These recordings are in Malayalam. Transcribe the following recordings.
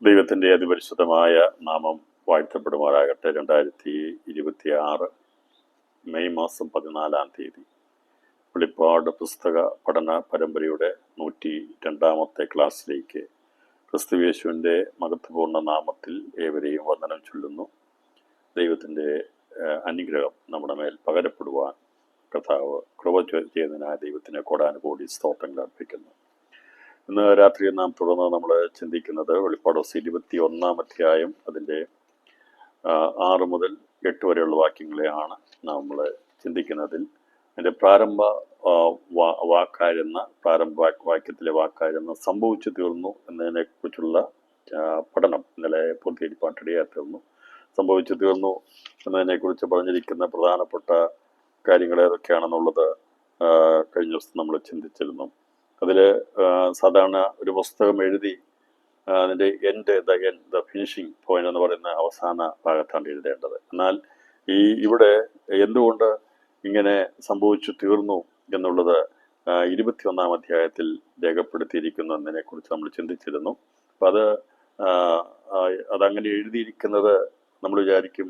ദൈവത്തിൻ്റെ അതിപരിശുദ്ധമായ നാമം വാഴ്ത്തപ്പെടുമാറാകട്ടെ. 2026 മെയ് മാസം 14 വെളിപ്പാട് പുസ്തക പഠന പരമ്പരയുടെ 102 ക്ലാസ്സിലേക്ക് ക്രിസ്തുയേശുവിൻ്റെ മഹത്വപൂർണ്ണ നാമത്തിൽ ഏവരെയും വന്ദനം ചൊല്ലുന്നു. ദൈവത്തിൻ്റെ അനുഗ്രഹം നമ്മുടെ മേൽ പകരപ്പെടുവാൻ കർത്താവ് കൃപ ചെയ്യുന്നതിനായ ദൈവത്തിന് കോടാനുകോടി സ്തോത്രങ്ങൾ അർപ്പിക്കുന്നു. ഇന്ന് രാത്രി നാം തുടർന്ന് നമ്മൾ ചിന്തിക്കുന്നത് വെളിപ്പാട് 21 അധ്യായം അതിൻ്റെ 6 മുതൽ 8 വരെയുള്ള വാക്യങ്ങളെയാണ് നമ്മൾ ചിന്തിക്കുന്നതിൽ. അതിൻ്റെ പ്രാരംഭ വാക്യത്തിലെ വാക്കായിരുന്ന സംഭവിച്ചു തീർന്നു എന്നതിനെ കുറിച്ചുള്ള പഠനം ഇന്നലെ പൂർത്തീകരിപ്പാനിടയായി തീർന്നു. സംഭവിച്ചു തീർന്നു എന്നതിനെക്കുറിച്ച് പറഞ്ഞിരിക്കുന്ന പ്രധാനപ്പെട്ട കാര്യങ്ങൾ ഏതൊക്കെയാണെന്നുള്ളത് കഴിഞ്ഞ ദിവസം നമ്മൾ ചിന്തിച്ചിരുന്നു. അതിൽ സാധാരണ ഒരു പുസ്തകം എഴുതി അതിൻ്റെ ദ ഫിനിഷിംഗ് പോയിന്റ് എന്ന് പറയുന്ന അവസാന ഭാഗത്താണ് എഴുതേണ്ടത്. എന്നാൽ ഇവിടെ എന്തുകൊണ്ട് ഇങ്ങനെ സംഭവിച്ചു തീർന്നു എന്നുള്ളത് 21 അധ്യായത്തിൽ രേഖപ്പെടുത്തിയിരിക്കുന്നു എന്നതിനെ കുറിച്ച് നമ്മൾ ചിന്തിച്ചിരുന്നു. അപ്പം അതങ്ങനെ എഴുതിയിരിക്കുന്നത് നമ്മൾ വിചാരിക്കും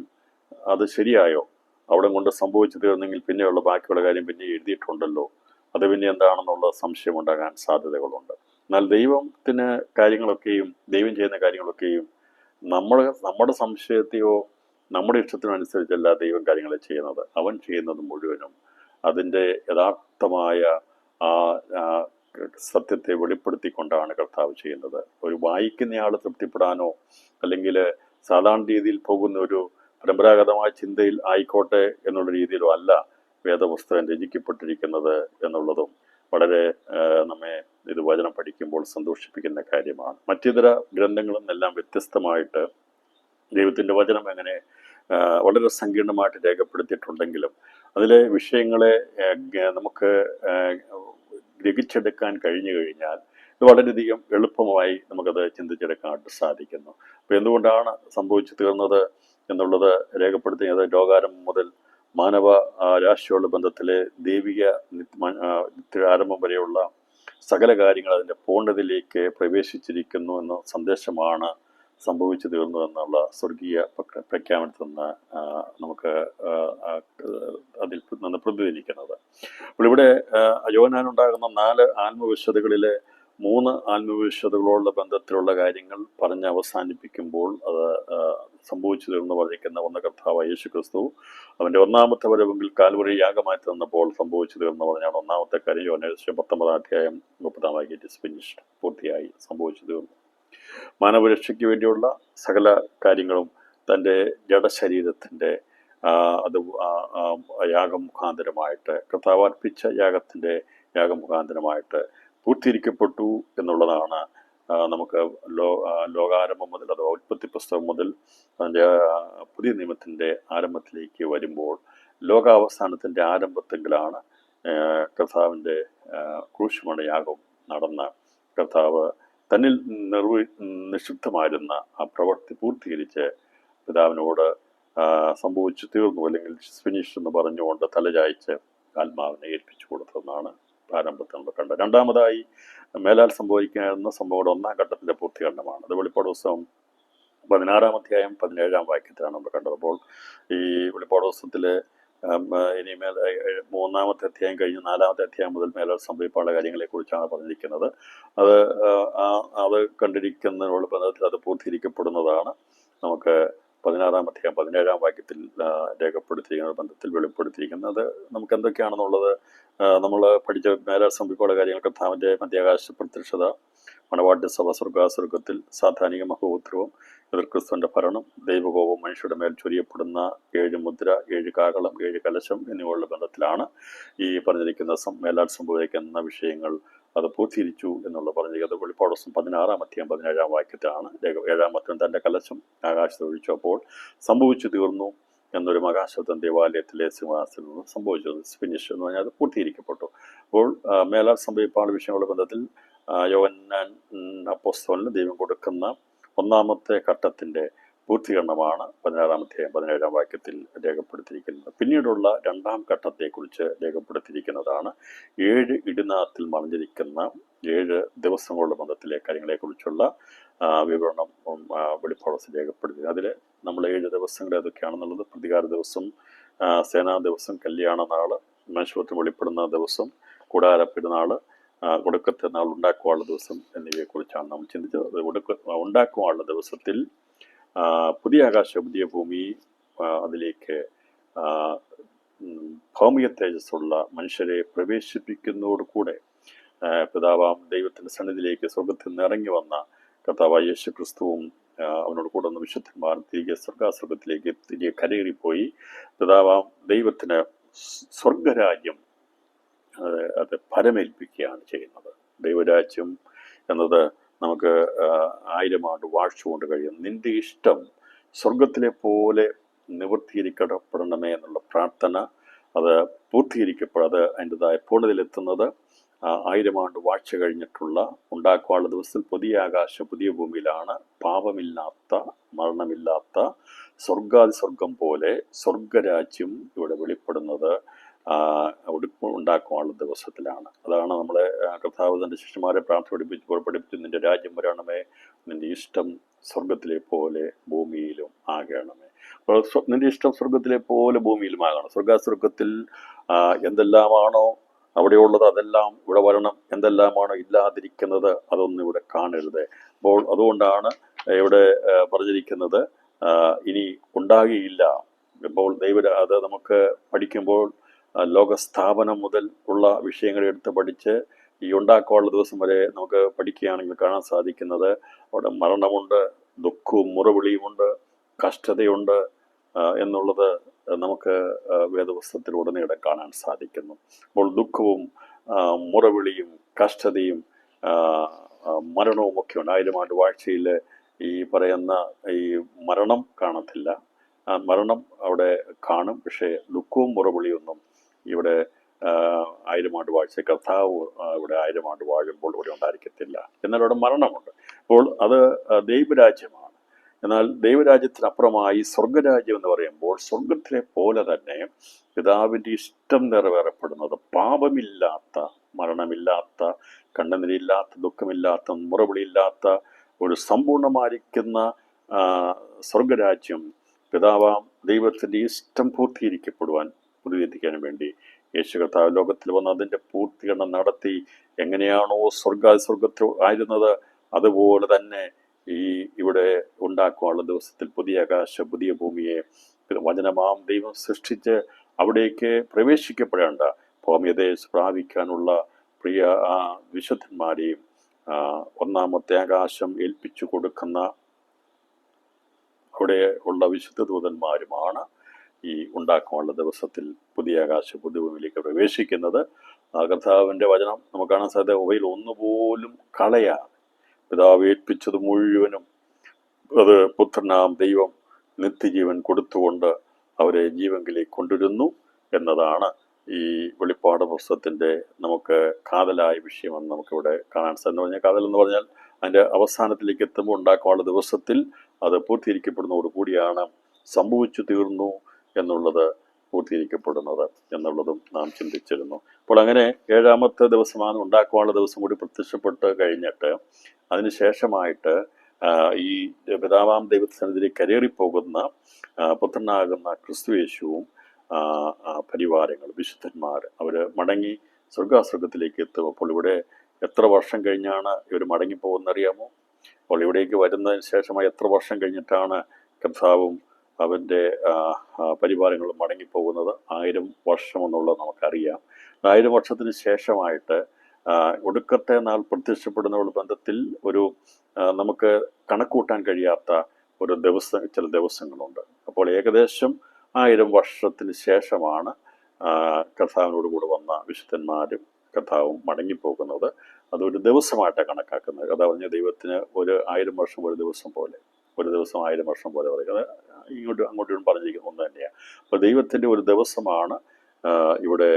അത് ശരിയായോ, അവിടെ കൊണ്ട് സംഭവിച്ചു തീർന്നെങ്കിൽ പിന്നെയുള്ള ബാക്കിയുള്ള കാര്യം പിന്നെ എഴുതിയിട്ടുണ്ടല്ലോ, അത് പിന്നെ എന്താണെന്നുള്ള സംശയം ഉണ്ടാകാൻ സാധ്യതകളുണ്ട്. എന്നാൽ ദൈവത്തിന് ദൈവം ചെയ്യുന്ന കാര്യങ്ങളൊക്കെയും നമ്മുടെ സംശയത്തെയോ നമ്മുടെ ഇഷ്ടത്തിനനുസരിച്ചല്ല ദൈവം കാര്യങ്ങളെ ചെയ്യുന്നത്. അവൻ ചെയ്യുന്നത് മുഴുവനും അതിൻ്റെ യഥാർത്ഥമായ സത്യത്തെ വെളിപ്പെടുത്തിക്കൊണ്ടാണ് കർത്താവ് ചെയ്യുന്നത്. ഒരു വായിക്കുന്നയാൾ തൃപ്തിപ്പെടാനോ അല്ലെങ്കിൽ സാധാരണ രീതിയിൽ പോകുന്ന ഒരു പരമ്പരാഗതമായ ചിന്തയിൽ ആയിക്കോട്ടെ എന്നുള്ള രീതിയിലോ അല്ല വേദപുസ്തകം രചിക്കപ്പെട്ടിരിക്കുന്നത് എന്നുള്ളതും വളരെ നമ്മെ ഇത് വചനം പഠിക്കുമ്പോൾ സന്തോഷിപ്പിക്കുന്ന കാര്യമാണ്. മറ്റിതര ഗ്രന്ഥങ്ങളും എല്ലാം വ്യത്യസ്തമായിട്ട് ദൈവത്തിൻ്റെ വചനം എങ്ങനെ വളരെ സങ്കീർണമായിട്ട് രേഖപ്പെടുത്തിയിട്ടുണ്ടെങ്കിലും അതിലെ വിഷയങ്ങളെ നമുക്ക് ഗ്രഹിച്ചെടുക്കാൻ കഴിഞ്ഞു കഴിഞ്ഞാൽ ഇത് വളരെയധികം എളുപ്പമായി നമുക്കത് ചിന്തിച്ചെടുക്കാനായിട്ട് സാധിക്കുന്നു. അപ്പോൾ എന്തുകൊണ്ടാണ് സംഭവിച്ചു തീർന്നത് എന്നുള്ളത് രേഖപ്പെടുത്തിയത് ലോകാരംഭം മുതൽ മാനവ രാശിയുള്ള ബന്ധത്തിലെ ദൈവിക ആരംഭം വരെയുള്ള സകല കാര്യങ്ങൾ അതിൻ്റെ പൂർണ്ണതയിലേക്ക് പ്രവേശിച്ചിരിക്കുന്നു എന്ന സന്ദേശമാണ് സംഭവിച്ചു തീർന്നു എന്നുള്ള സ്വർഗീയ പ്രഖ്യാപനത്തിൽ നിന്ന് നമുക്ക് അതിൽ നിന്ന് പ്രതിനിധിക്കുന്നത്. അപ്പോൾ ഇവിടെ യോഹന്നാനുണ്ടാകുന്ന 4 ആത്മവിശുദ്ധകളിലെ 3 ആത്മവിശുദ്ധകളോടുള്ള ബന്ധത്തിലുള്ള കാര്യങ്ങൾ പറഞ്ഞ് അവസാനിപ്പിക്കുമ്പോൾ അത് സംഭവിച്ചു തീർന്നു പറഞ്ഞിരിക്കുന്ന ഒന്ന് കർത്താവ് യേശു ക്രിസ്തു അവൻ്റെ ഒന്നാമത്തെ വരവെങ്കിൽ കാൽവരി യാഗമായി തന്നപ്പോൾ സംഭവിച്ചു തീർന്നു പറഞ്ഞാണ് ഒന്നാമത്തെ കാര്യം. യോഹന്നാൻ 19 അധ്യായം 30 വാക്യം ഇറ്റ് ഈസ് ഫിനിഷ്ഡ്, പൂർത്തിയായി, സംഭവിച്ചു തീർന്നു. മാനവരക്ഷയ്ക്ക് വേണ്ടിയുള്ള സകല കാര്യങ്ങളും തൻ്റെ ജഡശരീരത്തിൻ്റെ അത് യാഗം മുഖാന്തരമായിട്ട് കർത്താവ് അർപ്പിച്ച യാഗം മുഖാന്തരമായിട്ട് പൂർത്തീകരിക്കപ്പെട്ടു എന്നുള്ളതാണ് നമുക്ക് ലോകാരംഭം മുതൽ അഥവാ ഉൽപ്പത്തി പുസ്തകം മുതൽ അതിൻ്റെ പുതിയ നിയമത്തിൻ്റെ ആരംഭത്തിലേക്ക് വരുമ്പോൾ ലോകാവസാനത്തിൻ്റെ ആരംഭത്തെങ്കിലാണ് കർത്താവിൻ്റെ ക്രൂശുമരണ യാഗം നടന്ന കർത്താവ് തന്നിൽ നിക്ഷിപ്തമായിരുന്ന ആ പ്രവൃത്തി പൂർത്തീകരിച്ച് പിതാവിനോട് സംഭവിച്ചു തീർന്നു അല്ലെങ്കിൽ ഫിനിഷ് എന്ന് പറഞ്ഞുകൊണ്ട് തലചായ്ച്ച് ആത്മാവിനെ ഏൽപ്പിച്ചു കൊടുത്തതെന്നാണ് ആരംഭത്തിൽ നമ്മൾ കണ്ടത്. രണ്ടാമതായി മേലാൽ സംഭവിക്കാവുന്ന സംഭവം 1-ാം ഘട്ടത്തിൻ്റെ പൂർത്തീകരണമാണ്. അത് വെളിപ്പാട് പുസ്തകം 16 അധ്യായം 17 വാക്യത്തിലാണ് നമ്മൾ കണ്ടത്. അപ്പോൾ ഈ വെളിപ്പാട് പുസ്തകത്തിലെ ഇനിമേൽ 3-ാമത്തെ അധ്യായം കഴിഞ്ഞ് 4-ാമത്തെ അധ്യായം മുതൽ മേലാൽ സംഭവിക്കാനുള്ള കാര്യങ്ങളെക്കുറിച്ചാണ് പറഞ്ഞിരിക്കുന്നത്. അത് കണ്ടിരിക്കുന്നതിനുള്ള ബന്ധത്തിൽ അത് പൂർത്തീകരിക്കപ്പെടുന്നതാണ് നമുക്ക് 16-ാം അധ്യായം 17-ാം വാക്യത്തിൽ രേഖപ്പെടുത്തിയിരിക്കുന്ന ബന്ധത്തിൽ വെളിപ്പെടുത്തിയിരിക്കുന്നത്. നമുക്ക് എന്തൊക്കെയാണെന്നുള്ളത് നമ്മൾ പഠിച്ച മേലാൽ സംഭവിക്കാനുള്ള കാര്യങ്ങൾ കർത്താവിൻ്റെ മധ്യാകാശ പ്രത്യക്ഷത, മണവാട്ടി സഭ, സ്വർഗത്തിൽ സാധാനിക മഹോത്സവം, ക്രിസ്തുവിൻ്റെ ഭരണം, ദൈവകോപം, മനുഷ്യരുടെ മേൽ ചൊരിയപ്പെടുന്ന 7 മുദ്ര, 7 കാഹളം, 7 കലശം എന്നിവയുള്ള ബന്ധത്തിലാണ് ഈ പറഞ്ഞിരിക്കുന്ന മേലാൽ സംഭവിക്കുന്ന വിഷയങ്ങൾ അത് പൂർത്തീകരിച്ചു എന്നുള്ള പറഞ്ഞിരിക്കുന്നത്. വെളിപ്പാട് പുസ്തകം 16-ാം അധ്യായം 17-ാം വാക്യത്തിലാണ്. 7-ാമത്തെ തൻ്റെ കലശം ആകാശത്ത് ഒഴിച്ചപ്പോൾ സംഭവിച്ചു തീർന്നു എന്നൊരു മഹാശബ്ദം ദേവാലയത്തിലെ സിംഹാസനത്തിൽ നിന്ന് സംഭവിച്ചത്. ഫിനിഷ് എന്ന് പറഞ്ഞാൽ അത് പൂർത്തീകരിക്കപ്പെട്ടു. അപ്പോൾ മേലാൽ സംഭവിക്കാനുള്ള വിഷയങ്ങളുടെ ബന്ധത്തിൽ യോഹന്നാൻ അപ്പോസ്തലന് ദൈവം കൊടുക്കുന്ന 1-ാമത്തെ ഘട്ടത്തിൻ്റെ പൂർത്തീകരണമാണ് 16-ാം അധ്യായം 17-ാം വാക്യത്തിൽ രേഖപ്പെടുത്തിയിരിക്കുന്നത്. പിന്നീടുള്ള 2-ാം ഘട്ടത്തെക്കുറിച്ച് രേഖപ്പെടുത്തിയിരിക്കുന്നതാണ് 7 ഇടിനാത്തിൽ മറഞ്ഞിരിക്കുന്ന 7 ദിവസങ്ങളുടെ ബന്ധത്തിലെ കാര്യങ്ങളെക്കുറിച്ചുള്ള വിവരണം വെളിപ്പാട് രേഖപ്പെടുത്തി. അതിൽ നമ്മൾ 7 ദിവസങ്ങൾ ഏതൊക്കെയാണെന്നുള്ളത്: പ്രതികാര ദിവസം, സേനാ ദിവസം, കല്യാണ നാള്, മനുഷ്യത്വം വെളിപ്പെടുന്ന ദിവസം, കൂടാര പെരുന്നാള്, ഒടുക്കത്തെ നാൾ, ഉണ്ടാക്കുവാനുള്ള ദിവസം എന്നിവയെക്കുറിച്ചാണ് നമ്മൾ ചിന്തിച്ചത്. ഉണ്ടാക്കുവാനുള്ള ദിവസത്തിൽ പുതിയ ആകാശ പുതിയ ഭൂമി, അതിലേക്ക് ഭൗമിക തേജസ്സുള്ള മനുഷ്യരെ പ്രവേശിപ്പിക്കുന്നതോടുകൂടെ പിതാവാം ദൈവത്തിൻ്റെ സന്നിധിയിലേക്ക് സ്വർഗത്തിൽ നിന്ന് ഇറങ്ങി വന്ന കർത്താവായ യേശു ക്രിസ്തുവും അവനോട് കൂടെ വന്ന വിശുദ്ധന്മാർ തിരികെ സ്വർഗാസ്വർഗത്തിലേക്ക് തിരികെ കരയേറിപ്പോയി പിതാവാം ദൈവത്തിന് സ്വർഗരാജ്യം അത് ഫലമേൽപ്പിക്കുകയാണ് ചെയ്യുന്നത്. ദൈവരാജ്യം എന്നത് നമുക്ക് 1000 ആണ്ട് വാഴ്ചകൊണ്ട് കഴിയും. നിന്റെ ഇഷ്ടം സ്വർഗത്തിലെ പോലെ നിവൃത്തീകരിക്കപ്പെടണമേ എന്നുള്ള പ്രാർത്ഥന അത് പൂർത്തീകരിക്കപ്പെടും. അത് അതിൻ്റെതായ പൂർണ്ണതയിലെത്തുന്നത് 1000 ആണ്ട് വാഴ്ച കഴിഞ്ഞിട്ടുള്ള ഉണ്ടാക്കുവാനുള്ള ദിവസത്തിൽ പുതിയ ആകാശം പുതിയ ഭൂമിയിലാണ്. പാപമില്ലാത്ത മരണമില്ലാത്ത സ്വർഗം പോലെ സ്വർഗരാജ്യം ഇവിടെ വെളിപ്പെടുന്നത് ഉണ്ടാക്കുവാനുള്ള ദിവസത്തിലാണ്. അതാണ് നമ്മളെ കർത്താവ് തൻ്റെ ശിഷ്യന്മാരെ പഠിപ്പിച്ചു, നിന്റെ രാജ്യം വരണമേ, നിന്റെ ഇഷ്ടം സ്വർഗത്തിലെ പോലെ ഭൂമിയിലും ആകണമേ. അപ്പോൾ നിന്റെ ഇഷ്ടം സ്വർഗത്തിലെ പോലെ ഭൂമിയിലും ആകണം. സ്വർഗത്തിൽ എന്തെല്ലാമാണോ അവിടെയുള്ളത് അതെല്ലാം ഇവിടെ വരണം. എന്തെല്ലാമാണോ ഇല്ലാതിരിക്കുന്നത് അതൊന്നും ഇവിടെ കാണരുത്. അപ്പോൾ അതുകൊണ്ടാണ് ഇവിടെ പറഞ്ഞിരിക്കുന്നത് ഇനി ഉണ്ടാകുകയില്ല. ഇപ്പോൾ അത് നമുക്ക് പഠിക്കുമ്പോൾ ലോകസ്ഥാപനം മുതൽ ഉള്ള വിഷയങ്ങൾ എടുത്ത് പഠിച്ച് ഈ ഉണ്ടാക്കാനുള്ള ദിവസം വരെ നമുക്ക് പഠിക്കുകയാണെങ്കിൽ കാണാൻ സാധിക്കുന്നത് അവിടെ മരണമുണ്ട്, ദുഃഖവും മുറവിളിയുമുണ്ട്, കഷ്ടതയുണ്ട് എന്നുള്ളത് നമുക്ക് വേദപുസ്തകത്തിലുടനീളം കാണാൻ സാധിക്കുന്നു. അപ്പോൾ ദുഃഖവും മുറവിളിയും കഷ്ടതയും മരണവും ഒക്കെ ഉണ്ട്. 1000 ആണ്ട് വാഴ്ചയിൽ ഈ പറയുന്ന ഈ മരണം കാണത്തില്ല. മരണം അവിടെ കാണും, പക്ഷേ ദുഃഖവും മുറവിളിയൊന്നും ഇവിടെ 1000 ആണ്ട് വാഴ്ച കർത്താവ് ഇവിടെ 1000 ആണ്ട് വാഴുമ്പോൾ ഇവിടെ ഉണ്ടായിരിക്കത്തില്ല. എന്നാൽ അവിടെ മരണമുണ്ട്. അപ്പോൾ അത് ദൈവരാജ്യമാണ്. എന്നാൽ ദൈവരാജ്യത്തിനപ്പുറമായി സ്വർഗരാജ്യം എന്ന് പറയുമ്പോൾ സ്വർഗത്തിലെ പോലെ തന്നെ പിതാവിൻ്റെ ഇഷ്ടം നിറവേറപ്പെടുന്നത് പാപമില്ലാത്ത, മരണമില്ലാത്ത, കണ്ണുനീരില്ലാത്ത, ദുഃഖമില്ലാത്ത, മുറവിളിയില്ലാത്ത ഒരു സമ്പൂർണ്ണമായിരിക്കുന്ന സ്വർഗരാജ്യം പിതാവാം ദൈവത്തിൻ്റെ ഇഷ്ടം പൂർത്തീകരിക്കപ്പെടുവാൻ പുതുവെത്തിക്കാനും വേണ്ടി യേശു കർത്താവ് ലോകത്തിൽ വന്ന് അതിൻ്റെ പൂർത്തീകരണം നടത്തി. എങ്ങനെയാണോ സ്വർഗത്തിൽ ആയിരുന്നത് അതുപോലെ തന്നെ ഇവിടെ ഉണ്ടാക്കുവാനുള്ള ദിവസത്തിൽ പുതിയ ആകാശ പുതിയ ഭൂമിയെ വചനമാം ദൈവം സൃഷ്ടിച്ച് അവിടേക്ക് പ്രവേശിക്കപ്പെടേണ്ട ഭൗമ്യതയെ പ്രാപിക്കാനുള്ള പ്രിയ വിശുദ്ധന്മാരെയും ഒന്നാമത്തെ ആകാശം ഏൽപ്പിച്ചു കൊടുക്കുന്ന അവിടെ ഉള്ള വിശുദ്ധ ദൂതന്മാരുമാണ് ഈ ഉണ്ടാക്കാനുള്ള ദിവസത്തിൽ പുതിയ ആകാശ പുതിയ ഭൂമിയിലേക്ക് പ്രവേശിക്കുന്നത്. കർത്താവിൻ്റെ വചനം നമുക്ക് കാണാൻ സാധ്യത അവയിൽ ഒന്നുപോലും കളയാതെ പിതാവ് ഏൽപ്പിച്ചത് മുഴുവനും അത് പുത്രനാം ദൈവം നിത്യജീവൻ കൊടുത്തുകൊണ്ട് അവരെ ജീവങ്കിലേക്ക് കൊണ്ടുവരുന്നു എന്നതാണ് ഈ വെളിപ്പാട് പുസ്തകത്തിൻ്റെ നമുക്ക് കാതലായ വിഷയമെന്ന് നമുക്കിവിടെ കാണാൻ സാധിക്കും. കാതൽ എന്ന് പറഞ്ഞാൽ അതിൻ്റെ അവസാനത്തിലേക്ക് എത്തുമ്പോൾ ഉണ്ടാക്കാനുള്ള ദിവസത്തിൽ അത് പൂർത്തീകരിക്കപ്പെടുന്നതോടുകൂടിയാണ് സംഭവിച്ചു തീർന്നു എന്നുള്ളത് പൂർത്തീകരിക്കപ്പെടുന്നത് എന്നുള്ളതും നാം ചിന്തിച്ചിരുന്നു. അപ്പോൾ അങ്ങനെ 7ാമത്തെ ദിവസമാണ് ഉണ്ടാക്കാനുള്ള ദിവസം കൂടി പ്രത്യക്ഷപ്പെട്ട് കഴിഞ്ഞിട്ട് അതിനുശേഷമായിട്ട് ഈ പിതാവാം ദൈവസന്നിധിയിലേക്ക് കരേറിപ്പോകുന്ന പുത്രനാകുന്ന ക്രിസ്തുയേശുവും പരിവാരങ്ങൾ വിശുദ്ധന്മാർ അവർ മടങ്ങി സ്വർഗാസ്വർഗത്തിലേക്ക് എത്തും. അപ്പോൾ ഇവിടെ എത്ര വർഷം കഴിഞ്ഞാണ് ഇവർ മടങ്ങിപ്പോകുന്നറിയാമോ? അപ്പോൾ ഇവിടേക്ക് വരുന്നതിന് ശേഷമായി എത്ര വർഷം കഴിഞ്ഞിട്ടാണ് കർത്താവും അവൻ്റെ പരിവാരങ്ങളും മടങ്ങിപ്പോകുന്നത്? 1000 വർഷം എന്നുള്ളത് നമുക്കറിയാം. 1000 വർഷത്തിന് ശേഷമായിട്ട് ഒടുക്കത്തെ നാൾ പ്രത്യക്ഷപ്പെടുന്ന ബന്ധത്തിൽ ഒരു നമുക്ക് കണക്കൂട്ടാൻ കഴിയാത്ത ഒരു ചില ദിവസങ്ങളുണ്ട്. അപ്പോൾ ഏകദേശം 1000 വർഷത്തിന് ശേഷമാണ് കർത്താവിനോട് കൂടെ വന്ന വിശുദ്ധന്മാരും കർത്താവും മടങ്ങിപ്പോകുന്നത്. അതൊരു ദിവസമായിട്ടാണ് കണക്കാക്കുന്നത്. കഥ പറഞ്ഞ ദൈവത്തിന് 1000 വർഷം ഒരു ദിവസം പോലെ, ഒരു ദിവസം 1000 വർഷം പോലെ പറയുന്നത് അങ്ങോട്ടും പറഞ്ഞിരിക്കുന്ന ഒന്ന് തന്നെയാണ്. അപ്പോൾ ദൈവത്തിൻ്റെ ഒരു ദിവസമാണ് ഇവിടെ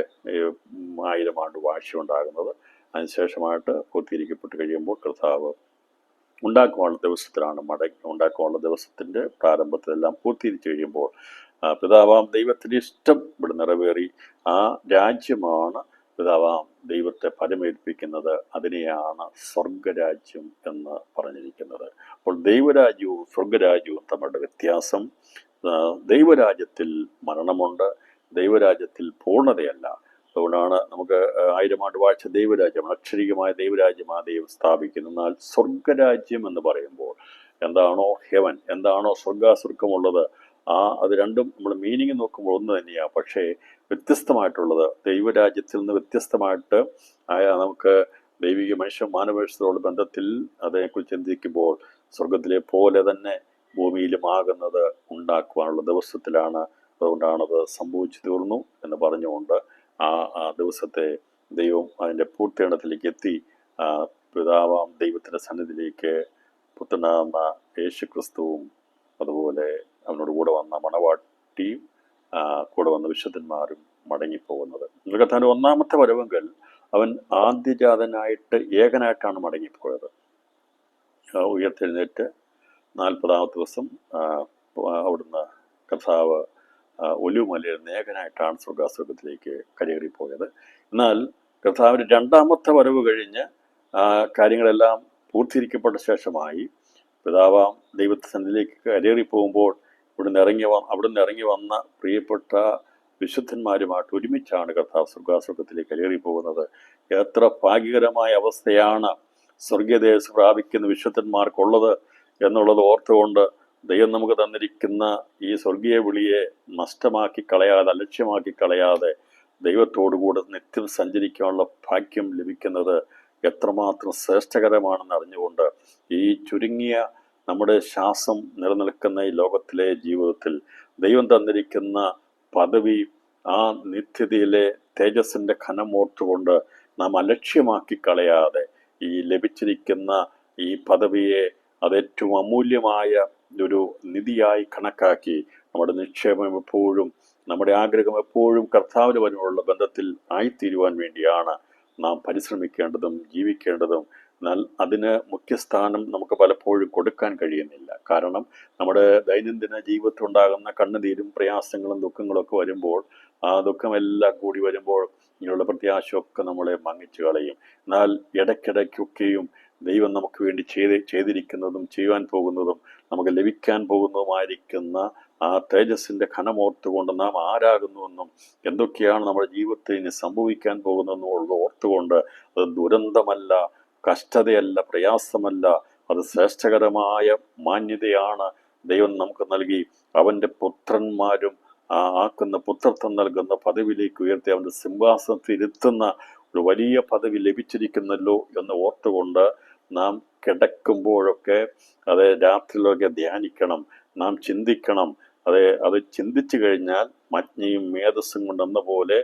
1000 ആണ്ട് വാഴ്ച ഉണ്ടാകുന്നത്. അതിനുശേഷമായിട്ട് പൂർത്തീകരിക്കപ്പെട്ട് കഴിയുമ്പോൾ കർത്താവ് ഉണ്ടാക്കുവാനുള്ള ദിവസത്തിലാണ് ഉണ്ടാക്കുവാനുള്ള ദിവസത്തിൻ്റെ പ്രാരംഭത്തിലെല്ലാം പൂർത്തീകരിച്ച് കഴിയുമ്പോൾ പിതാവാം ദൈവത്തിൻ്റെ ഇഷ്ടം ഇവിടെ നിറവേറി ആ രാജ്യമാണ് പിതാവാം ദൈവത്തെ ഫലമേൽപ്പിക്കുന്നത്, അതിനെയാണ് സ്വർഗരാജ്യം എന്ന് പറഞ്ഞിരിക്കുന്നത്. അപ്പോൾ ദൈവരാജ്യവും സ്വർഗരാജ്യവും തമ്മിലുള്ള വ്യത്യാസം, ദൈവരാജ്യത്തിൽ മരണമുണ്ട്, ദൈവരാജ്യത്തിൽ പൂർണ്ണതയല്ല. അതുകൊണ്ടാണ് നമുക്ക് 1000 ആണ്ട് വാഴ്ച ദൈവരാജ്യം, അക്ഷരികമായ ദൈവരാജ്യം ആ ദൈവം സ്ഥാപിക്കുന്നു. എന്നാൽ സ്വർഗരാജ്യം എന്ന് പറയുമ്പോൾ എന്താണോ ഹെവൻ, എന്താണോ സ്വർഗാസുർഗമുള്ളത്, അത് രണ്ടും നമ്മൾ മീനിങ് നോക്കുമ്പോൾ ഒന്ന് തന്നെയാണ്. പക്ഷേ വ്യത്യസ്തമായിട്ടുള്ളത്, ദൈവരാജ്യത്തിൽ നിന്ന് വ്യത്യസ്തമായിട്ട് നമുക്ക് ദൈവിക മാനവേഷത്തോട് ബന്ധത്തിൽ അതേക്കുറിച്ച് ചിന്തിക്കുമ്പോൾ സ്വർഗത്തിലെ പോലെ തന്നെ ഭൂമിയിലുമാകുന്നത് ഉണ്ടാക്കുവാനുള്ള ദിവസത്തിലാണ്. അതുകൊണ്ടാണത് സംഭവിച്ചു തീർന്നു എന്ന് പറഞ്ഞുകൊണ്ട് ആ ദിവസത്തെ ദൈവം അതിൻ്റെ പൂർത്തീകരണത്തിലേക്ക് എത്തി. പിതാവാം ദൈവത്തിൻ്റെ സന്നിധിയിലേക്ക് പുത്രനാകുന്ന യേശു ക്രിസ്തുവും അതുപോലെ അവനോട് കൂടെ വന്ന മണവാട്ടിയും കൂടെ വന്ന വിശുദ്ധന്മാരും മടങ്ങിപ്പോകുന്നത്. കർത്താവിൻ്റെ ഒന്നാമത്തെ വരവെങ്കിൽ അവൻ ആദ്യജാതനായിട്ട് ഏകനായിട്ടാണ് മടങ്ങിപ്പോയത്. ഉയർത്തെഴുന്നേറ്റ് 40-ാമത്തെ ദിവസം അവിടുന്ന് കർത്താവ് ഒലിവുമലയിൽ ഏകനായിട്ടാണ് സ്വർഗാസുരത്തിലേക്ക് കരയേറിപ്പോയത്. എന്നാൽ കർത്താവിൻ്റെ രണ്ടാമത്തെ വരവ് കഴിഞ്ഞ് കാര്യങ്ങളെല്ലാം പൂർത്തീകരിക്കപ്പെട്ട ശേഷമായി പിതാവാം ദൈവത്തെ സന്നിധിയിലേക്ക് കരയേറിപ്പോകുമ്പോൾ അവിടുന്ന് ഇറങ്ങി വന്ന പ്രിയപ്പെട്ട വിശുദ്ധന്മാരുമായിട്ട് ഒരുമിച്ചാണ് കർത്താവ് സ്വർഗാസുരത്തിലേക്ക് കരയേറിപ്പോകുന്നത്. എത്ര ഭാഗ്യകരമായ അവസ്ഥയാണ് സ്വർഗീയദേശം പ്രാപിക്കുന്ന വിശുദ്ധന്മാർക്കുള്ളത് എന്നുള്ളത് ഓർത്തുകൊണ്ട് ദൈവം നമുക്ക് തന്നിരിക്കുന്ന ഈ സ്വർഗീയ വിളിയെ നഷ്ടമാക്കി കളയാതെ, അലക്ഷ്യമാക്കി കളയാതെ ദൈവത്തോടുകൂടെ നിത്യം സഞ്ചരിക്കാനുള്ള ഭാഗ്യം ലഭിക്കുന്നത് എത്രമാത്രം ശ്രേഷ്ഠകരമാണെന്ന് അറിഞ്ഞുകൊണ്ട് ഈ ചുരുങ്ങിയ നമ്മുടെ ശ്വാസം നിലനിൽക്കുന്ന ഈ ലോകത്തിലെ ജീവിതത്തിൽ ദൈവം തന്നിരിക്കുന്ന പദവി, ആ നിത്യതയിലെ തേജസ്സിൻ്റെ ഘനമോർത്തുകൊണ്ട് നാം അലക്ഷ്യമാക്കി കളയാതെ ഈ ലഭിച്ചിരിക്കുന്ന ഈ പദവിയെ അതേറ്റവും അമൂല്യമായ ഒരു നിധിയായി കണക്കാക്കി നമ്മുടെ നിക്ഷേപം എപ്പോഴും, നമ്മുടെ ആഗ്രഹം എപ്പോഴും കർത്താവിന് വരുവാനുള്ള ബന്ധത്തിൽ ആയിത്തീരുവാൻ വേണ്ടിയാണ് നാം പരിശ്രമിക്കേണ്ടതും ജീവിക്കേണ്ടതും. എന്നാൽ അതിന് മുഖ്യസ്ഥാനം നമുക്ക് പലപ്പോഴും കൊടുക്കാൻ കഴിയുന്നില്ല. കാരണം നമ്മുടെ ദൈനംദിന ജീവിതത്തിലുണ്ടാകുന്ന കണ്ണുനീരും പ്രയാസങ്ങളും ദുഃഖങ്ങളൊക്കെ വരുമ്പോൾ ആ ദുഃഖമെല്ലാം കൂടി വരുമ്പോൾ ഇങ്ങനെയുള്ള പ്രത്യാശയൊക്കെ നമ്മളെ മങ്ങിച്ചു കളയും. എന്നാൽ ഇടയ്ക്കിടയ്ക്കൊക്കെയും ദൈവം നമുക്ക് വേണ്ടി ചെയ്തിരിക്കുന്നതും ചെയ്യുവാൻ പോകുന്നതും നമുക്ക് ലഭിക്കാൻ പോകുന്നതുമായിരിക്കുന്ന ആ തേജസ്സിൻ്റെ ഘനമോർത്തുകൊണ്ട് നാം ആരാകുന്നുവെന്നും എന്തൊക്കെയാണ് നമ്മുടെ ജീവിതത്തിൽ ഇനി സംഭവിക്കാൻ പോകുന്നതെന്നുള്ളത് ഓർത്തുകൊണ്ട് അത് ദുരന്തമല്ല, കഷ്ടതയല്ല, പ്രയാസമല്ല, അത് ശ്രേഷ്ഠകരമായ മാന്യതയാണ് ദൈവം നമുക്ക് നൽകി അവൻ്റെ പുത്രന്മാരും ആക്കുന്ന പുത്രത്വം നൽകുന്ന പദവിയിലേക്ക് ഉയർത്തി അവൻ്റെ സിംഹാസനത്തിൽ ഇരുത്തുന്ന ഒരു വലിയ പദവി ലഭിച്ചിരിക്കുന്നല്ലോ എന്ന് ഓർത്തുകൊണ്ട് നാം കിടക്കുമ്പോഴൊക്കെ രാത്രിയിലൊക്കെ ധ്യാനിക്കണം, നാം ചിന്തിക്കണം. അത് ചിന്തിച്ചു കഴിഞ്ഞാൽ മജ്ഞയും മേധസ്സും കൊണ്ടെന്ന പോലെ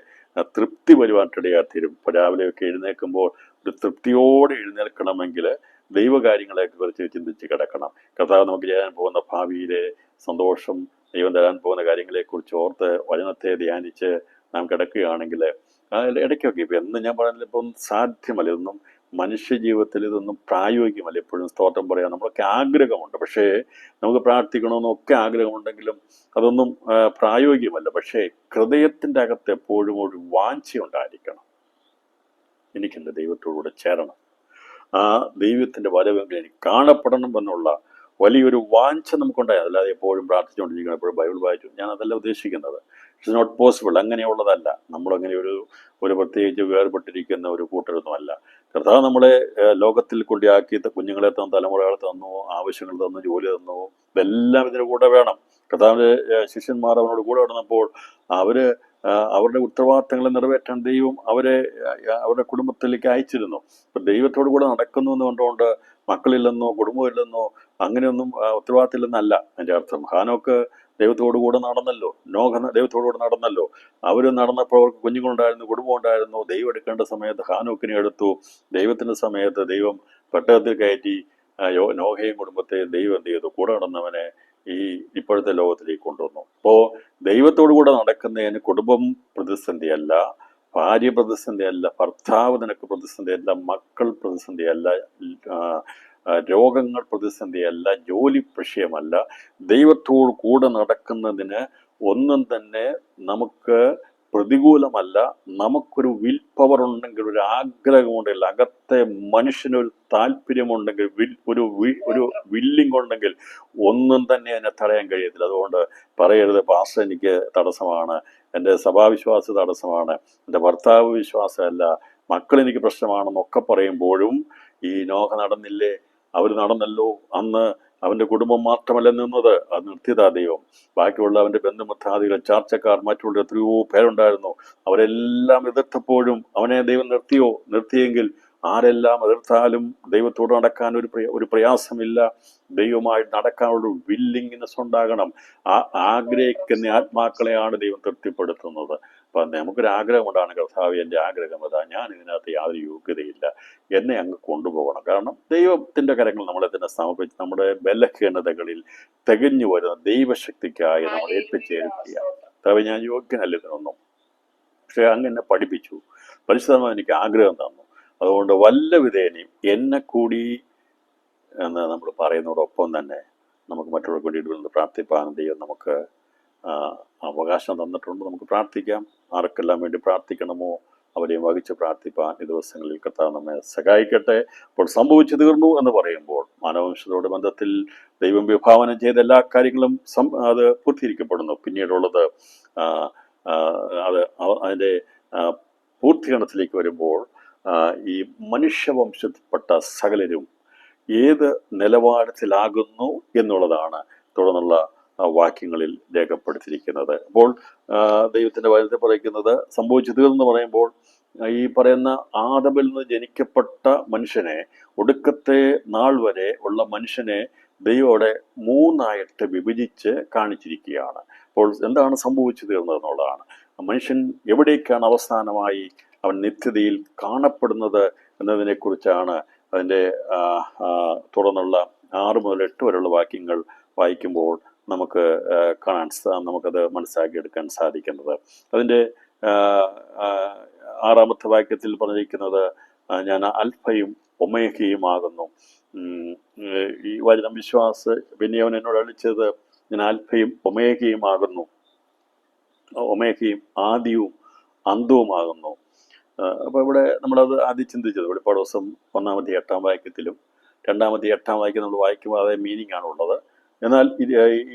തൃപ്തി വരുവാനിടയാത്തീരും. ഇപ്പോൾ രാവിലെയൊക്കെ എഴുന്നേൽക്കുമ്പോൾ ഒരു തൃപ്തിയോടെ എഴുന്നേൽക്കണമെങ്കിൽ ദൈവകാര്യങ്ങളെക്കുറിച്ച് ചിന്തിച്ച് കിടക്കണം. കർത്താവ് നമുക്ക് ചെയ്യാൻ പോകുന്ന ഭാവിയിലെ സന്തോഷം, ദൈവം തരാൻ പോകുന്ന കാര്യങ്ങളെക്കുറിച്ച് ഓർത്ത് വചനത്തെ ധ്യാനിച്ച് നാം കിടക്കുകയാണെങ്കിൽ ഇടയ്ക്കൊക്കെ ഇപ്പം എന്ന് ഞാൻ പറഞ്ഞാൽ ഇപ്പം സാധ്യമല്ല, ഇതൊന്നും മനുഷ്യ ജീവിതത്തിൽ ഇതൊന്നും പ്രായോഗികമല്ല. എപ്പോഴും സ്തോത്രം പറയാൻ നമ്മളൊക്കെ ആഗ്രഹമുണ്ട്, പക്ഷേ നമുക്ക് പ്രാർത്ഥിക്കണമെന്നൊക്കെ ആഗ്രഹമുണ്ടെങ്കിലും അതൊന്നും പ്രായോഗികമല്ല. പക്ഷേ ഹൃദയത്തിൻ്റെ അകത്ത് എപ്പോഴും ഒരു വാഞ്ചയുണ്ടായിരിക്കണം. എനിക്കെൻ്റെ ദൈവത്തോടുകൂടെ ചേരണം, ആ ദൈവത്തിൻ്റെ വരവെങ്കിൽ എനിക്ക് കാണപ്പെടണം എന്നുള്ള വലിയൊരു വാഞ്ച നമുക്കുണ്ടായി. അല്ലാതെ എപ്പോഴും പ്രാർത്ഥിച്ചുകൊണ്ടിരിക്കണം, എപ്പോഴും ബൈബിൾ വായിച്ചു, ഞാൻ അതല്ല ഉദ്ദേശിക്കുന്നത്. It's not possible. അങ്ങനെയുള്ളതല്ല. നമ്മളങ്ങനെ ഒരു പ്രത്യേകിച്ച് വേർപെട്ടിരിക്കുന്ന ഒരു കൂട്ടരൊന്നുമല്ല. കർത്താവ് നമ്മളെ ലോകത്തിൽ കൊണ്ടിയാക്കി കുഞ്ഞുങ്ങളെ തന്നു, തലമുറകളെ തന്നു, ആവശ്യങ്ങൾ തന്നു, ജോലി തന്നു, ഇതെല്ലാം ഇതിന് കൂടെ വേണം. കർത്താവിൻ്റെ ശിഷ്യന്മാർ അവനോട് കൂടെ നടന്നപ്പോൾ അവരുടെ ഉത്തരവാദിത്തങ്ങളെ നിറവേറ്റാൻ ദൈവം അവരുടെ കുടുംബത്തിലേക്ക് അയച്ചിരുന്നു. ഇപ്പം ദൈവത്തോടു കൂടെ നടക്കുന്നു എന്ന് കണ്ടുകൊണ്ട് മക്കളില്ലെന്നോ കുടുംബമില്ലെന്നോ അങ്ങനെയൊന്നും ഉത്തരവാദിത്തമില്ലെന്നല്ല അതിൻ്റെ അർത്ഥം. ഹാനോക്ക് ദൈവത്തോടു കൂടെ നടന്നല്ലോ, നോഹ ദൈവത്തോടു കൂടെ നടന്നല്ലോ. അവർ നടന്നപ്പോൾ അവർക്ക് കുഞ്ഞുങ്ങളുണ്ടായിരുന്നു, കുടുംബം ഉണ്ടായിരുന്നു. ദൈവം എടുക്കേണ്ട സമയത്ത് ഹാനോക്കിനെ എടുത്തു. ദൈവത്തിൻ്റെ സമയത്ത് ദൈവം പെട്ടകത്തിൽ കയറ്റി നോഹയും കുടുംബത്തെ ദൈവം എന്ത് ചെയ്തു? കൂടെ നടന്നവനെ ഇപ്പോഴത്തെ ലോകത്തിലേക്ക് കൊണ്ടുവന്നു. അപ്പോൾ ദൈവത്തോടു കൂടെ നടക്കുന്നതിന് കുടുംബം പ്രതിസന്ധിയല്ല, ഭാര്യ പ്രതിസന്ധിയല്ല, ഭർത്താവ് നിനക്ക് പ്രതിസന്ധിയല്ല, മക്കൾ പ്രതിസന്ധിയല്ല, രോഗങ്ങൾ പ്രതിസന്ധിയല്ല, ജോലി വിഷയമല്ല. ദൈവത്തോട് കൂടെ നടക്കുന്നതിന് ഒന്നും തന്നെ നമുക്ക് പ്രതികൂലമല്ല. നമുക്കൊരു വിൽ പവർ ഉണ്ടെങ്കിൽ, ഒരു ആഗ്രഹമുണ്ടെങ്കിൽ, അകത്തെ മനുഷ്യനൊരു താല്പര്യമുണ്ടെങ്കിൽ, ഒരു വില്ലിംഗ് ഉണ്ടെങ്കിൽ ഒന്നും തന്നെ അതിനെ തടയാൻ കഴിയത്തില്ല. അതുകൊണ്ട് പറയരുത് പാസ്റ്റർ എനിക്ക് തടസ്സമാണ്, എൻ്റെ സഭാവിശ്വാസ തടസ്സമാണ്, എൻ്റെ ഭർത്താവ് വിശ്വാസമല്ല, മക്കൾ എനിക്ക് പ്രശ്നമാണെന്നൊക്കെ പറയുമ്പോഴും ഈ നോഹ നടന്നില്ലേ, അവർ നടന്നല്ലോ. അന്ന് അവൻ്റെ കുടുംബം മാത്രമല്ല നിന്നത്, അത് നിർത്തിയതാ ദൈവം. ബാക്കിയുള്ള അവൻ്റെ ബന്ധുമിത്രാദികൾ, ചാർച്ചക്കാർ, മറ്റുള്ള എത്രയോ പേരുണ്ടായിരുന്നു. അവരെല്ലാം എതിർത്തപ്പോഴും അവനെ ദൈവം നിർത്തിയെങ്കിൽ ആരെല്ലാം എതിർത്താലും ദൈവത്തോട് നടക്കാൻ ഒരു പ്രയാസമില്ല. ദൈവമായി നടക്കാനുള്ള വില്ലിങ്നെസ് ഉണ്ടാകണം. ആഗ്രഹിക്കുന്ന ആത്മാക്കളെയാണ് ദൈവം തൃപ്തിപ്പെടുത്തുന്നത്. അപ്പം നമുക്കൊരാഗ്രഹം കൊണ്ടാണ്, കർത്താവ് എൻ്റെ ആഗ്രഹം അതാ, ഞാൻ ഇതിനകത്ത് യാതൊരു യോഗ്യതയില്ല, എന്നെ അങ്ങ് കൊണ്ടുപോകണം. കാരണം ദൈവത്തിൻ്റെ കരങ്ങൾ നമ്മളെ തന്നെ സമർപ്പിച്ച് നമ്മുടെ ബലഹീനതകളിൽ തികഞ്ഞു വരുന്ന ദൈവശക്തിക്കായി നമ്മൾ ഏൽപ്പിച്ചേൽക്കുകയാണ്. കർത്താവേ, ഞാൻ യോഗ്യനല്ല ഇതിനൊന്നും, പക്ഷെ അങ്ങ് എന്നെ പഠിപ്പിച്ചു, പരിശുദ്ധമായി എനിക്ക് ആഗ്രഹം തന്നു. അതുകൊണ്ട് വല്ല വിധേനയും എന്നെ കൂടി എന്ന് നമ്മൾ പറയുന്നതോടൊപ്പം തന്നെ നമുക്ക് മറ്റുള്ളവർക്ക് വേണ്ടിയിട്ട് പ്രാർത്ഥിപ്പാൻ ദൈവം നമുക്ക് അവകാശം തന്നിട്ടുണ്ട്. നമുക്ക് പ്രാർത്ഥിക്കാം. ആർക്കെല്ലാം വേണ്ടി പ്രാർത്ഥിക്കണമോ അവരെയും വഹിച്ച് പ്രാർത്ഥിപ്പാൻ ഈ ദിവസങ്ങളിൽ കർത്താവ് നമ്മെ സഹായിക്കട്ടെ. അപ്പോൾ സംഭവിച്ചു തീർന്നു എന്ന് പറയുമ്പോൾ മാനവവംശത്തോട് ബന്ധത്തിൽ ദൈവം വിഭാവനം ചെയ്ത എല്ലാ കാര്യങ്ങളും അത് പൂർത്തീകരിക്കപ്പെടുന്നു. പിന്നീടുള്ളത് അതിൻ്റെ പൂർത്തീകരണത്തിലേക്ക് വരുമ്പോൾ ഈ മനുഷ്യവംശത്തിൽപ്പെട്ട സകലരും ഏത് നിലവാരത്തിലാകുന്നു എന്നുള്ളതാണ് തുടർന്നുള്ള വാക്യങ്ങളിൽ രേഖപ്പെടുത്തിയിരിക്കുന്നത്. അപ്പോൾ ദൈവത്തിൻ്റെ വചനത്തിൽ പറയുന്നത് സംഭവിച്ചു തീർന്നു പറയുമ്പോൾ ഈ പറയുന്ന ആദമിൽ നിന്ന് ജനിക്കപ്പെട്ട മനുഷ്യനെ, ഒടുക്കത്തെ നാൾ വരെ ഉള്ള മനുഷ്യനെ ദൈവോടെ മൂന്നായിട്ട് വിഭജിച്ച് കാണിച്ചിരിക്കുകയാണ്. അപ്പോൾ എന്താണ് സംഭവിച്ചു തീർന്നത് എന്നുള്ളതാണ്. മനുഷ്യൻ എവിടേക്കാണ് അവസാനമായി അവൻ നിത്യതയിൽ കാണപ്പെടുന്നത് എന്നതിനെക്കുറിച്ചാണ് അതിൻ്റെ തുടർന്നുള്ള 6 മുതൽ 8 വരെയുള്ള വാക്യങ്ങൾ വായിക്കുമ്പോൾ നമുക്കത് മനസ്സിലാക്കിയെടുക്കാൻ സാധിക്കുന്നത്. അതിൻ്റെ 6-ാമത്തെ വാക്യത്തിൽ പറഞ്ഞിരിക്കുന്നത്, ഞാൻ അൽഫയും ഒമേഗയും ആകുന്നു. ഈ വചനം പിന്നെ അവൻ എന്നോട് അളിച്ചത്, ഞാൻ അൽഫയും ഒമേഗയും ആകുന്നു, ഒമേഗയും ആദിയും അന്തവുമാകുന്നു. അപ്പോൾ ഇവിടെ നമ്മളത് ആദ്യം ചിന്തിച്ചത് വെളിപ്പാട് ദിവസം 1-ാമത്തെ 8-ാം വാക്യത്തിലും 2-ാമത്തെ 8-ാം വാക്യം നമ്മൾ വായിക്കുമ്പോൾ അതേ മീനിങ് ആണുള്ളത്. എന്നാൽ ഈ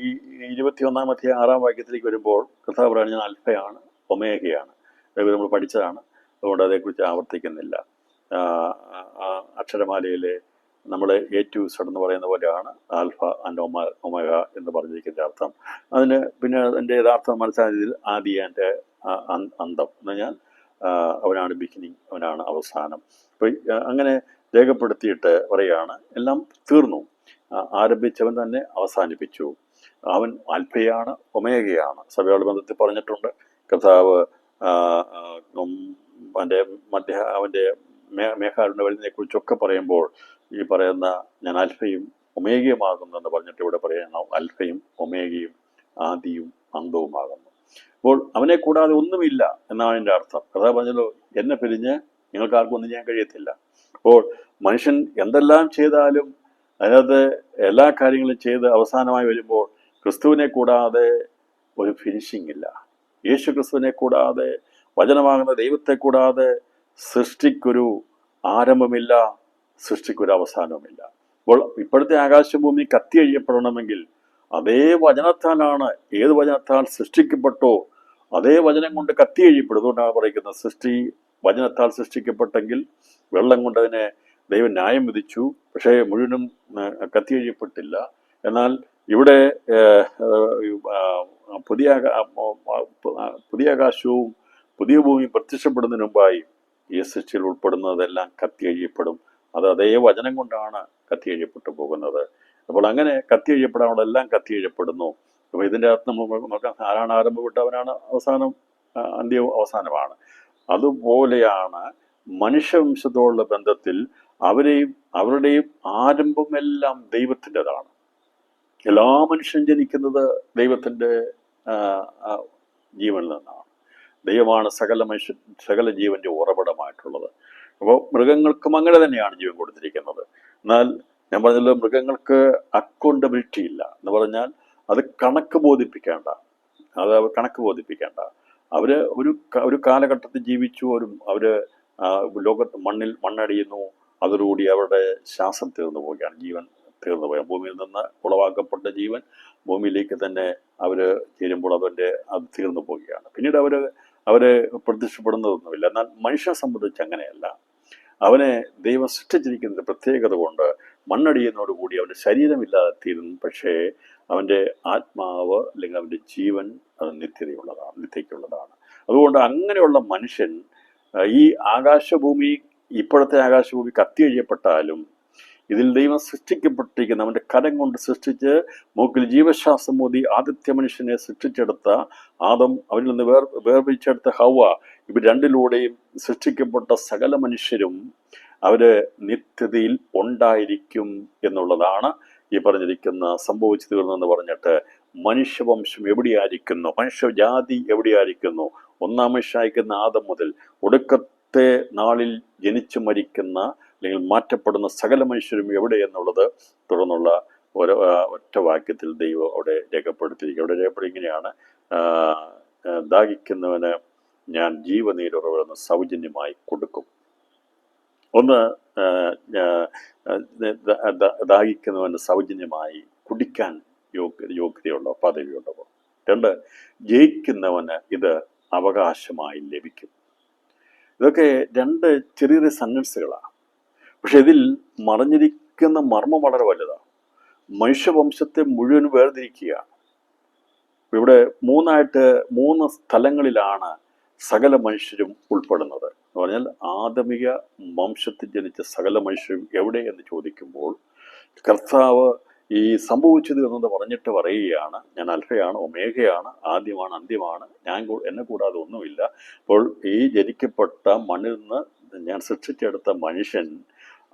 21-ാമത്തെ 6-ാം വാക്യത്തിലേക്ക് വരുമ്പോൾ കർത്താവ് പറയുന്നത് ഞാൻ അൽഫയാണ് ഒമേഗയാണ്. അതായത് നമ്മൾ പഠിച്ചതാണ്, അതുകൊണ്ട് അതേക്കുറിച്ച് ആവർത്തിക്കുന്നില്ല. അക്ഷരമാലയിലെ നമ്മൾ A to Z എന്ന് പറയുന്ന പോലെയാണ് ആൽഫ ആൻഡ് ഒമേഗ എന്ന് പറഞ്ഞിരിക്കുന്ന അർത്ഥം. അതിന് പിന്നെ അതിൻ്റെ യഥാർത്ഥം മനസ്സിലായതിൽ ആദി ആൻഡ് അന്തം എന്ന് പറഞ്ഞാൽ അവനാണ് ബിഗിനിങ്, അവനാണ് അവസാനം. അപ്പോൾ അങ്ങനെ രേഖപ്പെടുത്തിയിട്ട് പറയുകയാണ് എല്ലാം തീർന്നു, ആരംഭിച്ചവൻ തന്നെ അവസാനിപ്പിച്ചു. അവൻ അൽഫയാണ് ഒമേഗയാണ്. സഭയോട് ബന്ധത്തിൽ പറഞ്ഞിട്ടുണ്ട്. കർത്താവ് അവൻ്റെ മേഘാരുടെ വരുന്നതിനെ കുറിച്ചൊക്കെ പറയുമ്പോൾ ഈ പറയുന്ന ഞാൻ അൽഫയും ഒമേഗയുമാകുന്നു എന്ന് പറഞ്ഞിട്ട് ഇവിടെ പറയണം അൽഫയും ഒമേഗയും ആദിയും അന്തവുമാകുന്നു. അപ്പോൾ അവനെ കൂടാതെ ഒന്നുമില്ല എന്നാണ് എൻ്റെ അർത്ഥം. കർത്താവ് പറഞ്ഞല്ലോ, എന്നെ പിരിഞ്ഞ് നിങ്ങൾക്ക് ആർക്കും ഒന്നും ചെയ്യാൻ കഴിയത്തില്ല. അപ്പോൾ മനുഷ്യൻ എന്തെല്ലാം ചെയ്താലും അതിനകത്ത് എല്ലാ കാര്യങ്ങളും ചെയ്ത് അവസാനമായി വരുമ്പോൾ ക്രിസ്തുവിനെ കൂടാതെ ഒരു ഫിനിഷിംഗ് ഇല്ല. യേശു ക്രിസ്തുവിനെ കൂടാതെ, വചനമാകുന്ന ദൈവത്തെ കൂടാതെ സൃഷ്ടിക്കൊരു ആരംഭമില്ല, സൃഷ്ടിക്കൊരു അവസാനവുമില്ല. അപ്പോൾ ഇപ്പോഴത്തെ ആകാശഭൂമി കത്തി അഴിയപ്പെടണമെങ്കിൽ അതേ വചനത്താലാണ്. ഏത് വചനത്താൽ സൃഷ്ടിക്കപ്പെട്ടോ അതേ വചനം കൊണ്ട് കത്തി അഴിയപ്പെടും. അതുകൊണ്ടാണ് പറയുന്നത്, സൃഷ്ടി വചനത്താൽ സൃഷ്ടിക്കപ്പെട്ടെങ്കിൽ വെള്ളം കൊണ്ട് അതിനെ ദൈവം ന്യായം വിധിച്ചു, പക്ഷേ മുഴുവനും കത്തി അഴിയപ്പെട്ടില്ല. എന്നാൽ ഇവിടെ പുതിയ ആകാശവും പുതിയ ഭൂമിയും പ്രത്യക്ഷപ്പെടുന്നതിന് മുമ്പായി ഈ സൃഷ്ടിയിൽ ഉൾപ്പെടുന്നതെല്ലാം കത്തി അഴിയപ്പെടും. അത് അതേ വചനം കൊണ്ടാണ് കത്തി അഴിയപ്പെട്ടു പോകുന്നത്. അപ്പോൾ അങ്ങനെ കത്തി അഴിയപ്പെടാനുള്ള എല്ലാം കത്തി അഴിയപ്പെടുന്നു. അപ്പോൾ ഇതിൻ്റെ അകത്ത് നമ്മൾ നോക്കാം, ആരാണ് ആരംഭപ്പെട്ട അവനാണ് അവസാനം, അന്ത്യവും അവസാനമാണ്. അതുപോലെയാണ് മനുഷ്യവംശത്തോടുള്ള ബന്ധത്തിൽ അവരുടെയും ആരംഭമെല്ലാം ദൈവത്തിൻ്റെതാണ്. എല്ലാ മനുഷ്യൻ ജനിക്കുന്നത് ദൈവത്തിൻ്റെ ജീവനിൽ നിന്നാണ്. ദൈവമാണ് സകല ജീവൻ്റെ ഉറവിടമായിട്ടുള്ളത്. അപ്പോൾ മൃഗങ്ങൾക്കും അങ്ങനെ തന്നെയാണ് ജീവൻ കൊടുത്തിരിക്കുന്നത്. എന്നാൽ ഞാൻ പറഞ്ഞല്ലോ, മൃഗങ്ങൾക്ക് അക്കൗണ്ടബിലിറ്റി ഇല്ല എന്ന് പറഞ്ഞാൽ അത് കണക്ക് ബോധിപ്പിക്കേണ്ട. അവര് ഒരു കാലഘട്ടത്തിൽ ജീവിച്ചു. അവര് ലോകത്ത് മണ്ണടിയുന്നു. അതോടുകൂടി അവരുടെ ശ്വാസം തീർന്നു പോവുകയാണ്, ജീവൻ തീർന്നു പോയ ഭൂമിയിൽ നിന്ന് ഉളവാക്കപ്പെട്ട ജീവൻ ഭൂമിയിലേക്ക് തന്നെ അവര് ചേരുമ്പോൾ അത് തീർന്നു പോവുകയാണ്. പിന്നീട് അവര് പ്രത്യക്ഷപ്പെടുന്നതൊന്നുമില്ല. എന്നാൽ മനുഷ്യനെ സംബന്ധിച്ച് അങ്ങനെയല്ല. അവനെ ദൈവം സൃഷ്ടിച്ചിരിക്കുന്ന പ്രത്യേകത കൊണ്ട് മണ്ണടിയുന്നതോടുകൂടി അവൻ്റെ ശരീരമില്ലാതെ തീരുന്നു. പക്ഷേ അവൻ്റെ ആത്മാവ് അല്ലെങ്കിൽ അവൻ്റെ ജീവൻ അത് നിത്യതയ്ക്കുള്ളതാണ്. അതുകൊണ്ട് അങ്ങനെയുള്ള മനുഷ്യൻ ഈ ആകാശഭൂമി, ഇപ്പോഴത്തെ ആകാശഭൂമി കത്തിയഴിയപ്പെട്ടാലും ഇതിൽ ദൈവം സൃഷ്ടിക്കപ്പെട്ടിരിക്കുന്ന അവൻ്റെ കരം കൊണ്ട് സൃഷ്ടിച്ച് മൂക്കിൽ ജീവശ്വാസം മോദി ആദിത്യ മനുഷ്യനെ സൃഷ്ടിച്ചെടുത്ത ആദം, അവരിൽ നിന്ന് വേർപിരിച്ചെടുത്ത ഹവ്വ, ഇവർ രണ്ടിലൂടെയും സൃഷ്ടിക്കപ്പെട്ട സകല മനുഷ്യരും അവര് നിത്യതയിൽ ഉണ്ടായിരിക്കും എന്നുള്ളതാണ് ഈ പറഞ്ഞിരിക്കുന്ന സംഭവിച്ചു തീർന്നെന്ന് പറഞ്ഞിട്ട് മനുഷ്യവംശം എവിടെയായിരിക്കുന്നു, മനുഷ്യജാതി എവിടെയായിരിക്കുന്നു, ഒന്നാം മനുഷ്യനായിരിക്കുന്ന ആദം മുതൽ ഒടുക്കത്തെ നാളിൽ ജനിച്ചു മരിക്കുന്ന അല്ലെങ്കിൽ മാറ്റപ്പെടുന്ന സകല മനുഷ്യരും എവിടെ എന്നുള്ളത് തുടർന്നുള്ള ഒറ്റ വാക്യത്തിൽ ദൈവം അവിടെ രേഖപ്പെടുത്തിയിരിക്കും. അവിടെ ഇങ്ങനെയാണ്: ദാഹിക്കുന്നവന് ഞാൻ ജീവനീരുറവെന്ന് സൗജന്യമായി കൊടുക്കും. ഒന്ന്, ദാഹിക്കുന്നവന് സൗജന്യമായി കുടിക്കാൻ യോഗ്യതയുള്ള പദവിയുള്ളവർ. രണ്ട്, ജയിക്കുന്നവന് ഇത് അവകാശമായി ലഭിക്കും. ഇതൊക്കെ രണ്ട് ചെറിയ സെന്റൻസുകളാണ്. പക്ഷെ ഇതിൽ മറഞ്ഞിരിക്കുന്ന മർമ്മം വളരെ വലുതാണ്. മനുഷ്യവംശത്തെ മുഴുവൻ വേർതിരിക്കുകയാണ്. ഇവിടെ മൂന്ന് സ്ഥലങ്ങളിലാണ് സകല മനുഷ്യരും ഉൾപ്പെടുന്നത് എന്ന് പറഞ്ഞാൽ, ആദമിക വംശത്തിൽ ജനിച്ച സകല മനുഷ്യരും എവിടെ എന്ന് ചോദിക്കുമ്പോൾ കർത്താവ് ഈ സംഭവിച്ചത് എന്നത് പറഞ്ഞിട്ട് പറയുകയാണ്: ഞാൻ അൽഫയാണ്, ഒമേഗയാണ്, ആദ്യമാണ്, അന്ത്യമാണ്, എന്നെ കൂടാതെ ഒന്നുമില്ല. അപ്പോൾ ഈ ജനിക്കപ്പെട്ട മണ്ണിൽ നിന്ന് ഞാൻ സൃഷ്ടിച്ചെടുത്ത മനുഷ്യൻ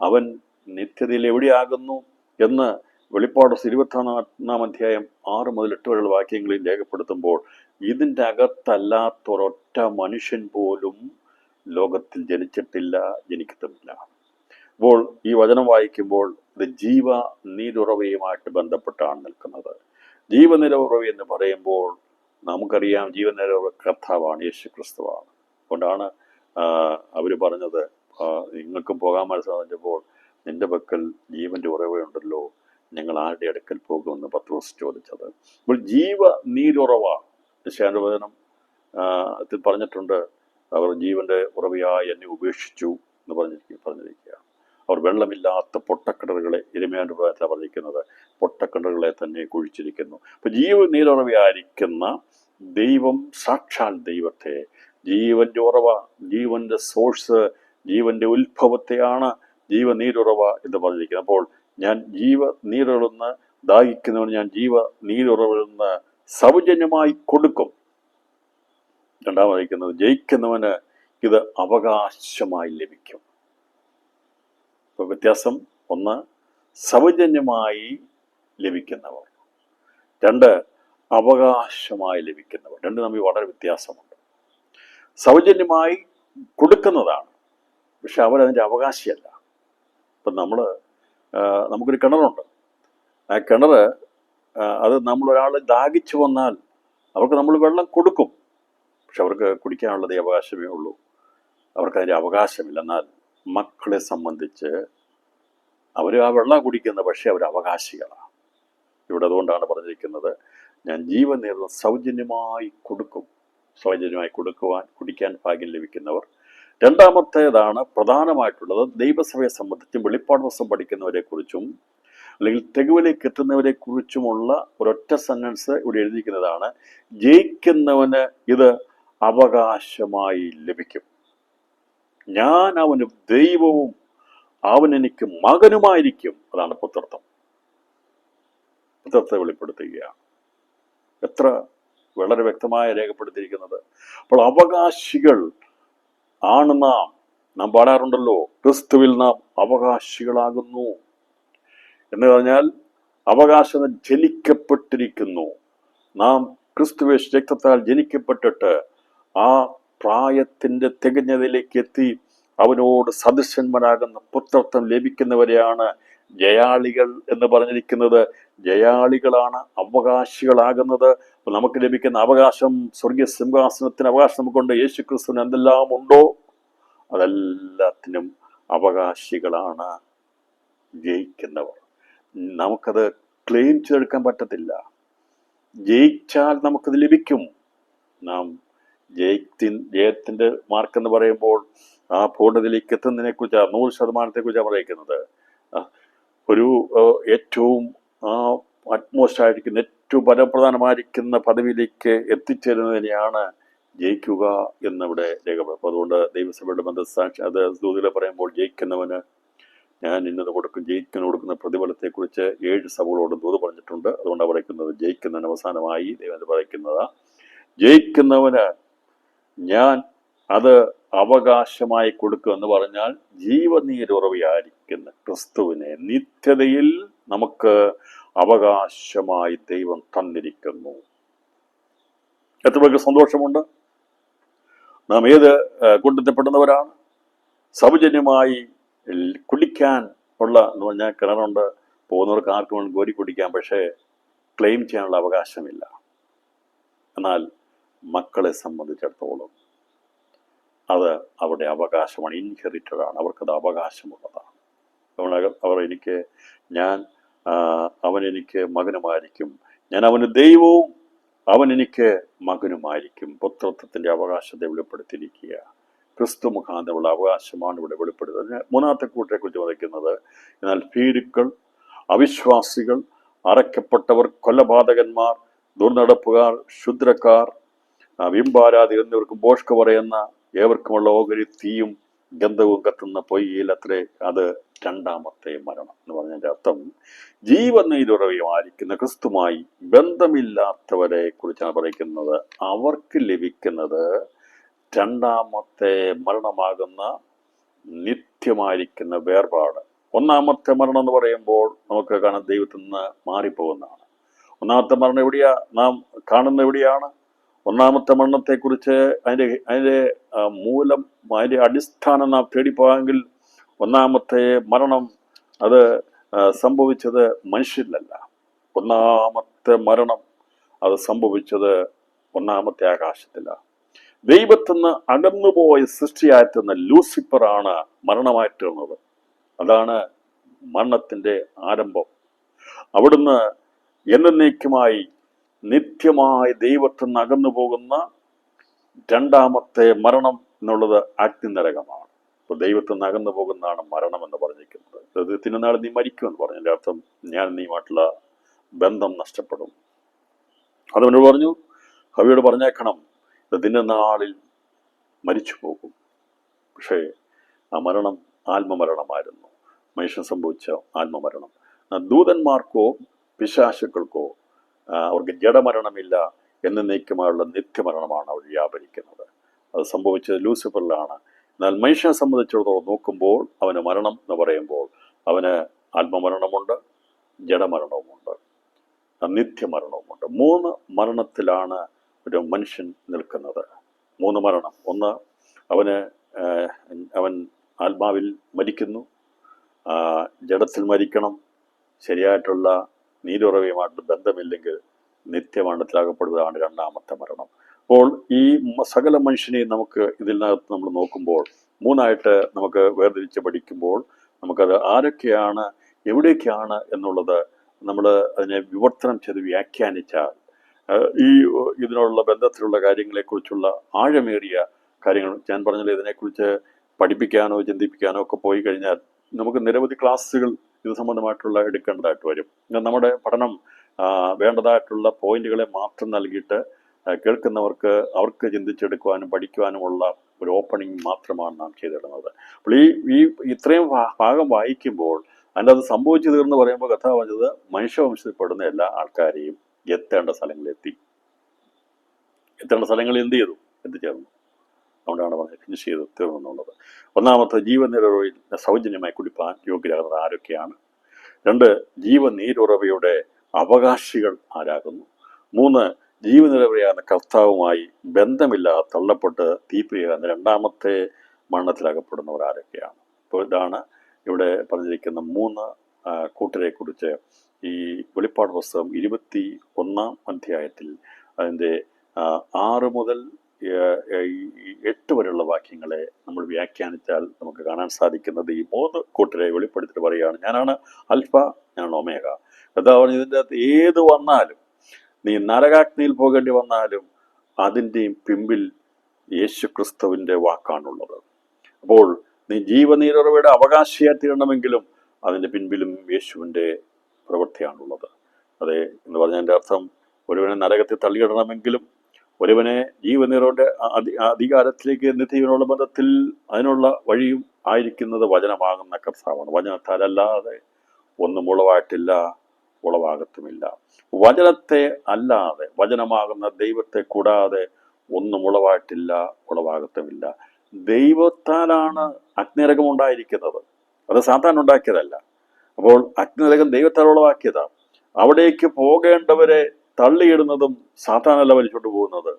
അവൻ നിത്യതയിൽ എവിടെയാകുന്നു എന്ന് വെളിപ്പാട് 21 അധ്യായം 6 മുതൽ 8 വരെയുള്ള വാക്യങ്ങളിൽ രേഖപ്പെടുത്തുമ്പോൾ, ഇതിൻ്റെ അകത്തല്ലാത്തൊരൊറ്റ മനുഷ്യൻ പോലും ലോകത്തിൽ ജനിച്ചിട്ടില്ല, ജനിക്കത്തുമില്ല. അപ്പോൾ ഈ വചനം വായിക്കുമ്പോൾ ഇത് ജീവനീരുറവയുമായിട്ട് ബന്ധപ്പെട്ടാണ് നിൽക്കുന്നത്. ജീവനിരുറവ എന്ന് പറയുമ്പോൾ നമുക്കറിയാം, ജീവനിരുറവ കർത്താവാണ്, യേശു ക്രിസ്തുവാണ്. അതുകൊണ്ടാണ് അവർ പറഞ്ഞത്, നിങ്ങൾക്കും പോകാൻ മനസ്സിലാകുമ്പോൾ നിന്റെ പക്കൽ ജീവന്റെ ഉറവയുണ്ടല്ലോ, ഞങ്ങൾ ആരുടെ അടുക്കൽ പോകുമെന്ന് പത്രോസ് ചോദിച്ചത്. അപ്പോൾ ജീവനീരുറവ ശാന്തവചനം പറഞ്ഞിട്ടുണ്ട്. അവർ ജീവന്റെ ഉറവയായി എന്നെ ഉപേക്ഷിച്ചു എന്ന് പറഞ്ഞിരിക്കുക. അവർ വെള്ളമില്ലാത്ത പൊട്ടക്കിണറുകളെ, ഇരമയാൻ്റെ പ്രായത്തിലാണ് പറഞ്ഞിരിക്കുന്നത്, പൊട്ടക്കിണറുകളെ തന്നെ കുഴിച്ചിരിക്കുന്നു. അപ്പൊ ജീവനീരുറവയായിരിക്കുന്ന ദൈവം, സാക്ഷാൽ ദൈവത്തെ, ജീവന്റെ ഉറവ, ജീവന്റെ സോഴ്സ്, ജീവന്റെ ഉത്ഭവത്തെയാണ് ജീവനീരുറവ എന്ന് പറഞ്ഞിരിക്കുന്നത്. അപ്പോൾ ഞാൻ ജീവനീരുറവെന്ന് ദാഹിക്കുന്നവന് ഞാൻ ജീവനീരുറവെന്ന് സൗജന്യമായി കൊടുക്കും. രണ്ടാമതായിരിക്കുന്നത്, ജയിക്കുന്നവന് ഇത് അവകാശമായി ലഭിക്കും. ഇപ്പൊ വ്യത്യാസം: ഒന്ന്, സൗജന്യമായി ലഭിക്കുന്നവർ; രണ്ട്, അവകാശമായി ലഭിക്കുന്നവർ. രണ്ട് തമ്മിൽ വളരെ വ്യത്യാസമുണ്ട്. സൗജന്യമായി കൊടുക്കുന്നതാണ്, പക്ഷെ അവരതിൻ്റെ അവകാശിയല്ല. ഇപ്പം നമുക്കൊരു കിണറുണ്ട്. ആ കിണർ അത് നമ്മളൊരാൾ ദാഹിച്ചു വന്നാൽ അവർക്ക് നമ്മൾ വെള്ളം കൊടുക്കും, പക്ഷെ അവർക്ക് കുടിക്കാനുള്ളത് അവകാശമേ ഉള്ളൂ, അവർക്കതിൻ്റെ അവകാശമില്ല. എന്നാൽ മക്കളെ സംബന്ധിച്ച് അവർ ആ വെള്ളം കുടിക്കുന്നത്, പക്ഷെ അവർ അവകാശികളാണ്. ഇവിടെ അതുകൊണ്ടാണ് പറഞ്ഞിരിക്കുന്നത്, ഞാൻ ജീവനീരുറവ സൗജന്യമായി കൊടുക്കും. സൗജന്യമായി കുടിക്കാൻ ഭാഗ്യം ലഭിക്കുന്നവർ. രണ്ടാമത്തേതാണ് പ്രധാനമായിട്ടുള്ളത്, ദൈവസഭയെ സംബന്ധിച്ചും വെളിപ്പാട് പുസ്തകം പഠിക്കുന്നവരെ കുറിച്ചും അല്ലെങ്കിൽ തെരുവിലേക്ക് എത്തുന്നവരെ കുറിച്ചുമുള്ള ഒരൊറ്റ സെന്റൻസ് ഇവിടെ എഴുതിയിരിക്കുന്നതാണ്: ജയിക്കുന്നവന് ഇത് അവകാശമായി ലഭിക്കും. ഞാൻ അവന് ദൈവവും അവൻ എനിക്ക് മകനുമായിരിക്കും. അതാണ് പുത്രത്വം. പുത്രത്തെ വെളിപ്പെടുത്തുകയാണ്. എത്ര വളരെ വ്യക്തമായി രേഖപ്പെടുത്തിയിരിക്കുന്നത്. അപ്പോൾ അവകാശികൾ ആണ് നാം പാടാറുണ്ടല്ലോ, ക്രിസ്തുവിൽ നാം അവകാശികളാകുന്നു എന്ന് പറഞ്ഞാൽ അവകാശം ജനിക്കപ്പെട്ടിരിക്കുന്നു. നാം ക്രിസ്തുവേശു രക്തത്താൽ ജനിക്കപ്പെട്ടിട്ട് ആ പ്രായത്തിന്റെ തികഞ്ഞതിലേക്ക് എത്തി അവനോട് സദൃശന്മാരാകുന്ന പുത്രത്വം ലഭിക്കുന്നവരെയാണ് ജയാളികൾ എന്ന് പറഞ്ഞിരിക്കുന്നത്. ജയാളികളാണ് അവകാശികളാകുന്നത്. അപ്പോൾ നമുക്ക് ലഭിക്കുന്ന അവകാശം, സ്വർഗീയ സിംഹാസനത്തിന് അവകാശം നമുക്കുണ്ട്. യേശു ക്രിസ്തുവിന് എന്തെല്ലാം ഉണ്ടോ അതെല്ലാത്തിനും അവകാശികളാണ് ജയിക്കുന്നവർ. നമുക്കത് ക്ലെയിം ചെയ്തെടുക്കാൻ പറ്റത്തില്ല. ജയിച്ചാൽ നമുക്കത് ലഭിക്കും. നാം ജയത്തിന്റെ മാർക്ക് എന്ന് പറയുമ്പോൾ ആ പൂർണ്ണതയിലേക്ക് എത്തുന്നതിനെ കുറിച്ചാണ്, 100% പറയുന്നത്. ഒരു ഏറ്റവും അറ്റ്മോസ്റ്റ് ആയിരിക്കുന്ന, ഏറ്റവും പരമപ്രധാനമായിരിക്കുന്ന പദവിയിലേക്ക് എത്തിച്ചേരുന്നതിനെയാണ് ജയിക്കുക എന്നിവിടെ രേഖപ്പെടുത്തും. അതുകൊണ്ട് ദൈവസഭയുടെ ബന്ധസാക്ഷി അത് ദൂതിലെ പറയുമ്പോൾ ജയിക്കുന്നവന് ഞാൻ ഇന്നത് കൊടുക്കും, ജയിക്കുന്ന കൊടുക്കുന്ന പ്രതിഫലത്തെക്കുറിച്ച് 7 സഭകളോടും ദൂത് പറഞ്ഞിട്ടുണ്ട്. അതുകൊണ്ട് പറയുന്നത് ജയിക്കുന്നതിന് അവസാനമായി ദൈവം പറയുന്നത്, ജയിക്കുന്നവന് ഞാൻ അത് അവകാശമായി കൊടുക്കുക എന്ന് പറഞ്ഞാൽ ജീവനീരുറവിയായിരിക്കുന്ന ക്രിസ്തുവിനെ നിത്യതയിൽ നമുക്ക് അവകാശമായി ദൈവം തന്നിരിക്കുന്നു. എത്ര പേർക്ക് സന്തോഷമുണ്ട്? നാം ഏത് കൊണ്ടെത്തപ്പെടുന്നവരാണ്? സൗജന്യമായി കുടിക്കാൻ ഉള്ള എന്ന് പറഞ്ഞാൽ കിണറുണ്ട്, പോകുന്നവർക്ക് ആർക്കും വേണം കോരി കുടിക്കാം, പക്ഷേ ക്ലെയിം ചെയ്യാനുള്ള അവകാശമില്ല. എന്നാൽ മക്കളെ സംബന്ധിച്ചിടത്തോളം അത് അവരുടെ അവകാശമാണ്, ഇൻഹെറിറ്റഡ് ആണ്, അവർക്കത് അവകാശമുള്ളതാണ്. അവൻ എനിക്ക് മകനുമായിരിക്കും, ഞാൻ അവന് ദൈവവും അവൻ എനിക്ക് മകനുമായിരിക്കും. പുത്രത്വത്തിന്റെ അവകാശത്തെ വെളിപ്പെടുത്തിയിരിക്കുക. ക്രിസ്തു മുഖാന്തരമുള്ള അവകാശമാണ് ഇവിടെ വെളിപ്പെടുത്തുന്നത്. 3-ാമത്തെ കൂട്ടരെ കുറിച്ച് പറയുന്നത്, എന്നാൽ ഭീരുക്കൾ, അവിശ്വാസികൾ, അറയ്ക്കപ്പെട്ടവർ, കൊലപാതകന്മാർ, ദുർനടപ്പുകാർ, ശുദ്രക്കാർ, വിംബാരാധി എന്നിവർക്കും ബോഷ്ക്ക് പറയുന്ന ഏവർക്കുമുള്ള ഓഹരി തീയും ഗന്ധവും കത്തുന്ന പൊയ്യിൽ അത്രേ അത് 2ാമത്തെ മരണം എന്ന് പറഞ്ഞതിൻ്റെ അർത്ഥം, ജീവനീരുറവിയുമായിരിക്കുന്ന ക്രിസ്തുമായി ബന്ധമില്ലാത്തവരെ കുറിച്ചാണ് പറയുന്നത്. അവർക്ക് ലഭിക്കുന്നത് 2ാമത്തെ മരണമാകുന്ന നിത്യമായിരിക്കുന്ന വേർപാട്. 1ാമത്തെ മരണം എന്ന് പറയുമ്പോൾ നമുക്ക് കാണാൻ ദൈവത്തിൽ നിന്ന് മാറിപ്പോകുന്നതാണ്. 1ാമത്തെ മരണം എവിടെയാ നാം കാണുന്ന? എവിടെയാണ് 1ാമത്തെ മരണത്തെക്കുറിച്ച് അതിൻ്റെ മൂലം, അതിൻ്റെ അടിസ്ഥാനം നാം തേടിപ്പോയെങ്കിൽ 1ാമത്തെ മരണം അത് സംഭവിച്ചത് മനുഷ്യരിലല്ല. 1ാമത്തെ മരണം അത് സംഭവിച്ചത് 1ാമത്തെ ആകാശത്തിലാണ്. ദൈവത്തിൽ നിന്ന് അകന്നുപോയ സൃഷ്ടിയായിട്ടുന്ന ലൂസിഫറാണ് മരണമായിട്ടുള്ളത്. അതാണ് മരണത്തിന്റെ ആരംഭം. അവിടുന്ന് എന്നേക്കുമായി നിത്യമായി ദൈവത്തിൽ നിന്ന് അകന്നു പോകുന്ന 2ാമത്തെ മരണം എന്നുള്ളത് അഗ്നിനരകമാണ്. അപ്പോൾ ദൈവത്തിൽ നിന്ന് അകന്നു പോകുന്നതാണ് മരണം എന്ന് പറഞ്ഞിരിക്കുന്നത്. അത് തിന്നുനാൾ നീ മരിക്കുമെന്ന് പറഞ്ഞതിൻ്റെ അർത്ഥം ഞാൻ നീയുമായിട്ടുള്ള ബന്ധം നഷ്ടപ്പെടും. അതവനോട് പറഞ്ഞു, ഹവ്വയോട് പറഞ്ഞേക്കണം, ദിനനാളിൽ മരിച്ചു പോകും. പക്ഷേ ആ മരണം ആത്മമരണമായിരുന്നു, മനുഷ്യൻ സംഭവിച്ച ആത്മമരണം. ദൂതന്മാർക്കോ പിശാചുക്കൾക്കോ അവർക്ക് ജഡമരണമില്ല, എന്നേക്കുമായുള്ള നിത്യമരണമാണ് അവർ വ്യാപരിക്കുന്നത്. അത് സംഭവിച്ചത് ലൂസിഫറിലാണ്. എന്നാൽ മനുഷ്യനെ സംബന്ധിച്ചിടത്തോളം നോക്കുമ്പോൾ അവന് മരണം എന്ന് പറയുമ്പോൾ അവന് ആത്മമരണമുണ്ട്, ജഡമരണവുമുണ്ട്, നിത്യമരണവുമുണ്ട്. 3 മരണത്തിലാണ് ഒരു മനുഷ്യൻ നിൽക്കുന്നത്. 3 മരണം. ഒന്ന്, അവൻ ആത്മാവിൽ മരിക്കുന്നു, ജഡത്തിൽ മരിക്കണം, ശരിയായിട്ടുള്ള നീരുറവയുമായിട്ട് ബന്ധമില്ലെങ്കിൽ നിത്യമരണത്തിലാകപ്പെടുന്നതാണ് 2ാമത്തെ മരണം. അപ്പോൾ ഈ സകല മനുഷ്യനെയും നമുക്ക് ഇതിനകത്ത് നമ്മൾ നോക്കുമ്പോൾ 3ആയിട്ട് നമുക്ക് വേർതിരിച്ച് പഠിക്കുമ്പോൾ നമുക്കത് ആരൊക്കെയാണ്, എവിടേക്കാണ് എന്നുള്ളത് നമ്മൾ അതിനെ വിവർത്തനം ചെയ്ത് വ്യാഖ്യാനിച്ചാൽ ഈ ഇതിനുള്ള ബന്ധത്തിലുള്ള കാര്യങ്ങളെക്കുറിച്ചുള്ള ആഴമേറിയ കാര്യങ്ങൾ ഞാൻ പറഞ്ഞാൽ ഇതിനെക്കുറിച്ച് പഠിപ്പിക്കാനോ ചിന്തിപ്പിക്കാനോ ഒക്കെ പോയി കഴിഞ്ഞാൽ നമുക്ക് നിരവധി ക്ലാസ്സുകൾ ഇത് സംബന്ധമായിട്ടുള്ള എടുക്കേണ്ടതായിട്ട് വരും. നമ്മുടെ പഠനം വേണ്ടതായിട്ടുള്ള പോയിന്റുകളെ മാത്രം നൽകിയിട്ട് കേൾക്കുന്നവർക്ക് അവർക്ക് ചിന്തിച്ചെടുക്കുവാനും പഠിക്കുവാനുമുള്ള ഒരു ഓപ്പണിംഗ് മാത്രമാണ് നാം ചെയ്തിടുന്നത്. അപ്പോൾ ഈ ഇത്രയും ഭാഗം വായിക്കുമ്പോൾ അതിൻ്റെ അത് സംഭവിച്ചു തീർന്ന് പറയുമ്പോൾ കഥ പറഞ്ഞത് മനുഷ്യവംശത്തിൽപ്പെടുന്ന എല്ലാ ആൾക്കാരെയും എത്തേണ്ട സ്ഥലങ്ങളിൽ എത്തിച്ചേർന്നു. അതുകൊണ്ടാണ് പറഞ്ഞത് ഫിനിഷ് ചെയ്ത് തീർന്നു എന്നുള്ളത്. 1ാമത്തെ ജീവനീരുറവയിൽ സൗജന്യമായി കുടിപ്പാൻ യോഗ്യരാകുന്നത് ആരൊക്കെയാണ്? 2, ജീവനീരുറവയുടെ അവകാശികൾ ആരാകുന്നു? 3, ജീവനീരുറവയാകുന്ന കർത്താവുമായി ബന്ധമില്ലാതെ തള്ളപ്പെട്ട് തീപ്പിരിയാകുന്ന 2ാമത്തെ മരണത്തിലകപ്പെടുന്നവർ ആരൊക്കെയാണ്? അപ്പോൾ ഇതാണ് ഇവിടെ പറഞ്ഞിരിക്കുന്ന 3 കൂട്ടരെ കുറിച്ച് ഈ വെളിപ്പാട് പുസ്തകം 21 അതിൻ്റെ 6 മുതൽ 8 വരെയുള്ള വാക്യങ്ങളെ നമ്മൾ വ്യാഖ്യാനിച്ചാൽ നമുക്ക് കാണാൻ സാധിക്കുന്നത് ഈ 3 കൂട്ടരെ വെളിപ്പെടുത്തിട്ട് പറയുകയാണ്, ഞാനാണ് അൽഫ, ഞാനാണ് ഒമേഗ. കർത്താവ് ഇതിൻ്റെ അകത്ത് ഏത് വന്നാലും, നീ നരകാഗ്നിയിൽ പോകേണ്ടി വന്നാലും അതിൻ്റെയും പിമ്പിൽ യേശു ക്രിസ്തുവിൻ്റെ വാക്കാണുള്ളത്. അപ്പോൾ നീ ജീവനീരുറവയുടെ അവകാശിയായി തീരണമെങ്കിലും അതിൻ്റെ പിൻപിലും യേശുവിൻ്റെ പ്രവൃത്തിയാണുള്ളത്. അതെ എന്ന് പറഞ്ഞതിൻ്റെ അർത്ഥം, ഒരുവനെ നരകത്തിൽ തള്ളിയിടണമെങ്കിലും ഒരുവനെ ജീവനീറുടെ അധികാരത്തിലേക്ക് നിത്യജീവനുള്ള ബന്ധത്തിൽ അതിനുള്ള വഴിയും ആയിരിക്കുന്നത് വചനമാകുന്ന കർത്താവാണ്. വചനത്താലല്ലാതെ ഒന്നും ഉളവായിട്ടില്ല, ഉളവാകത്തുമില്ല. വചനത്തെ അല്ലാതെ, വചനമാകുന്ന ദൈവത്തെ കൂടാതെ ഒന്നും ഉളവായിട്ടില്ല, ഉളവാകത്തുമില്ല. ദൈവത്താലാണ് അഗ്നിനരകം ഉണ്ടായിരിക്കുന്നത്, അത് സാത്താൻ ഉണ്ടാക്കിയതല്ല. അപ്പോൾ അഗ്നിനരകം ദൈവത്താൽ ഉളവാക്കിയതാണ്. അവിടേക്ക് പോകേണ്ടവരെ തള്ളിയിടുന്നതും സാത്താനല്ല വലിച്ചോണ്ട് പോകുന്നത്,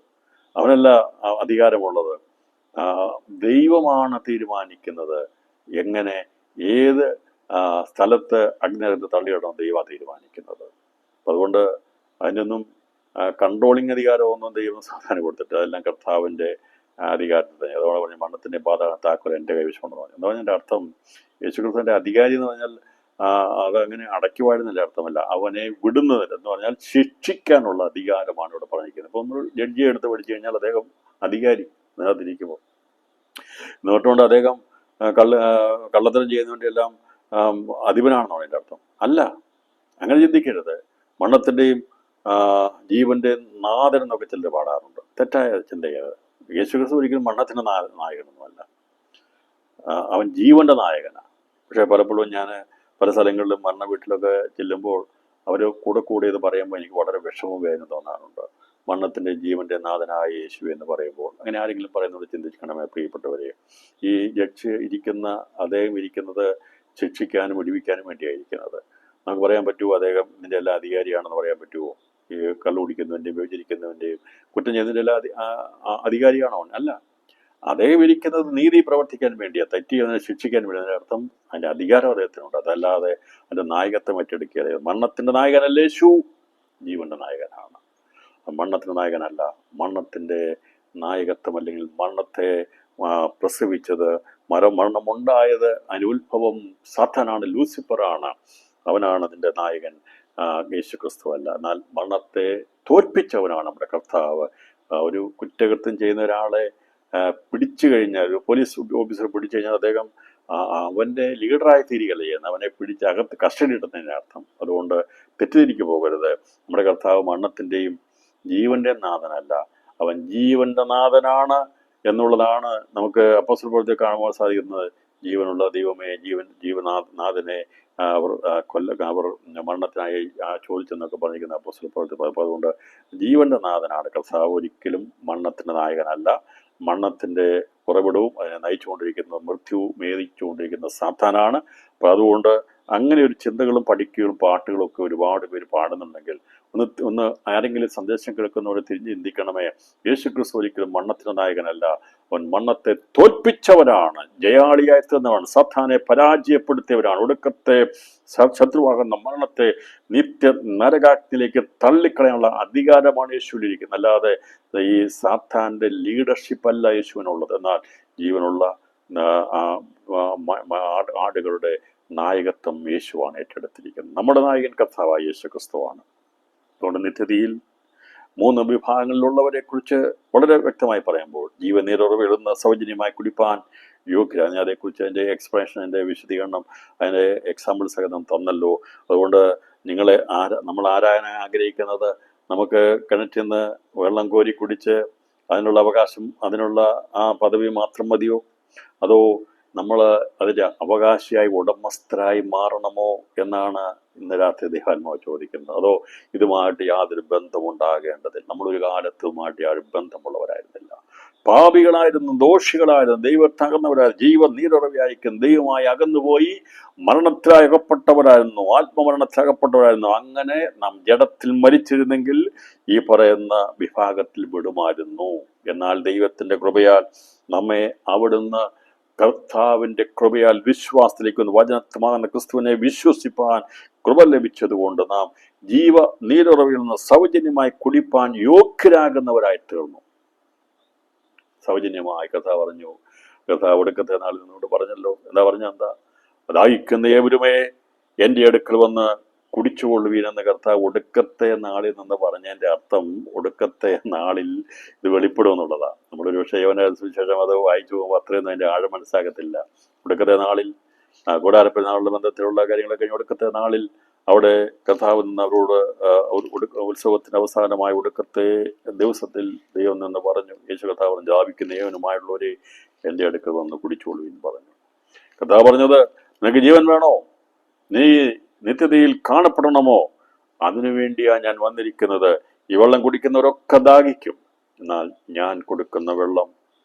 അവനല്ല അധികാരമുള്ളത്. ദൈവമാണ് തീരുമാനിക്കുന്നത് എങ്ങനെ, ഏത് സ്ഥലത്ത് അഗ്നിനരകത്തെ തള്ളിയിടണം, ദൈവമാണ് തീരുമാനിക്കുന്നത്. അതുകൊണ്ട് അതിനൊന്നും കൺട്രോളിങ് അധികാരമൊന്നും ദൈവം സാധാരണ കൊടുത്തിട്ട്, അതെല്ലാം കർത്താവിൻ്റെ അധികാരത്തിൽ. അതോടെ പറഞ്ഞ മണ്ണത്തിൻ്റെ താക്കോൽ എൻ്റെ കൈവശമുണ്ടെന്ന് പറഞ്ഞു. എന്താ പറഞ്ഞതിൻ്റെ അർത്ഥം, യേശുക്രിസ്തുവിൻ്റെ അധികാരി എന്ന് പറഞ്ഞാൽ അതങ്ങനെ അടയ്ക്കുവാഴുന്നില്ല അർത്ഥമല്ല, അവനെ വിടുന്നതിന് എന്ന് പറഞ്ഞാൽ ശിക്ഷിക്കാനുള്ള അധികാരമാണ് ഇവിടെ പറഞ്ഞിരിക്കുന്നത്. ഇപ്പോൾ നമ്മൾ ജഡ്ജിയെ എടുത്ത് പഠിച്ചു കഴിഞ്ഞാൽ അദ്ദേഹം അധികാരി നിലനിർത്തിയിരിക്കുമ്പോൾ, എന്നിട്ടുകൊണ്ട് അദ്ദേഹം കള്ളത്തരം ചെയ്യുന്നതിൻ്റെ എല്ലാം അധിപനാണെന്നാണ് അതിൻ്റെ അർത്ഥം. അല്ല, അങ്ങനെ ചിന്തിക്കരുത്. മണ്ണത്തിൻ്റെയും ജീവന്റെ നാഥൻ എന്നൊക്കെ ചിലർ പാടാറുണ്ട്. തെറ്റായ ചിന്തയാണ്. യേശുക്രിസ്തു ഒരിക്കലും മണ്ണത്തിൻ്റെ നായകനൊന്നുമല്ല, അവൻ ജീവന്റെ നായകനാണ്. പക്ഷെ പലപ്പോഴും ഞാൻ പല സ്ഥലങ്ങളിലും മരണ വീട്ടിലൊക്കെ ചെല്ലുമ്പോൾ അവർ കൂടെ ഇത് പറയുമ്പോൾ എനിക്ക് വളരെ വിഷമവും വേദന തോന്നാറുണ്ട്. മണ്ണത്തിൻ്റെ ജീവന്റെ നാഥനായ യേശു എന്ന് പറയുമ്പോൾ അങ്ങനെ ആരെങ്കിലും പറയുന്നത് ചിന്തിക്കണമേ പ്രിയപ്പെട്ടവരെ. ഈ ജഡ്ജ് അദ്ദേഹം ഇരിക്കുന്നത് ശിക്ഷിക്കാനും വിടുവിക്കാനും വേണ്ടിയായിരിക്കുന്നത്. നമുക്ക് പറയാൻ പറ്റുമോ അദ്ദേഹം ഇതിൻ്റെ എല്ലാ അധികാരിയാണെന്ന് പറയാൻ പറ്റുമോ? ഈ കള്ളു കുടിക്കുന്നതിൻ്റെയും വ്യഭിചരിക്കുന്നതിൻ്റെയും കുറ്റം ചെയ്യുന്നതിൻ്റെ എല്ലാ അധികാരിയാണോ? അല്ല. അദ്ദേഹം ഇരിക്കുന്നത് നീതി പ്രവർത്തിക്കാൻ വേണ്ടിയാണ്, തെറ്റിയതിനെ ശിക്ഷിക്കാൻ വേണ്ടി. അതിൻ്റെ അർത്ഥം അതിൻ്റെ അധികാരം അദ്ദേഹത്തിനുണ്ട്, അതല്ലാതെ അതിൻ്റെ നായകത്വം ഏറ്റെടുക്കുക. മരണത്തിൻ്റെ നായകനല്ല യേശു, ജീവന്റെ നായകനാണ്. മരണത്തിൻ്റെ നായകനല്ല. മരണത്തിൻ്റെ നായകത്വം അല്ലെങ്കിൽ മരണത്തെ പ്രസവിച്ചത്, മരണമുണ്ടായത്, അതിന് ഉത്ഭവം സാത്താനാണ്, ലൂസിഫറാണ്. അവനാണ് അതിൻ്റെ നായകൻ, യേശു ക്രിസ്തു അല്ല. എന്നാൽ മരണത്തെ തോൽപ്പിച്ചവനാണ് നമ്മുടെ കർത്താവ്. ഒരു കുറ്റകൃത്യം ചെയ്യുന്ന ഒരാളെ പിടിച്ചു കഴിഞ്ഞാൽ, ഒരു പോലീസ് ഓഫീസർ പിടിച്ചു കഴിഞ്ഞാൽ അദ്ദേഹം അവൻ്റെ ലീഡറായി തീരുകയല്ല ചെയ്യുന്നത്, അവനെ പിടിച്ച് അകത്ത് കസ്റ്റഡി ഇടുന്നതിൻ്റെ അർത്ഥം. അതുകൊണ്ട് തെറ്റിദ്ധരിക്കു പോകരുത്. നമ്മുടെ കർത്താവ് മരണത്തിൻ്റെയും ജീവന്റെ നാഥനല്ല, അവൻ ജീവന്റെ നാഥനാണ് എന്നുള്ളതാണ് നമുക്ക് അപ്പോസ്തലപ്രവൃത്തിയിൽ കാണുവാൻ സാധിക്കുന്നത്. ജീവനുള്ള ദൈവമേ, ജീവനാഥനെ അവർ മരണത്തിനായി ചോദിച്ചെന്നൊക്കെ പറഞ്ഞിരിക്കുന്ന അപ്പോസ്തലപ്രവൃത്തി. അപ്പോൾ അതുകൊണ്ട് ജീവന്റെ നാഥനാണ് കർത്താവ്, ഒരിക്കലും മരണത്തിൻ്റെ നായകനല്ല. മരണത്തിൻ്റെ ഉറവിടവും അതിനെ നയിച്ചുകൊണ്ടിരിക്കുന്ന മൃത്യു മേധിച്ചുകൊണ്ടിരിക്കുന്ന സാത്താനാണ്. അപ്പോൾ അതുകൊണ്ട് അങ്ങനെ ഒരു ചിന്തകളും പഠിക്കുകയും പാട്ടുകളും ഒക്കെ ഒരുപാട് പേര് പാടുന്നുണ്ടെങ്കിൽ ഒന്ന് ആരെങ്കിലും സന്ദേശം കേൾക്കുന്നവരെ തിരിഞ്ഞ് ചിന്തിക്കണമേ. യേശുക്രിസ്തു ഒരിക്കലും മരണത്തിൻ്റെ നായകനല്ല, അവൻ മരണത്തെ തോൽപ്പിച്ചവനാണ്, ജയാളിയായി തീർന്നവനാണ്, സാത്താനെ പരാജയപ്പെടുത്തിയവരാണ്. ഒടുക്കത്തെ ശത്രുവാകുന്ന മരണത്തെ നിത്യ നരകാഗ്നിയിലേക്ക് തള്ളിക്കളയാനുള്ള അധികാരമാണ് യേശുവിലിരിക്കുന്നത്. അല്ലാതെ ഈ സാത്താൻ്റെ ലീഡർഷിപ്പ് അല്ല യേശുവിനുള്ളത്. എന്നാൽ ജീവനുള്ള ആടുകളുടെ നായകത്വം യേശുവാണ് ഏറ്റെടുത്തിരിക്കുന്നത്. നമ്മുടെ നായകൻ കർത്താവായ യേശു ക്രിസ്തുവാണ്. അതുകൊണ്ട് നിത്യതയിൽ 3 വിഭാഗങ്ങളിലുള്ളവരെ കുറിച്ച് വളരെ വ്യക്തമായി പറയുമ്പോൾ, ജീവനീരുറവിടുന്ന സൗജന്യമായി കുടിപ്പാൻ യോഗ്യരാണ്. അതേക്കുറിച്ച് അതിൻ്റെ എക്സ്പ്രഷൻ, അതിൻ്റെ വിശദീകരണം, അതിൻ്റെ എക്സാമ്പിൾ സഹിതം തന്നല്ലോ. അതുകൊണ്ട് നമ്മൾ ആരാണ് ആഗ്രഹിക്കുന്നത്? നമുക്ക് കിണറ്റിൽ നിന്ന് വെള്ളം കോരി കുടിച്ച് അതിനുള്ള അവകാശം, അതിനുള്ള ആ പദവി മാത്രം മതിയോ? അതോ നമ്മൾ അതിൻ്റെ അവകാശിയായി ഉടമസ്ഥരായി മാറണമോ എന്നാണ് ഇന്ന് രാത്രി ദൈവാത്മാവ് ചോദിക്കുന്നത്. അതോ ഇതുമായിട്ട് യാതൊരു ബന്ധമുണ്ടാകേണ്ടതില്ല? നമ്മളൊരു കാലത്തുമായിട്ട് യാതൊരു ബന്ധമുള്ളവരായിരുന്നില്ല, പാപികളായിരുന്നു, ദോഷികളായിരുന്നു, ദൈവത്തകർന്നവരായിരുന്നു, ജീവനീരുറവിയായിരിക്കും, ദൈവമായി അകന്നുപോയി മരണത്തിലകപ്പെട്ടവരായിരുന്നു, ആത്മമരണത്തിലകപ്പെട്ടവരായിരുന്നു. അങ്ങനെ നാം ജഡത്തിൽ മരിച്ചിരുന്നെങ്കിൽ ഈ പറയുന്ന വിഭാഗത്തിൽ വിടുമായിരുന്നു. എന്നാൽ ദൈവത്തിൻ്റെ കൃപയാൽ നമ്മെ അവിടുന്ന് കർത്താവിൻ്റെ കൃപയാൽ വിശ്വാസത്തിലേക്ക് വചനമാകുന്ന ക്രിസ്തുവിനെ വിശ്വസിപ്പാൻ കൃപ ലഭിച്ചതുകൊണ്ട് നാം ജീവ നീരുറവിൽ നിന്ന് സൗജന്യമായി കുടിപ്പാൻ യോഗ്യരാകുന്നവരായി തീർന്നു. സൗജന്യമായി കർത്താവ് പറഞ്ഞു. കർത്താവ് ഒടുക്കത്തെ നാളിൽ നിന്നോട് പറഞ്ഞല്ലോ. എന്താ ദാഹിക്കുന്ന ഏവരുമേ എൻ്റെ അടുക്കൽ വന്ന് കുടിച്ചുകൊള്ളുവീനെന്ന് കർത്താവ് ഒടുക്കത്തെ നാളിൽ നിന്ന് പറഞ്ഞതിൻ്റെ അർത്ഥം ഒടുക്കത്തെ നാളിൽ ഇത് വെളിപ്പെടും എന്നുള്ളതാണ്. നമ്മളൊരു പക്ഷേ യോഹന്നാൻ സുവിശേഷം അത് വായിച്ചു പോകുമ്പോൾ അത്രയൊന്നും അതിൻ്റെ ആഴം മനസ്സിലാകത്തില്ല. ഒടുക്കത്തെ നാളിൽ കൂടാരപ്പെരുന്നാളുടെ ബന്ധത്തിലുള്ള കാര്യങ്ങളൊക്കെ കഴിഞ്ഞ് ഒടുക്കത്തെ നാളിൽ അവിടെ കർത്താവ് നിന്ന് അവരോട് ഉത്സവത്തിന് അവസാനമായ ഒടുക്കത്തെ ദിവസത്തിൽ ദൈവം നിന്ന് പറഞ്ഞു, യേശു കർത്താവ് പറഞ്ഞു, ജാപിക്കുന്ന ഏവനുമായുള്ളവരെ എൻ്റെ അടുക്കൽ വന്ന് കുടിച്ചോളൂ എന്ന് പറഞ്ഞു. കർത്താവ് പറഞ്ഞത്, നിനക്ക് ജീവൻ വേണോ? നീ നിത്യതയിൽ കാണപ്പെടണമോ? അതിനുവേണ്ടിയാ ഞാൻ വന്നിരിക്കുന്നത്. ഈ വെള്ളം കുടിക്കുന്നവരൊക്കെ ദാഹിക്കും, എന്നാൽ ഞാൻ കൊടുക്കുന്ന വെള്ളം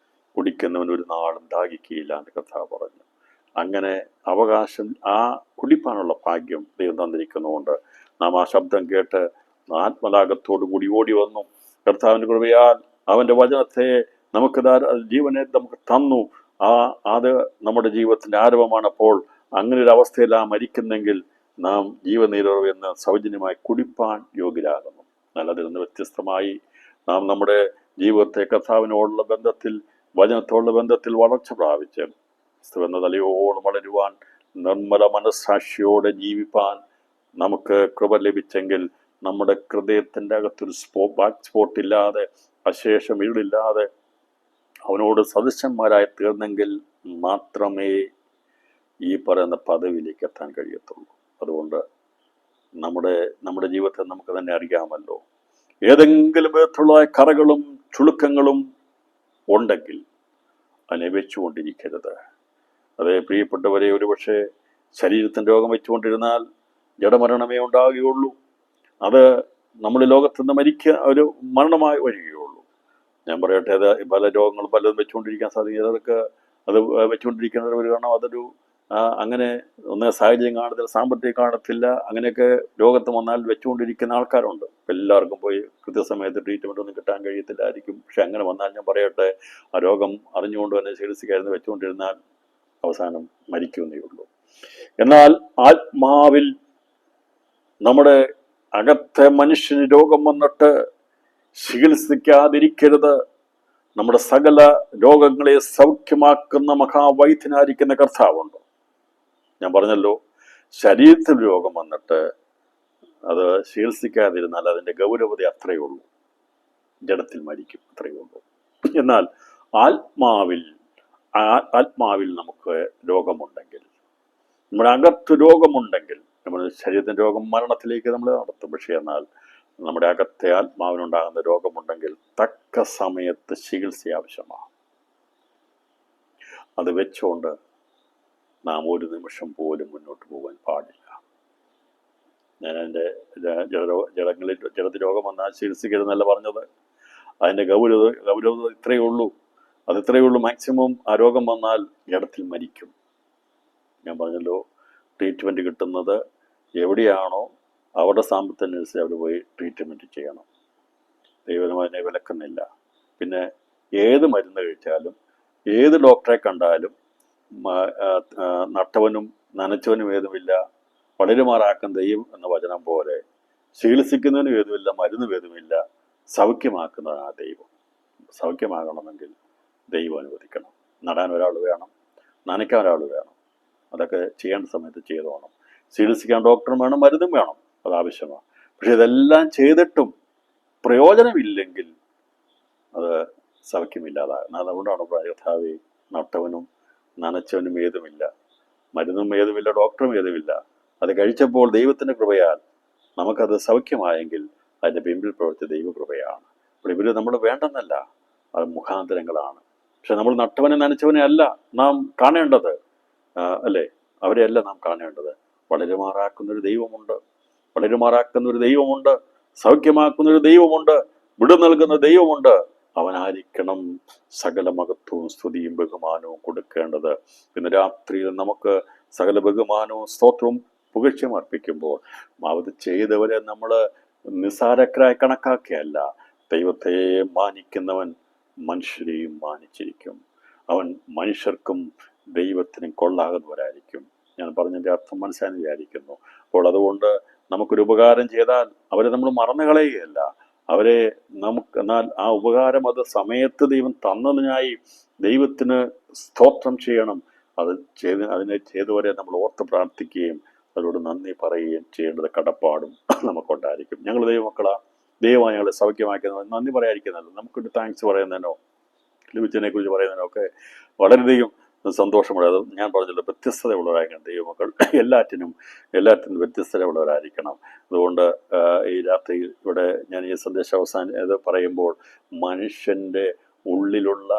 കുടിക്കുന്നവൻ ഒരു നാളും ദാഹിക്കുകയില്ല എന്ന് കർത്താവ് പറഞ്ഞു. അങ്ങനെ അവകാശം, ആ കുടിപ്പാനുള്ള ഭാഗ്യം ദൈവം തന്നിരിക്കുന്നതുകൊണ്ട് നാം ആ ശബ്ദം കേട്ട് ആത്മലാഘത്തോടു കൂടി ഓടി വന്നു. കർത്താവിൻ്റെ കൃപയാൽ അവൻ്റെ വചനത്തെ നമുക്ക് ജീവനെ നമുക്ക് തന്നു. അത് നമ്മുടെ ജീവിതത്തിൻ്റെ ആരംഭമാണ്. അപ്പോൾ അങ്ങനെ ഒരു അവസ്ഥയിൽ ആ മരിക്കുന്നെങ്കിൽ നാം ജീവനീരുറവ് എന്ന് സൗജന്യമായി കുടിപ്പാൻ യോഗ്യരാകുന്നു. എന്നാൽ അതിൽ നിന്ന് വ്യത്യസ്തമായി നാം നമ്മുടെ ജീവിതത്തെ കർത്താവിനോടുള്ള ബന്ധത്തിൽ, വചനത്തോടുള്ള ബന്ധത്തിൽ വളർച്ച പ്രാപിച്ച് എന്ന തലയോട് വളരുവാൻ, നിർമ്മല മനസ്സാക്ഷിയോടെ ജീവിപ്പാൻ നമുക്ക് കൃപ ലഭിച്ചെങ്കിൽ നമ്മുടെ ഹൃദയത്തിൻ്റെ അകത്തൊരു ബാക്ക് സ്പോട്ട് ഇല്ലാതെ, അശേഷം ഇരുളില്ലാതെ അവനോട് സദൃശന്മാരായി തീർന്നെങ്കിൽ മാത്രമേ ഈ പറയുന്ന പദവിയിലേക്ക് എത്താൻ കഴിയത്തുള്ളൂ. അതുകൊണ്ട് നമ്മുടെ ജീവിതത്തെ നമുക്ക് തന്നെ അറിയാമല്ലോ. ഏതെങ്കിലും വിധത്തിലുള്ള കറകളും ചുളുക്കങ്ങളും ഉണ്ടെങ്കിൽ അതിനെ വെച്ചുകൊണ്ടിരിക്കരുത്. അതേ പ്രിയപ്പെട്ടവരെ, ഒരുപക്ഷെ ശരീരത്തിൻ്റെ രോഗം വെച്ചുകൊണ്ടിരുന്നാൽ ജഡമരണമേ ഉണ്ടാകുകയുള്ളൂ. അത് നമ്മൾ ലോകത്ത് നിന്ന് ഒരു മരണമായി വരികയുള്ളൂ. ഞാൻ പറയട്ടെ, അത് പല രോഗങ്ങളും പലതും വെച്ചുകൊണ്ടിരിക്കാൻ സാധിക്കും. അതൊക്കെ അത് വെച്ചുകൊണ്ടിരിക്കുന്നത് ഒരു കാരണം അതൊരു അങ്ങനെ ഒന്ന് സാഹചര്യം കാണത്തില്ല, സാമ്പത്തികം കാണത്തില്ല, അങ്ങനെയൊക്കെ രോഗത്ത് വന്നാൽ വെച്ചുകൊണ്ടിരിക്കുന്ന ആൾക്കാരുണ്ട്. എല്ലാവർക്കും പോയി കൃത്യസമയത്ത് ട്രീറ്റ്മെൻ്റ് ഒന്നും കിട്ടാൻ കഴിയത്തില്ലായിരിക്കും. പക്ഷെ അങ്ങനെ വന്നാൽ ഞാൻ പറയട്ടെ, ആ രോഗം അറിഞ്ഞുകൊണ്ട് തന്നെ ചികിത്സിക്കായിരുന്നു വെച്ചുകൊണ്ടിരുന്നാൽ അവസാനം മരിക്കുന്നേ ഉള്ളൂ. എന്നാൽ ആത്മാവിൽ നമ്മുടെ അകത്തെ മനുഷ്യന് രോഗം വന്നിട്ട് ചികിത്സിക്കാതിരിക്കരുത്. നമ്മുടെ സകല രോഗങ്ങളെ സൗഖ്യമാക്കുന്ന മഹാവൈദ്യനായിരിക്കുന്ന കർത്താവുണ്ട്. ഞാൻ പറഞ്ഞല്ലോ, ശരീരത്തിൽ രോഗം വന്നിട്ട് അത് ചികിത്സിക്കാതിരുന്നാൽ അതിൻ്റെ ഗൗരവത അത്രയേ ഉള്ളൂ, ജഡത്തിൽ മരിക്കും, അത്രയേ ഉള്ളൂ. എന്നാൽ ആത്മാവിൽ നമുക്ക് രോഗമുണ്ടെങ്കിൽ, നമ്മുടെ അകത്ത് രോഗമുണ്ടെങ്കിൽ, നമ്മുടെ ശരീരത്തിൻ്റെ രോഗം മരണത്തിലേക്ക് നമ്മൾ നടത്തും. പക്ഷേ എന്നാൽ നമ്മുടെ അകത്തെ ആത്മാവിനുണ്ടാകുന്ന രോഗമുണ്ടെങ്കിൽ തക്ക സമയത്ത് ചികിത്സ ആവശ്യമാണ്. അത് വെച്ചുകൊണ്ട് നാം ഒരു നിമിഷം പോലും മുന്നോട്ട് പോകാൻ പാടില്ല. ഞാൻ എൻ്റെ ജഡത്തിൽ രോഗം വന്നാൽ ചികിത്സിക്കരുതെന്നല്ല പറഞ്ഞത്. അതിൻ്റെ ഗൗരവത ഇത്രയേ ഉള്ളൂ. ഇത്രയേ ഉള്ളൂ. മാക്സിമം ആ രോഗം വന്നാൽ ജഡത്തിൽ മരിക്കും. ഞാൻ പറഞ്ഞല്ലോ, ട്രീറ്റ്മെൻറ്റ് കിട്ടുന്നത് എവിടെയാണോ അവരുടെ സാമ്പത്തികനുസരിച്ച് അവർ പോയി ട്രീറ്റ്മെൻറ്റ് ചെയ്യണം. ദൈവം അതിനെ വിലക്കുന്നില്ല. പിന്നെ ഏത് മരുന്ന് കഴിച്ചാലും ഏത് ഡോക്ടറെ കണ്ടാലും നട്ടവനും നനച്ചവനും ഏതുമില്ല, വളരുമാറാക്കുന്ന ദൈവം എന്ന വചനം പോലെ ചികിത്സിക്കുന്നതിനും ഏതുമില്ല, മരുന്നും ഏതുമില്ല, സൗഖ്യമാക്കുന്നതാണ് ആ ദൈവം. സൗഖ്യമാകണമെങ്കിൽ ദൈവം അനുവദിക്കണം. നടാൻ ഒരാൾ വേണം, നനയ്ക്കാൻ ഒരാൾ വേണം. അതൊക്കെ ചെയ്യേണ്ട സമയത്ത് ചെയ്തോണം. ചികിത്സിക്കാൻ ഡോക്ടറും വേണം, മരുന്നും വേണം, അത് ആവശ്യമാണ്. പക്ഷെ ഇതെല്ലാം ചെയ്തിട്ടും പ്രയോജനമില്ലെങ്കിൽ അത് സൗഖ്യമില്ലാതാകും. അതുകൊണ്ടാണ് കർത്താവേ, നട്ടവനും നനച്ചവനും ഏതുമില്ല, മരുന്നും ഏതുമില്ല, ഡോക്ടറും ഏതുമില്ല. അത് കഴിച്ചപ്പോൾ ദൈവത്തിൻ്റെ കൃപയാൽ നമുക്കത് സൗഖ്യമായെങ്കിൽ അതിൻ്റെ പിമ്പിൽ പ്രവർത്തിച്ച ദൈവകൃപയാണ്. അപ്പോൾ ഇവർ നമ്മൾ വേണ്ടെന്നല്ല, അത് മുഖാന്തരങ്ങളാണ്. പക്ഷെ നമ്മൾ നട്ടവനെ നനച്ചവനെ അല്ല നാം കാണേണ്ടത്, അല്ലേ? അവരെയല്ല നാം കാണേണ്ടത്. വളരുമാറാക്കുന്നൊരു ദൈവമുണ്ട്, വളരുമാറാക്കുന്നൊരു ദൈവമുണ്ട്, സൗഖ്യമാക്കുന്നൊരു ദൈവമുണ്ട്, വിടു നൽകുന്ന ദൈവമുണ്ട്. അവനായിരിക്കണം സകല മഹത്വവും സ്തുതിയും ബഹുമാനവും കൊടുക്കേണ്ടത്. ഇന്ന് രാത്രിയിൽ നമുക്ക് സകല ബഹുമാനവും സ്തോത്രവും പുകഴ്ചയും അർപ്പിക്കുമ്പോൾ അത് ചെയ്തവരെ നമ്മൾ നിസ്സാരക്കാരായി കണക്കാക്കിയല്ല. ദൈവത്തെ മാനിക്കുന്നവൻ മനുഷ്യരെയും മാനിച്ചിരിക്കും. അവൻ മനുഷ്യർക്കും ദൈവത്തിനും കൊള്ളാകുന്നവരായിരിക്കും. ഞാൻ പറഞ്ഞതിൻ്റെ അർത്ഥം മനസ്സിലായെന്ന് വിചാരിക്കുന്നു. അപ്പോൾ അതുകൊണ്ട് നമുക്കൊരു ഉപകാരം ചെയ്താൽ അവരെ നമ്മൾ മറന്നു കളയുകയല്ല. അവരെ എന്നാൽ ആ ഉപകാരം അത് സമയത്ത് ദൈവം തന്നതിനായി ദൈവത്തിന് സ്തോത്രം ചെയ്യണം. അതിനെ ചെയ്തവരെ നമ്മൾ ഓർത്ത് പ്രാർത്ഥിക്കുകയും അവരോട് നന്ദി പറയുകയും ചെയ്യേണ്ടത് കടപ്പാടും നമുക്കുണ്ടായിരിക്കും. ഞങ്ങൾ ദൈവമക്കളാ, ദൈവമായി ഞങ്ങളെ സൗഖ്യമാക്കുന്നത് നന്ദി പറയാതിരിക്കുന്നല്ലോ. നമുക്കൊരു താങ്ക്സ് പറയുന്നതിനോ ലഭിച്ചതിനെ കുറിച്ച് പറയുന്നതിനോ ഒക്കെ വളരെയധികം സന്തോഷമുള്ള. അത് ഞാൻ പറഞ്ഞല്ലോ, വ്യത്യസ്തതയുള്ളവരായിരിക്കണം ദൈവമക്കൾ. എല്ലാറ്റിനും വ്യത്യസ്തതയുള്ളവരായിരിക്കണം. അതുകൊണ്ട് ഈ രാത്രിയിൽ ഇവിടെ ഞാൻ ഈ സന്ദേശം ഇത് പറയുമ്പോൾ മനുഷ്യൻ്റെ ഉള്ളിലുള്ള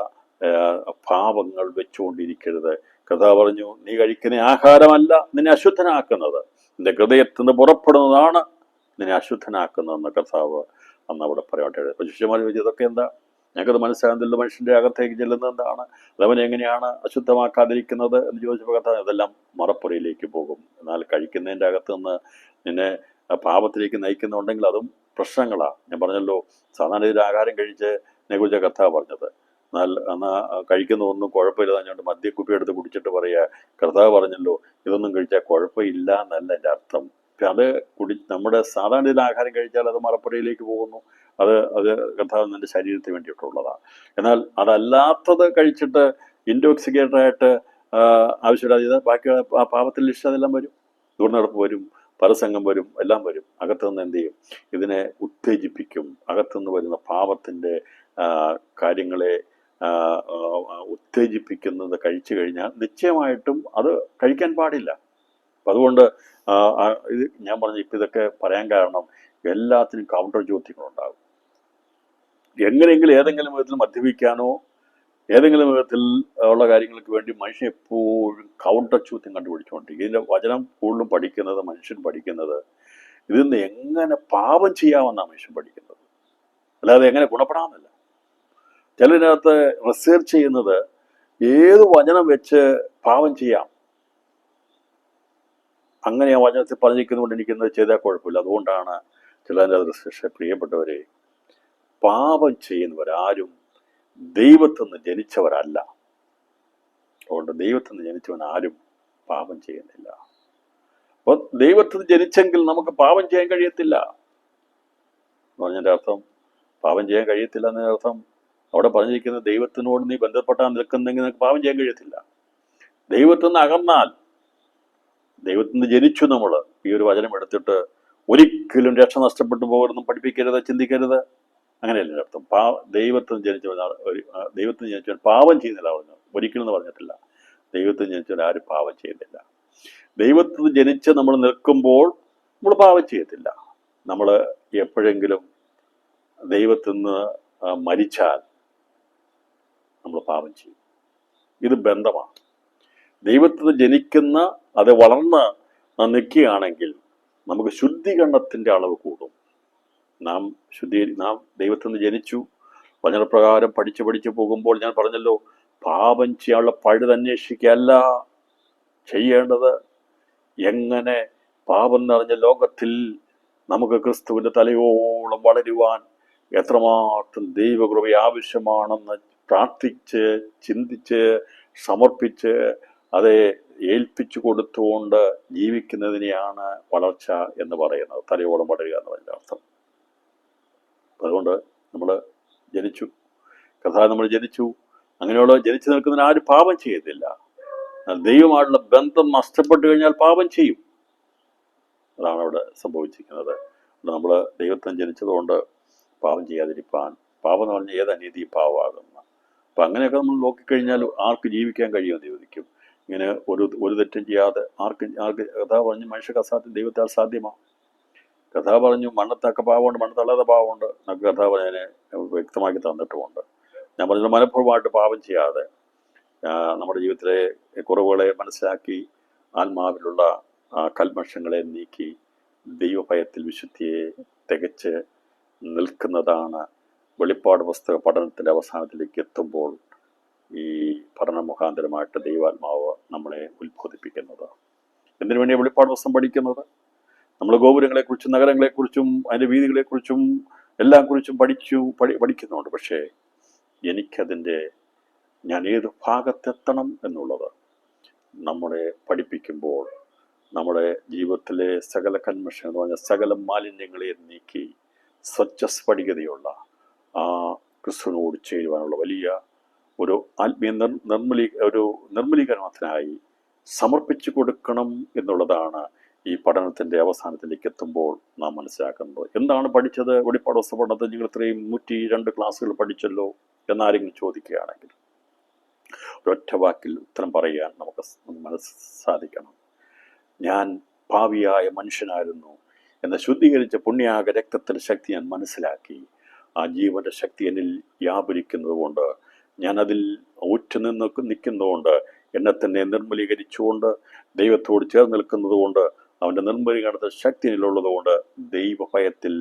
പാപങ്ങൾ വെച്ചുകൊണ്ടിരിക്കരുത്. കർത്താവ് പറഞ്ഞു, നീ കഴിക്കുന്ന ആഹാരമല്ല നിന്നെ അശുദ്ധനാക്കുന്നത്, നിന്റെ ഹൃദയത്തിൽ നിന്ന് പുറപ്പെടുന്നതാണ് നിന്നെ അശുദ്ധനാക്കുന്നതെന്ന് കർത്താവ് അന്ന് അവിടെ പറയട്ടെ. അപ്പോൾ ശിഷ്യന്മാർ ചോദിച്ചു, ഇതൊക്കെ എന്താ? ഞങ്ങൾക്കത് മനസ്സിലാകുന്നില്ല. മനുഷ്യൻ്റെ അകത്തേക്ക് ചെല്ലുന്നത് എന്താണ്? അതവനെ എങ്ങനെയാണ് അശുദ്ധമാക്കാതിരിക്കുന്നത് എന്ന് ചോദിച്ചപ്പോൾ കർത്താവ്, അതെല്ലാം മറപ്പുരയിലേക്ക് പോകും. എന്നാൽ കഴിക്കുന്നതിൻ്റെ അകത്ത് നിന്ന് നിന്നെ പാപത്തിലേക്ക് നയിക്കുന്നുണ്ടെങ്കിൽ അതും പ്രശ്നങ്ങളാണ്. ഞാൻ പറഞ്ഞല്ലോ, സാധാരണ ഇതിൽ ആഹാരം കഴിച്ചതിനെ കുറിച്ച് കർത്താവ് പറഞ്ഞത്. എന്നാൽ കഴിക്കുന്നതൊന്നും കുഴപ്പമില്ല പറഞ്ഞുകൊണ്ട് മദ്യക്കുപ്പി എടുത്ത് കുടിച്ചിട്ട് പറയുക, കർത്താവ് പറഞ്ഞല്ലോ ഇതൊന്നും കഴിച്ചാൽ കുഴപ്പമില്ല എന്നല്ല എൻ്റെ അർത്ഥം. അത് നമ്മുടെ സാധാരണ ഇതിൽ ആഹാരം കഴിച്ചാൽ അത് മറപ്പുരയിലേക്ക് പോകുന്നു. അത് കർത്താവ് എൻ്റെ ശരീരത്തിന് വേണ്ടിയിട്ടുള്ളതാണ്. എന്നാൽ അതല്ലാത്തത് കഴിച്ചിട്ട് ഇൻടോക്സിക്കേറ്റഡായിട്ട് ആവശ്യമില്ലാതെ ബാക്കി ആ പാപത്തിൽ ഇഷ്ടം അതെല്ലാം വരും. ദുർനടപ്പ് വരും, പരസംഗം വരും, എല്ലാം വരും. അകത്തുനിന്ന് എന്ത് ചെയ്യും? ഇതിനെ ഉത്തേജിപ്പിക്കും. അകത്തുനിന്ന് വരുന്ന പാപത്തിൻ്റെ കാര്യങ്ങളെ ഉത്തേജിപ്പിക്കുന്നത് കഴിച്ചു കഴിഞ്ഞാൽ നിശ്ചയമായിട്ടും അത് കഴിക്കാൻ പാടില്ല. അപ്പം അതുകൊണ്ട് ഇത് ഞാൻ പറഞ്ഞു, ഇപ്പം ഇതൊക്കെ പറയാൻ കാരണം എല്ലാത്തിനും കൗണ്ടർ ചോദ്യങ്ങളുണ്ടാകും. എങ്ങനെയെങ്കിലും ഏതെങ്കിലും വിധത്തിൽ മദ്യപിക്കാനോ ഏതെങ്കിലും വിധത്തിൽ ഉള്ള കാര്യങ്ങൾക്ക് വേണ്ടി മനുഷ്യൻ എപ്പോഴും കൗണ്ടർ ചോദ്യം കണ്ടുപിടിച്ചുകൊണ്ടിരിക്കും. ഇതിൻ്റെ വചനം കൂടുതലും പഠിക്കുന്നത്, മനുഷ്യൻ പഠിക്കുന്നത് ഇതിൽ നിന്ന് എങ്ങനെ പാപം ചെയ്യാമെന്നാണ് മനുഷ്യൻ പഠിക്കുന്നത്, അല്ലാതെ എങ്ങനെ ഗുണപ്പെടാമെന്നല്ല. ചിലതിനകത്ത് റിസർച്ച് ചെയ്യുന്നത് ഏത് വചനം വെച്ച് പാപം ചെയ്യാം, അങ്ങനെ ആ വചനത്തിൽ പറഞ്ഞിരിക്കുന്നതുകൊണ്ട് എനിക്കുന്നത് ചെയ്താൽ കുഴപ്പമില്ല. അതുകൊണ്ടാണ് ചിലതിൻ്റെ റിസർച്ച്. പ്രിയപ്പെട്ടവരെ, പാപം ചെയ്യുന്നവരാരും ദൈവത്തിൽ നിന്ന് ജനിച്ചവരല്ല. അതുകൊണ്ട് ദൈവത്തിൽ നിന്ന് ജനിച്ചവൻ ആരും പാപം ചെയ്യുന്നില്ല. അപ്പോൾ ദൈവത്തിൽ നിന്ന് ജനിച്ചെങ്കിൽ നമുക്ക് പാപം ചെയ്യാൻ കഴിയത്തില്ല എന്ന് പറഞ്ഞതിൻ്റെ അർത്ഥം, പാപം ചെയ്യാൻ കഴിയത്തില്ല എന്നതിൻ്റെ അർത്ഥം അവിടെ പറഞ്ഞിരിക്കുന്നത് ദൈവത്തിനോട് നീ ബന്ധപ്പെട്ടാൽ നിൽക്കുന്നെങ്കിൽ നിനക്ക് പാപം ചെയ്യാൻ കഴിയത്തില്ല. ദൈവത്തിൽ നിന്ന് അകന്നാൽ, ദൈവത്തിൽ നിന്ന് ജനിച്ചു നമ്മൾ ഈ ഒരു വചനം എടുത്തിട്ട് ഒരിക്കലും രക്ഷ നഷ്ടപ്പെട്ടു പോകരുതെന്നും പഠിപ്പിക്കരുത്, ചിന്തിക്കരുത്. അങ്ങനെയല്ല അർത്ഥം. ദൈവത്തിൽ നിന്ന് ജനിച്ചവൻ പാപം ചെയ്യുന്നില്ല പറഞ്ഞു, ഒരിക്കലും എന്ന് പറഞ്ഞിട്ടില്ല. ദൈവത്തിൽ നിന്ന് ജനിച്ചവൻ ആരും പാപം ചെയ്യുന്നില്ല. ദൈവത്തിൽ നിന്ന് ജനിച്ച് നമ്മൾ നിൽക്കുമ്പോൾ നമ്മൾ പാപം ചെയ്യത്തില്ല. നമ്മൾ എപ്പോഴെങ്കിലും ദൈവത്തിൽ നിന്ന് മരിച്ചാൽ നമ്മൾ പാപം ചെയ്യും. ഇത് ബന്ധമാണ്. ദൈവത്തിൽ നിന്ന് ജനിക്കുന്ന അത് വളർന്ന് നിൽക്കുകയാണെങ്കിൽ നമുക്ക് ശുദ്ധീകരണത്തിൻ്റെ അളവ് കൂടും. നാം ദൈവത്തിൽ നിന്ന് ജനിച്ചു, വചനപ്രകാരം പഠിച്ച് പോകുമ്പോൾ ഞാൻ പറഞ്ഞല്ലോ, പാപം ചെയ്യാനുള്ള പഴുതന്വേഷിക്കുകയല്ല ചെയ്യേണ്ടത്. എങ്ങനെ പാപം നിറഞ്ഞ ലോകത്തിൽ നമുക്ക് ക്രിസ്തുവിൻ്റെ തലയോളം വളരുവാൻ എത്രമാത്രം ദൈവകൃപ ആവശ്യമാണെന്ന് പ്രാർത്ഥിച്ച്, ചിന്തിച്ച്, സമർപ്പിച്ച്, അതെ ഏൽപ്പിച്ചു കൊടുത്തുകൊണ്ട് ജീവിക്കുന്നതിനെയാണ് വളർച്ച എന്ന് പറയുന്നത്. തലയോളം വളരുക എന്ന് പറയുന്ന അർത്ഥം. അതുകൊണ്ട് നമ്മൾ ജനിച്ചു, നമ്മൾ ജനിച്ചു, അങ്ങനെയുള്ള ജനിച്ചു നിൽക്കുന്നതിന് ആരും പാപം ചെയ്യത്തില്ല. ദൈവമായിട്ടുള്ള ബന്ധം നഷ്ടപ്പെട്ടു കഴിഞ്ഞാൽ പാപം ചെയ്യും. അതാണ് അവിടെ സംഭവിച്ചിരിക്കുന്നത്. നമ്മൾ ദൈവത്തിന് ജനിച്ചതുകൊണ്ട് പാപം ചെയ്യാതിരിക്കാൻ, പാപം എന്ന് പറഞ്ഞാൽ ഏത് അനീതി പാപമാകുന്ന. അപ്പം അങ്ങനെയൊക്കെ നമ്മൾ നോക്കിക്കഴിഞ്ഞാൽ ആർക്ക് ജീവിക്കാൻ കഴിയുമെന്ന് ചോദിക്കും. ഇങ്ങനെ ഒരു തെറ്റും ചെയ്യാതെ ആർക്ക് കഥ പറഞ്ഞ് മനുഷ്യർക്ക് അസാധ്യം, ദൈവത്താൽ സാധ്യമാണ്. കഥ പറഞ്ഞു മണ്ണത്തൊക്കെ പാവമുണ്ട്, മണ്ണത്തള്ളാതെ പാവമുണ്ട് എന്നൊക്കെ കഥ പറഞ്ഞതിനെ വ്യക്തമാക്കി തന്നിട്ടുമുണ്ട്. ഞാൻ പറഞ്ഞത് മനഃപൂർവ്വമായിട്ട് പാപം ചെയ്യാതെ നമ്മുടെ ജീവിതത്തിലെ കുറവുകളെ മനസ്സിലാക്കി ആത്മാവിലുള്ള കൽമഷങ്ങളെ നീക്കി ദൈവഭയത്തിൽ വിശുദ്ധിയെ തികച്ച് നിൽക്കുന്നതാണ് വെളിപ്പാട് പുസ്തക പഠനത്തിൻ്റെ അവസാനത്തിലേക്ക് എത്തുമ്പോൾ ഈ പഠന മുഖാന്തരമായിട്ട് ദൈവാത്മാവ് നമ്മളെ ഉത്ബോധിപ്പിക്കുന്നത്. എന്തിനു വേണ്ടിയാണ് വെളിപ്പാട് പുസ്തകം പഠിക്കുന്നത്? നമ്മൾ ഗോപുരങ്ങളെക്കുറിച്ചും നഗരങ്ങളെക്കുറിച്ചും അതിൻ്റെ വീതികളെക്കുറിച്ചും എല്ലാം കുറിച്ചും പഠിക്കുന്നുണ്ട്. പക്ഷേ ഞാൻ ഏത് ഭാഗത്തെത്തണം എന്നുള്ളത്, നമ്മളെ പഠിപ്പിക്കുമ്പോൾ നമ്മുടെ ജീവിതത്തിലെ സകല കന്മഷം എന്ന് പറഞ്ഞാൽ സകല മാലിന്യങ്ങളെ നീക്കി സ്വച്ഛ സ്ഫടികതയുള്ള ആ ക്രിസ്തുവിനോട് ചേരുവാനുള്ള വലിയ ഒരു ആത്മീയ നിർമ്മലീകരണത്തിനായി സമർപ്പിച്ചു കൊടുക്കണം എന്നുള്ളതാണ് ഈ പഠനത്തിൻ്റെ അവസാനത്തിലേക്ക് എത്തുമ്പോൾ നാം മനസ്സിലാക്കുന്നത്. എന്താണ് പഠിച്ചത്? വെളിപ്പാട് പുസ്തകം പഠനത്തിൽ നിങ്ങൾ ഇത്രയും 102 ക്ലാസ്സുകൾ പഠിച്ചല്ലോ എന്നാരെങ്കിലും ചോദിക്കുകയാണെങ്കിൽ ഒരൊറ്റ വാക്കിൽ ഉത്തരം പറയാൻ നമുക്ക് സാധിക്കണം. ഞാൻ പാവിയായ മനുഷ്യനായിരുന്നു എന്ന ശുദ്ധീകരിച്ച പുണ്യാക രക്തത്തിൻ്റെ ശക്തി ഞാൻ മനസ്സിലാക്കി. ആ ജീവന്റെ ശക്തി എന്നിൽ വ്യാപരിക്കുന്നത് കൊണ്ട്, ഞാൻ അതിൽ നിൽക്കുന്നതുകൊണ്ട്, എന്നെ തന്നെ നിർമ്മലീകരിച്ചുകൊണ്ട് ദൈവത്തോട് ചേർന്ന് നിൽക്കുന്നത് കൊണ്ട്, അവൻ്റെ നിർമ്മലീകരണ ശക്തി എന്നിലുള്ളത് കൊണ്ട് ദൈവഭയത്തിൽ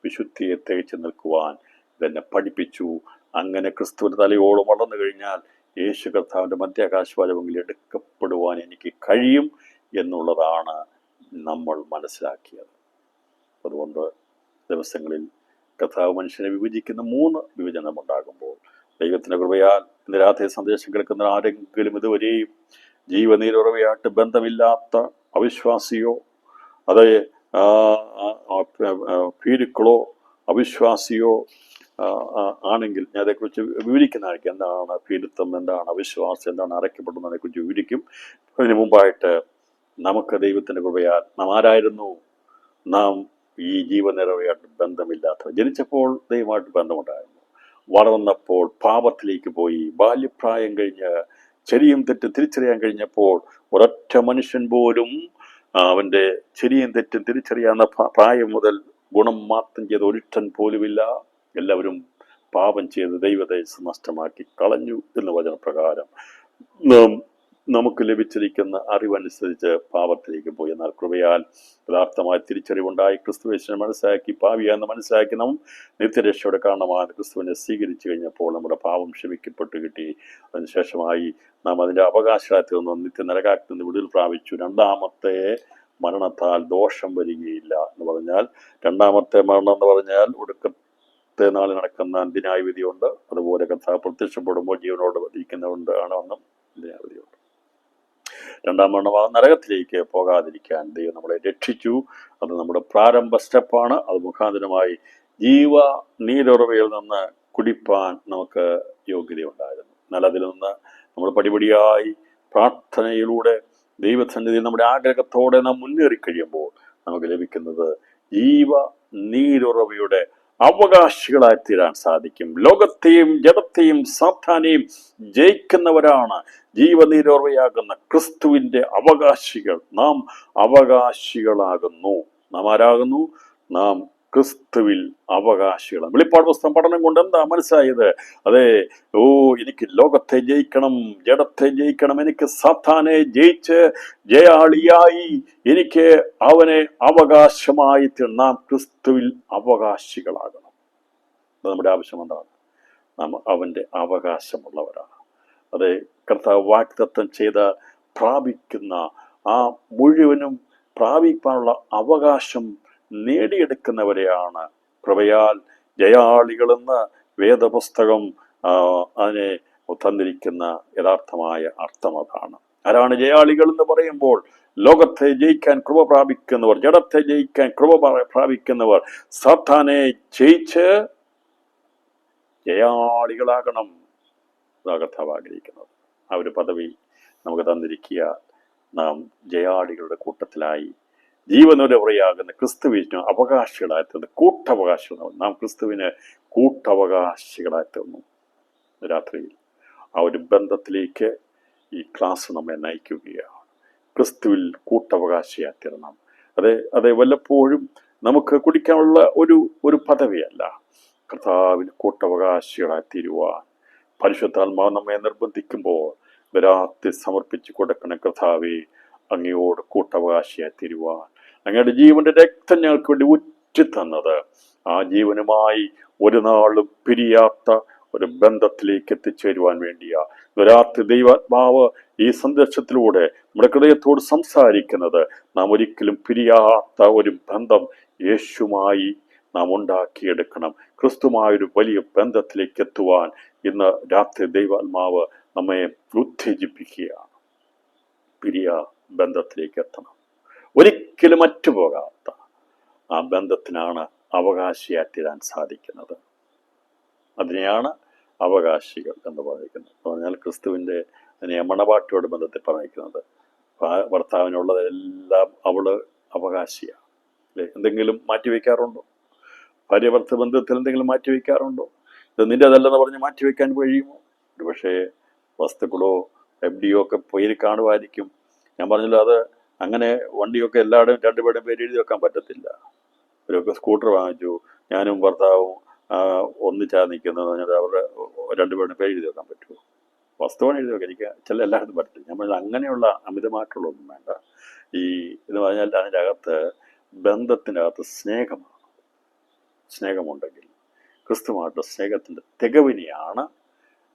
വിശുദ്ധിയെ തേച്ച് നിൽക്കുവാൻ ഇതെന്നെ പഠിപ്പിച്ചു. അങ്ങനെ ക്രിസ്തുവിൻ്റെ തലയോളം വളർന്നു കഴിഞ്ഞാൽ യേശു കർത്താവിൻ്റെ മധ്യാകാശവാചകങ്ങളിൽ എടുക്കപ്പെടുവാൻ എനിക്ക് കഴിയും എന്നുള്ളതാണ് നമ്മൾ മനസ്സിലാക്കിയത്. അതുകൊണ്ട് ദിവസങ്ങളിൽ കർത്താവ് മനുഷ്യനെ വിഭജിക്കുന്ന 3 വിഭജനമുണ്ടാകുമ്പോൾ ദൈവത്തിൻ്റെ കൃപയാൽ ഇന്ന് രാത്രി സന്ദേശം കേൾക്കുന്ന ആരെങ്കിലും ഇതുവരെയും ജീവനീരുറവയായിട്ട് ബന്ധമില്ലാത്ത അവിശ്വാസിയോ അത് ഭീരുക്കളോ അവിശ്വാസിയോ ആണെങ്കിൽ ഞാൻ അതേക്കുറിച്ച് വിവരിക്കുന്നതായിരിക്കും. എന്താണ് ഭീരുത്വം, എന്താണ് അവിശ്വാസം, എന്താണ് അറയ്ക്കപ്പെടുന്നതിനെക്കുറിച്ച് വിവരിക്കും. അതിന് മുമ്പായിട്ട് നമുക്ക് ദൈവത്തിൻ്റെ കൃപയാൽ നാം ആരായിരുന്നു? നാം ഈ ജീവനിറവയായിട്ട് ബന്ധമില്ലാത്തവർ. ജനിച്ചപ്പോൾ ദൈവമായിട്ട് ബന്ധമുണ്ടായിരുന്നു. വളർന്നപ്പോൾ പാപത്തിലേക്ക് പോയി. ബാല്യപ്രായം കഴിഞ്ഞ് ശരിയും തെറ്റും തിരിച്ചറിയാൻ കഴിഞ്ഞപ്പോൾ ഒരൊറ്റ മനുഷ്യൻ പോലും അവൻ്റെ ശരിയും തെറ്റും തിരിച്ചറിയാവുന്ന പ്രായം മുതൽ ഗുണം മാത്രം ചെയ്ത ഒരുത്തൻ പോലുമില്ല. എല്ലാവരും പാപം ചെയ്ത് ദൈവദേശം നഷ്ടമാക്കി കളഞ്ഞു എന്ന വചനപ്രകാരം നമുക്ക് ലഭിച്ചിരിക്കുന്ന അറിവനുസരിച്ച് പാപത്തിലേക്ക് പോയി. എന്നാൽ കൃപയാൽ യഥാർത്ഥമായ തിരിച്ചറിവുണ്ടായി ക്രിസ്തുവിനെ മനസ്സിലാക്കി പാവിയാന്ന് മനസ്സിലാക്കി നാം നിത്യരക്ഷയുടെ കാരണമായ ക്രിസ്തുവിനെ സ്വീകരിച്ചു കഴിഞ്ഞപ്പോൾ നമ്മുടെ പാപം ക്ഷമിക്കപ്പെട്ടു കിട്ടി. അതിനുശേഷമായി നാം അതിൻ്റെ അവകാശത്തിൽ നിന്നും നിത്യ നരകാത്തിൽ നിന്ന് വിടുതൽ പ്രാപിച്ചു. രണ്ടാമത്തെ മരണത്താൽ ദോഷം വരികയില്ല എന്ന് പറഞ്ഞാൽ, രണ്ടാമത്തെ മരണം എന്ന് പറഞ്ഞാൽ ഒടുക്കത്തെ നാളിൽ നടക്കുന്ന അന്ത്യന്യായവിധിയുണ്ട്. അതുപോലെ കർത്താവ് പ്രത്യക്ഷപ്പെടുമ്പോൾ ജീവനോട് ഇരിക്കുന്നതുകൊണ്ട് ആണ് അന്നും അന്ത്യന്യായവിധിയുണ്ട്. രണ്ടാം മരണമാകുന്ന നരകത്തിലേക്ക് പോകാതിരിക്കാൻ ദൈവം നമ്മളെ രക്ഷിച്ചു. അത് നമ്മുടെ പ്രാരംഭ സ്റ്റെപ്പാണ്. അത് മുഖാന്തരമായി ജീവ നീരുറവയിൽ നിന്ന് കുടിപ്പാൻ നമുക്ക് യോഗ്യതയുണ്ടായിരുന്നു. എന്നാൽ അതിൽ നിന്ന് നമ്മൾ പടിപടിയായി പ്രാർത്ഥനയിലൂടെ ദൈവസന്നിധിയിൽ നമ്മുടെ ആഗ്രഹത്തോടെ നാം മുന്നേറി കഴിയുമ്പോൾ നമുക്ക് ലഭിക്കുന്നത് ജീവ നീരുറവയുടെ അവകാശികളായി തീരാൻ സാധിക്കും. ലോകത്തെയും ജഡത്തെയും സാത്താനെയും ജയിക്കുന്നവരാണ് ജീവനീരോർവയാകുന്ന ക്രിസ്തുവിൻ്റെ അവകാശികൾ. നാം അവകാശികളാകുന്നു. നാം ആരാകുന്നു? നാം ക്രിസ്തുവിൽ അവകാശികളാണ്. വെളിപ്പാട് പുസ്തകം പഠനം കൊണ്ട് എന്താ മനസ്സിലായത്? അതെ, എനിക്ക് ലോകത്തെ ജയിക്കണം, ജഡത്തെ ജയിക്കണം, എനിക്ക് സാത്താനെ ജയിച്ച് ജയാളിയായി എനിക്ക് അവനെ അവകാശമായി നാം ക്രിസ്തുവിൽ അവകാശികളാകണം. അത് നമ്മുടെ ആവശ്യം എന്താണ്? നാം അവൻ്റെ അവകാശമുള്ളവരാണ്. അതെ, കർത്താവ് വാഗ്ദത്തം ചെയ്ത പ്രാപിക്കുന്ന ആ മുഴുവനും പ്രാപിക്കാനുള്ള അവകാശം നേടിയെടുക്കുന്നവരെയാണ് കൃപയാൽ ജയാളികളെന്ന് വേദപുസ്തകം അതിനെ തന്നിരിക്കുന്ന യഥാർത്ഥമായ അർത്ഥം അതാണ്. ആരാണ് ജയാളികൾ എന്ന് പറയുമ്പോൾ? ലോകത്തെ ജയിക്കാൻ കൃപ പ്രാപിക്കുന്നവർ, ജഡത്തെ ജയിക്കാൻ കൃപ പ്രാപിക്കുന്നവർ, സാത്താനെ ജയിച്ച് ജയാളികളാകണം. കർത്താവ് ആഗ്രഹിക്കുന്നത് ആ ഒരു പദവി നമുക്ക് തന്നിരിക്കുക. നാം ജയാളികളുടെ കൂട്ടത്തിലായി ജീവനുരവറയാകുന്ന ക്രിസ്തുവിന് അവകാശികളായി തീർന്നു. കൂട്ടവകാശികളാണ് നാം. ക്രിസ്തുവിന് കൂട്ടവകാശികളായി തീർന്നു. രാത്രിയിൽ ആ ഒരു ബന്ധത്തിലേക്ക് ഈ ക്ലാസ് നമ്മെ നയിക്കുകയാണ്. ക്രിസ്തുവിൽ കൂട്ടവകാശിയായി തീരണം. അതെ വല്ലപ്പോഴും നമുക്ക് കുടിക്കാനുള്ള ഒരു പദവിയല്ല. കർത്താവിൽ കൂട്ടവകാശികളായി തീരുവാൻ പരിശുദ്ധാത്മാവ് നമ്മെ നിർബന്ധിക്കുമ്പോൾ രാത്രി സമർപ്പിച്ചു കൊടുക്കണം. കർത്താവെ, അങ്ങയോട് കൂട്ടവകാശിയായി തീരുവാൻ അങ്ങയുടെ ജീവന്റെ രക്തം ഞങ്ങൾക്ക് വേണ്ടി ഉറ്റി തന്നത് ആ ജീവനുമായി ഒരു നാളും പിരിയാത്ത ഒരു ബന്ധത്തിലേക്ക് എത്തിച്ചേരുവാൻ വേണ്ടിയാ. രാത്രി ദൈവാത്മാവ് ഈ സന്ദേശത്തിലൂടെ നമ്മുടെ ഹൃദയത്തോട് സംസാരിക്കുന്നത് നാം ഒരിക്കലും പിരിയാത്ത ഒരു ബന്ധം യേശുമായി നാം ഉണ്ടാക്കിയെടുക്കണം. ക്രിസ്തുമായൊരു വലിയ ബന്ധത്തിലേക്ക് എത്തുവാൻ ഇന്ന് രാത്രി ദൈവാത്മാവ് നമ്മെ ഉത്തേജിപ്പിക്കുകയാണ്. പിരിയ ബന്ധത്തിലേക്ക് എത്തണം. ഒരിക്കലും അറ്റുപോകാത്ത ആ ബന്ധത്തിനാണ് അവകാശിയായിത്തീരാൻ സാധിക്കുന്നത്. അതിനെയാണ് അവകാശികൾ എന്ന് പറഞ്ഞിരിക്കുന്നത്. പറഞ്ഞാൽ ക്രിസ്തുവിൻ്റെ മണവാട്ടിയോട് ബന്ധത്തിൽ പറഞ്ഞിരിക്കുന്നത് ഭർത്താവിനുള്ളതെല്ലാം അവള് അവകാശിയാണ്. അല്ലേ? എന്തെങ്കിലും മാറ്റിവെക്കാറുണ്ടോ? ഭാര്യ ഭർത്ത ബന്ധത്തിൽ എന്തെങ്കിലും മാറ്റിവെക്കാറുണ്ടോ? ഇത് നിന്റെ അതല്ലെന്ന് പറഞ്ഞ് മാറ്റിവെക്കാൻ കഴിയുമോ? ഒരു പക്ഷേ വസ്തുക്കളോ FD ഒക്കെ പേര് കാണുമായിരിക്കും. ഞാൻ പറഞ്ഞല്ലോ, അത് അങ്ങനെ വണ്ടിയൊക്കെ എല്ലാവരുടെയും രണ്ടുപേരുടെയും പേര് എഴുതി വെക്കാൻ പറ്റത്തില്ല. അവരൊക്കെ സ്കൂട്ടർ വാങ്ങിച്ചു, ഞാനും ഭർത്താവും ഒന്നിച്ചാ നിൽക്കുന്നത് പറഞ്ഞാൽ അവരുടെ രണ്ടുപേരുടെ പേര് എഴുതി വെക്കാൻ പറ്റുമോ? വസ്തുവാണ് എഴുതി വെക്കാൻ എനിക്ക് എല്ലായിടത്തും പറ്റില്ല. ഞാൻ പറഞ്ഞാൽ അങ്ങനെയുള്ള അമിതമായിട്ടുള്ളതൊന്നും വേണ്ട. എന്ന് പറഞ്ഞാൽ അതിൻ്റെ അകത്ത് ബന്ധത്തിനകത്ത് സ്നേഹമുണ്ടെങ്കിൽ ക്രിസ്തുമായിട്ടുള്ള സ്നേഹത്തിൻ്റെ തികവിനെയാണ്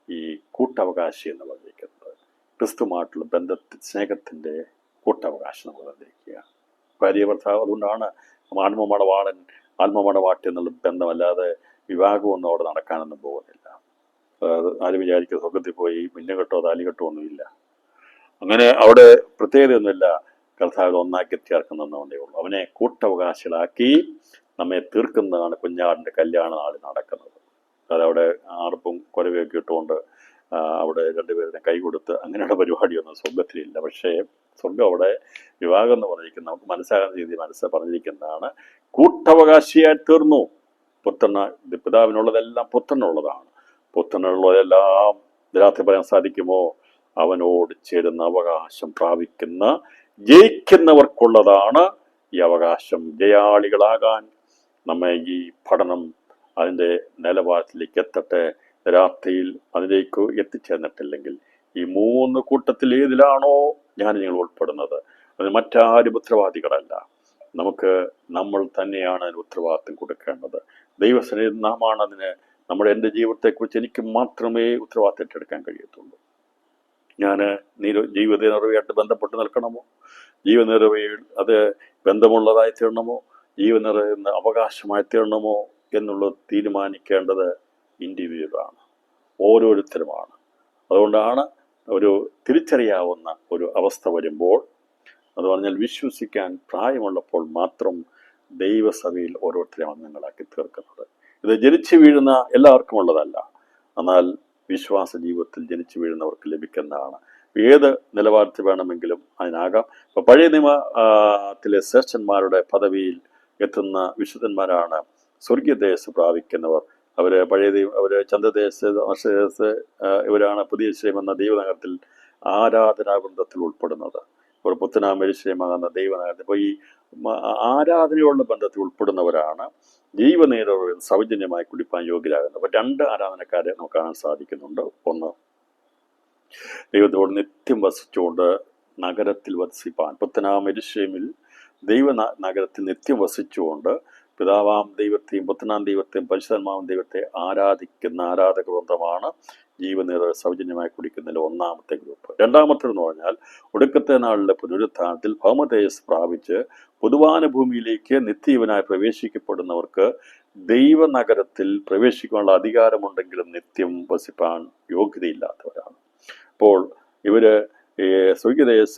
ഈ കൂട്ടവകാശി എന്ന് പറഞ്ഞിരിക്കുന്നത്. ക്രിസ്തുമായിട്ടുള്ള സ്നേഹത്തിൻ്റെ കൂട്ടവകാശം നമ്മൾ പറഞ്ഞിരിക്കുക. ഭാര്യ ഭർത്താവ്. അതുകൊണ്ടാണ് ആത്മമണവാട്ടി എന്നുള്ള ബന്ധമല്ലാതെ വിവാഹമൊന്നും അവിടെ നടക്കാനൊന്നും പോകുന്നില്ല. ആരും വിചാരിക്കും സ്വർഗത്തിൽ പോയി മിന്നുകെട്ടോ താലികെട്ടോ ഒന്നുമില്ല. അങ്ങനെ അവിടെ പ്രത്യേകതയൊന്നുമില്ല. കർത്താവിൽ ഒന്നാക്കി ചേർക്കുന്നതേ ഉള്ളൂ. അവനെ കൂട്ടവകാശികളാക്കി നമ്മെ തീർക്കുന്നതാണ് കുഞ്ഞാടിൻ്റെ കല്യാണ നാളിൽ നടക്കുന്നത്. അതവിടെ ആർപ്പും കൊലവയൊക്കെ ഇട്ടുകൊണ്ട് അവിടെ രണ്ടുപേരുടെ കൈ കൊടുത്ത് അങ്ങനെയുള്ള പരിപാടിയൊന്നും സ്വർഗത്തിലില്ല. പക്ഷേ സ്വർഗം അവിടെ വിവാഹം എന്ന് പറഞ്ഞിരിക്കുന്ന നമുക്ക് മനസ്സിലാകുന്ന രീതി പറഞ്ഞിരിക്കുന്നതാണ്. കൂട്ടവകാശിയായി തീർന്നു. പിതാവിനുള്ളതെല്ലാം പുത്രനുള്ളതാണ്. പുത്രനുള്ളതെല്ലാം ഇതിനകത്ത് പറയാൻ സാധിക്കുമോ? അവനോട് ചേരുന്ന അവകാശം ജയിക്കുന്നവർക്കുള്ളതാണ് ഈ അവകാശം. ജയാളികളാകാൻ നമ്മെ ഈ പഠനം അതിൻ്റെ നിലവാരത്തിലേക്ക് എത്തട്ടെ. രാത്രിയിൽ അതിലേക്ക് എത്തിച്ചേർന്നിട്ടില്ലെങ്കിൽ ഈ 3 കൂട്ടത്തിൽ ഏതിലാണോ നിങ്ങൾ ഉൾപ്പെടുന്നത്, അത് മറ്റാരും ഉത്തരവാദികളല്ല. നമ്മൾ തന്നെയാണ് അതിന് ഉത്തരവാദിത്വം കൊടുക്കേണ്ടത്. ദൈവസന്നിധി നാമാണ് അതിന് എൻ്റെ ജീവിതത്തെക്കുറിച്ച് എനിക്ക് മാത്രമേ ഉത്തരവാദിത്വം ഏറ്റെടുക്കാൻ കഴിയത്തുള്ളൂ. ഞാൻ ജീവിത നിറവയായിട്ട് ബന്ധപ്പെട്ട് നിൽക്കണമോ? ജീവനിറവയിൽ അത് ബന്ധമുള്ളതായി തീരണമോ? ജീവനിറയുന്ന അവകാശമായി തീരണമോ എന്നുള്ളത് തീരുമാനിക്കേണ്ടത് ഇൻഡിവിജ്വലാണ്, ഓരോരുത്തരുമാണ്. അതുകൊണ്ടാണ് ഒരു തിരിച്ചറിയാവുന്ന ഒരു അവസ്ഥ വരുമ്പോൾ, അത് പറഞ്ഞാൽ വിശ്വസിക്കാൻ പ്രായമുള്ളപ്പോൾ മാത്രം ദൈവസഭയിൽ ഓരോരുത്തരെയും അംഗങ്ങളാക്കി തീർക്കുന്നത്. ഇത് ജനിച്ചു വീഴുന്ന എല്ലാവർക്കും ഉള്ളതല്ല. എന്നാൽ വിശ്വാസ ജീവിതത്തിൽ ജനിച്ചു വീഴുന്നവർക്ക് ലഭിക്കുന്നതാണ്. ഏത് നിലവാരത്തിൽ വേണമെങ്കിലും അതിനാകാം. ഇപ്പൊ പഴയ നിയമത്തിലെ ശ്രേഷ്ഠന്മാരുടെ പദവിയിൽ എത്തുന്ന വിശുദ്ധന്മാരാണ് സ്വർഗീയദേശ പ്രാപിക്കുന്നവർ. അവര് ചന്ദ്രദേശ ഇവരാണ് പുതിയ എരുശലേം എന്ന ദൈവനഗരത്തിൽ ആരാധനാബന്ധത്തിൽ ഉൾപ്പെടുന്നത്. ഒരു പുത്തനാം എരുശലേമാകുന്ന ദൈവനഗരത്തിൽ. അപ്പോൾ ഈ ആരാധനയുള്ള ബന്ധത്തിൽ ഉൾപ്പെടുന്നവരാണ് ജീവനീരവ് സൗജന്യമായി കുടിപ്പാൻ യോഗ്യരാകുന്നത്. അപ്പോൾ 2 ആരാധനക്കാരെ നമുക്ക് കാണാൻ സാധിക്കുന്നുണ്ട്. ഒന്ന്, ദൈവത്തോട് നിത്യം വസിച്ചുകൊണ്ട് നഗരത്തിൽ വസിപ്പാൻ, പുത്തനാം എരുശലേമിൽ നഗരത്തിൽ നിത്യം വസിച്ചുകൊണ്ട് പിതാവാം ദൈവത്തെയും പുത്രനാം ദൈവത്തെയും പരിശുദ്ധാത്മാവാം ദൈവത്തെ ആരാധിക്കുന്ന ആരാധക വൃന്ദമാണ് ജീവനീര് സൗജന്യമായി കുടിക്കുന്നതിൽ ഒന്നാമത്തെ ഗ്രൂപ്പ്. രണ്ടാമത്തേതെന്ന് പറഞ്ഞാൽ ഒടുക്കത്തെ നാളിലെ പുനരുത്ഥാനത്തിൽ ഭൗമതേജസ് പ്രാപിച്ച് പൊതുവാനുഭൂമിയിലേക്ക് നിത്യജീവനായി പ്രവേശിക്കപ്പെടുന്നവർക്ക് ദൈവനഗരത്തിൽ പ്രവേശിക്കാനുള്ള അധികാരമുണ്ടെങ്കിലും നിത്യം വസിപ്പാൻ യോഗ്യതയില്ലാത്തവരാണ്. അപ്പോൾ ഇവര് സ്വർഗീയദേശ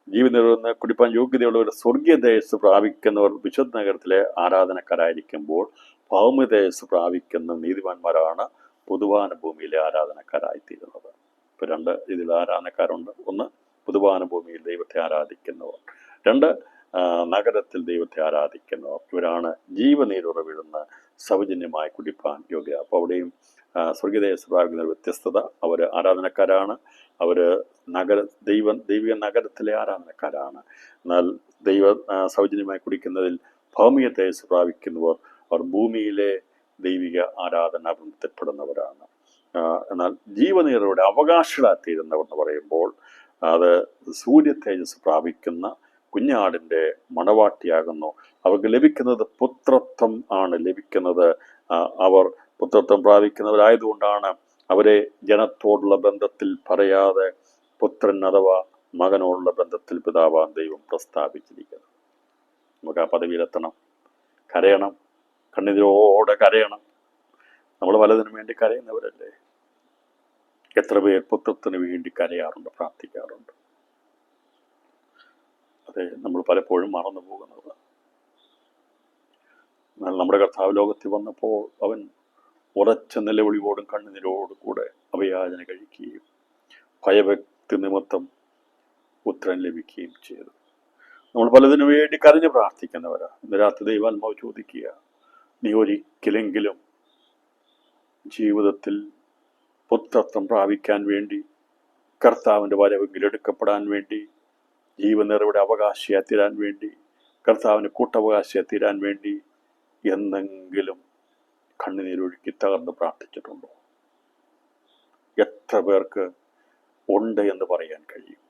ജീവനിർവ്വഹണ കുടിപ്പാൻ യോഗ്യതയുള്ളവർ സ്വർഗീയദേശ് പ്രാപിക്കുന്നവർ വിശുദ്ധ നഗരത്തിലെ ആരാധനക്കാരായിരിക്കുമ്പോൾ ഭൗമതേജസ് പ്രാപിക്കുന്ന നീതിമാന്മാരാണ് പൊതുവാനുഭൂമിയിലെ ആരാധനക്കാരായിത്തീരുന്നത്. ഇപ്പൊ 2 ഇതിൽ ആരാധനക്കാരുണ്ട്. ഒന്ന്, പൊതുവാനുഭൂമിയിൽ ദൈവത്തെ ആരാധിക്കുന്നവർ. 2, നഗരത്തിൽ ദൈവത്തെ ആരാധിക്കുന്നവർ. ഇവരാണ് ജീവനീരുറവിടുന്ന സൗജന്യമായി കുടിപ്പാൻ യോഗ്യത. അപ്പോൾ അവിടെയും സ്വർഗീയദേശ പ്രാപിക്കുന്ന വ്യത്യസ്തത. അവർ ആരാധനക്കാരാണ്. അവർ ദൈവിക നഗരത്തിലെ ആരാധനക്കാരാണ്. എന്നാൽ സൗജന്യമായി കുടിക്കുന്നതിൽ ഭൗമിക തേജസ് പ്രാപിക്കുന്നവർ അവർ ഭൂമിയിലെ ദൈവിക ആരാധനാ ബന്ധപ്പെടുന്നവരാണ്. എന്നാൽ ജീവനീറയുടെ അവകാശികളായിത്തീരുന്നവർ എന്ന് പറയുമ്പോൾ അത് സൂര്യ തേജസ് പ്രാപിക്കുന്ന കുഞ്ഞാടിൻ്റെ മണവാട്ടിയാകുന്നു. അവർക്ക് ലഭിക്കുന്നത് പുത്രത്വം ആണ് ലഭിക്കുന്നത്. അവർ പുത്രത്വം പ്രാപിക്കുന്നവരായതുകൊണ്ടാണ് അവരെ ജനത്തോടുള്ള ബന്ധത്തിൽ പറയാതെ പുത്രൻ അഥവാ മകനോടുള്ള ബന്ധത്തിൽ പിതാവാൻ ദൈവം പ്രസ്താവിച്ചിരിക്കുന്നത്. നമുക്ക് ആ പദവിയിലെത്തണം. കരയണം, കണ്ണീരോടെ കരയണം. നമ്മൾ പലതിനും വേണ്ടി കരയുന്നവരല്ലേ? എത്ര പേർ പുത്രത്തിന് വേണ്ടി കരയാറുണ്ട്, പ്രാർത്ഥിക്കാറുണ്ട്? അതെ, നമ്മൾ പലപ്പോഴും മറന്നു പോകുന്നത്. എന്നാൽ നമ്മുടെ കർത്താവ് ലോകത്തിൽ വന്നപ്പോൾ അവൻ ഉറച്ച നിലവിളിയോടും കണ്ണുനീരോടും കൂടെ അഭയാചന കഴിക്കുകയും ഭയഭക്തി നിമിത്തം ഉത്തരം ലഭിക്കുകയും ചെയ്തു. നമ്മൾ പലതിനു വേണ്ടി കരഞ്ഞു പ്രാർത്ഥിക്കുന്നവരാ. ഇന്ന് രാത്രി ദൈവാത്മാവ് ചോദിക്കുക, നീ ഒരിക്കലെങ്കിലും ജീവിതത്തിൽ പുത്രത്വം പ്രാപിക്കാൻ വേണ്ടി, കർത്താവിൻ്റെ വരവെങ്കിൽ എടുക്കപ്പെടാൻ വേണ്ടി, ജീവനിറവിടെ അവകാശിയായി തീരാൻ വേണ്ടി, കർത്താവിന് കൂട്ടവകാശിയായി തീരാൻ വേണ്ടി എന്നെങ്കിലും കണ്ണുനീരൊഴുക്കി തകർന്ന് പ്രാർത്ഥിച്ചിട്ടുണ്ടോ? എത്ര പേർക്ക് ഉണ്ട് എന്ന് പറയാൻ കഴിയും?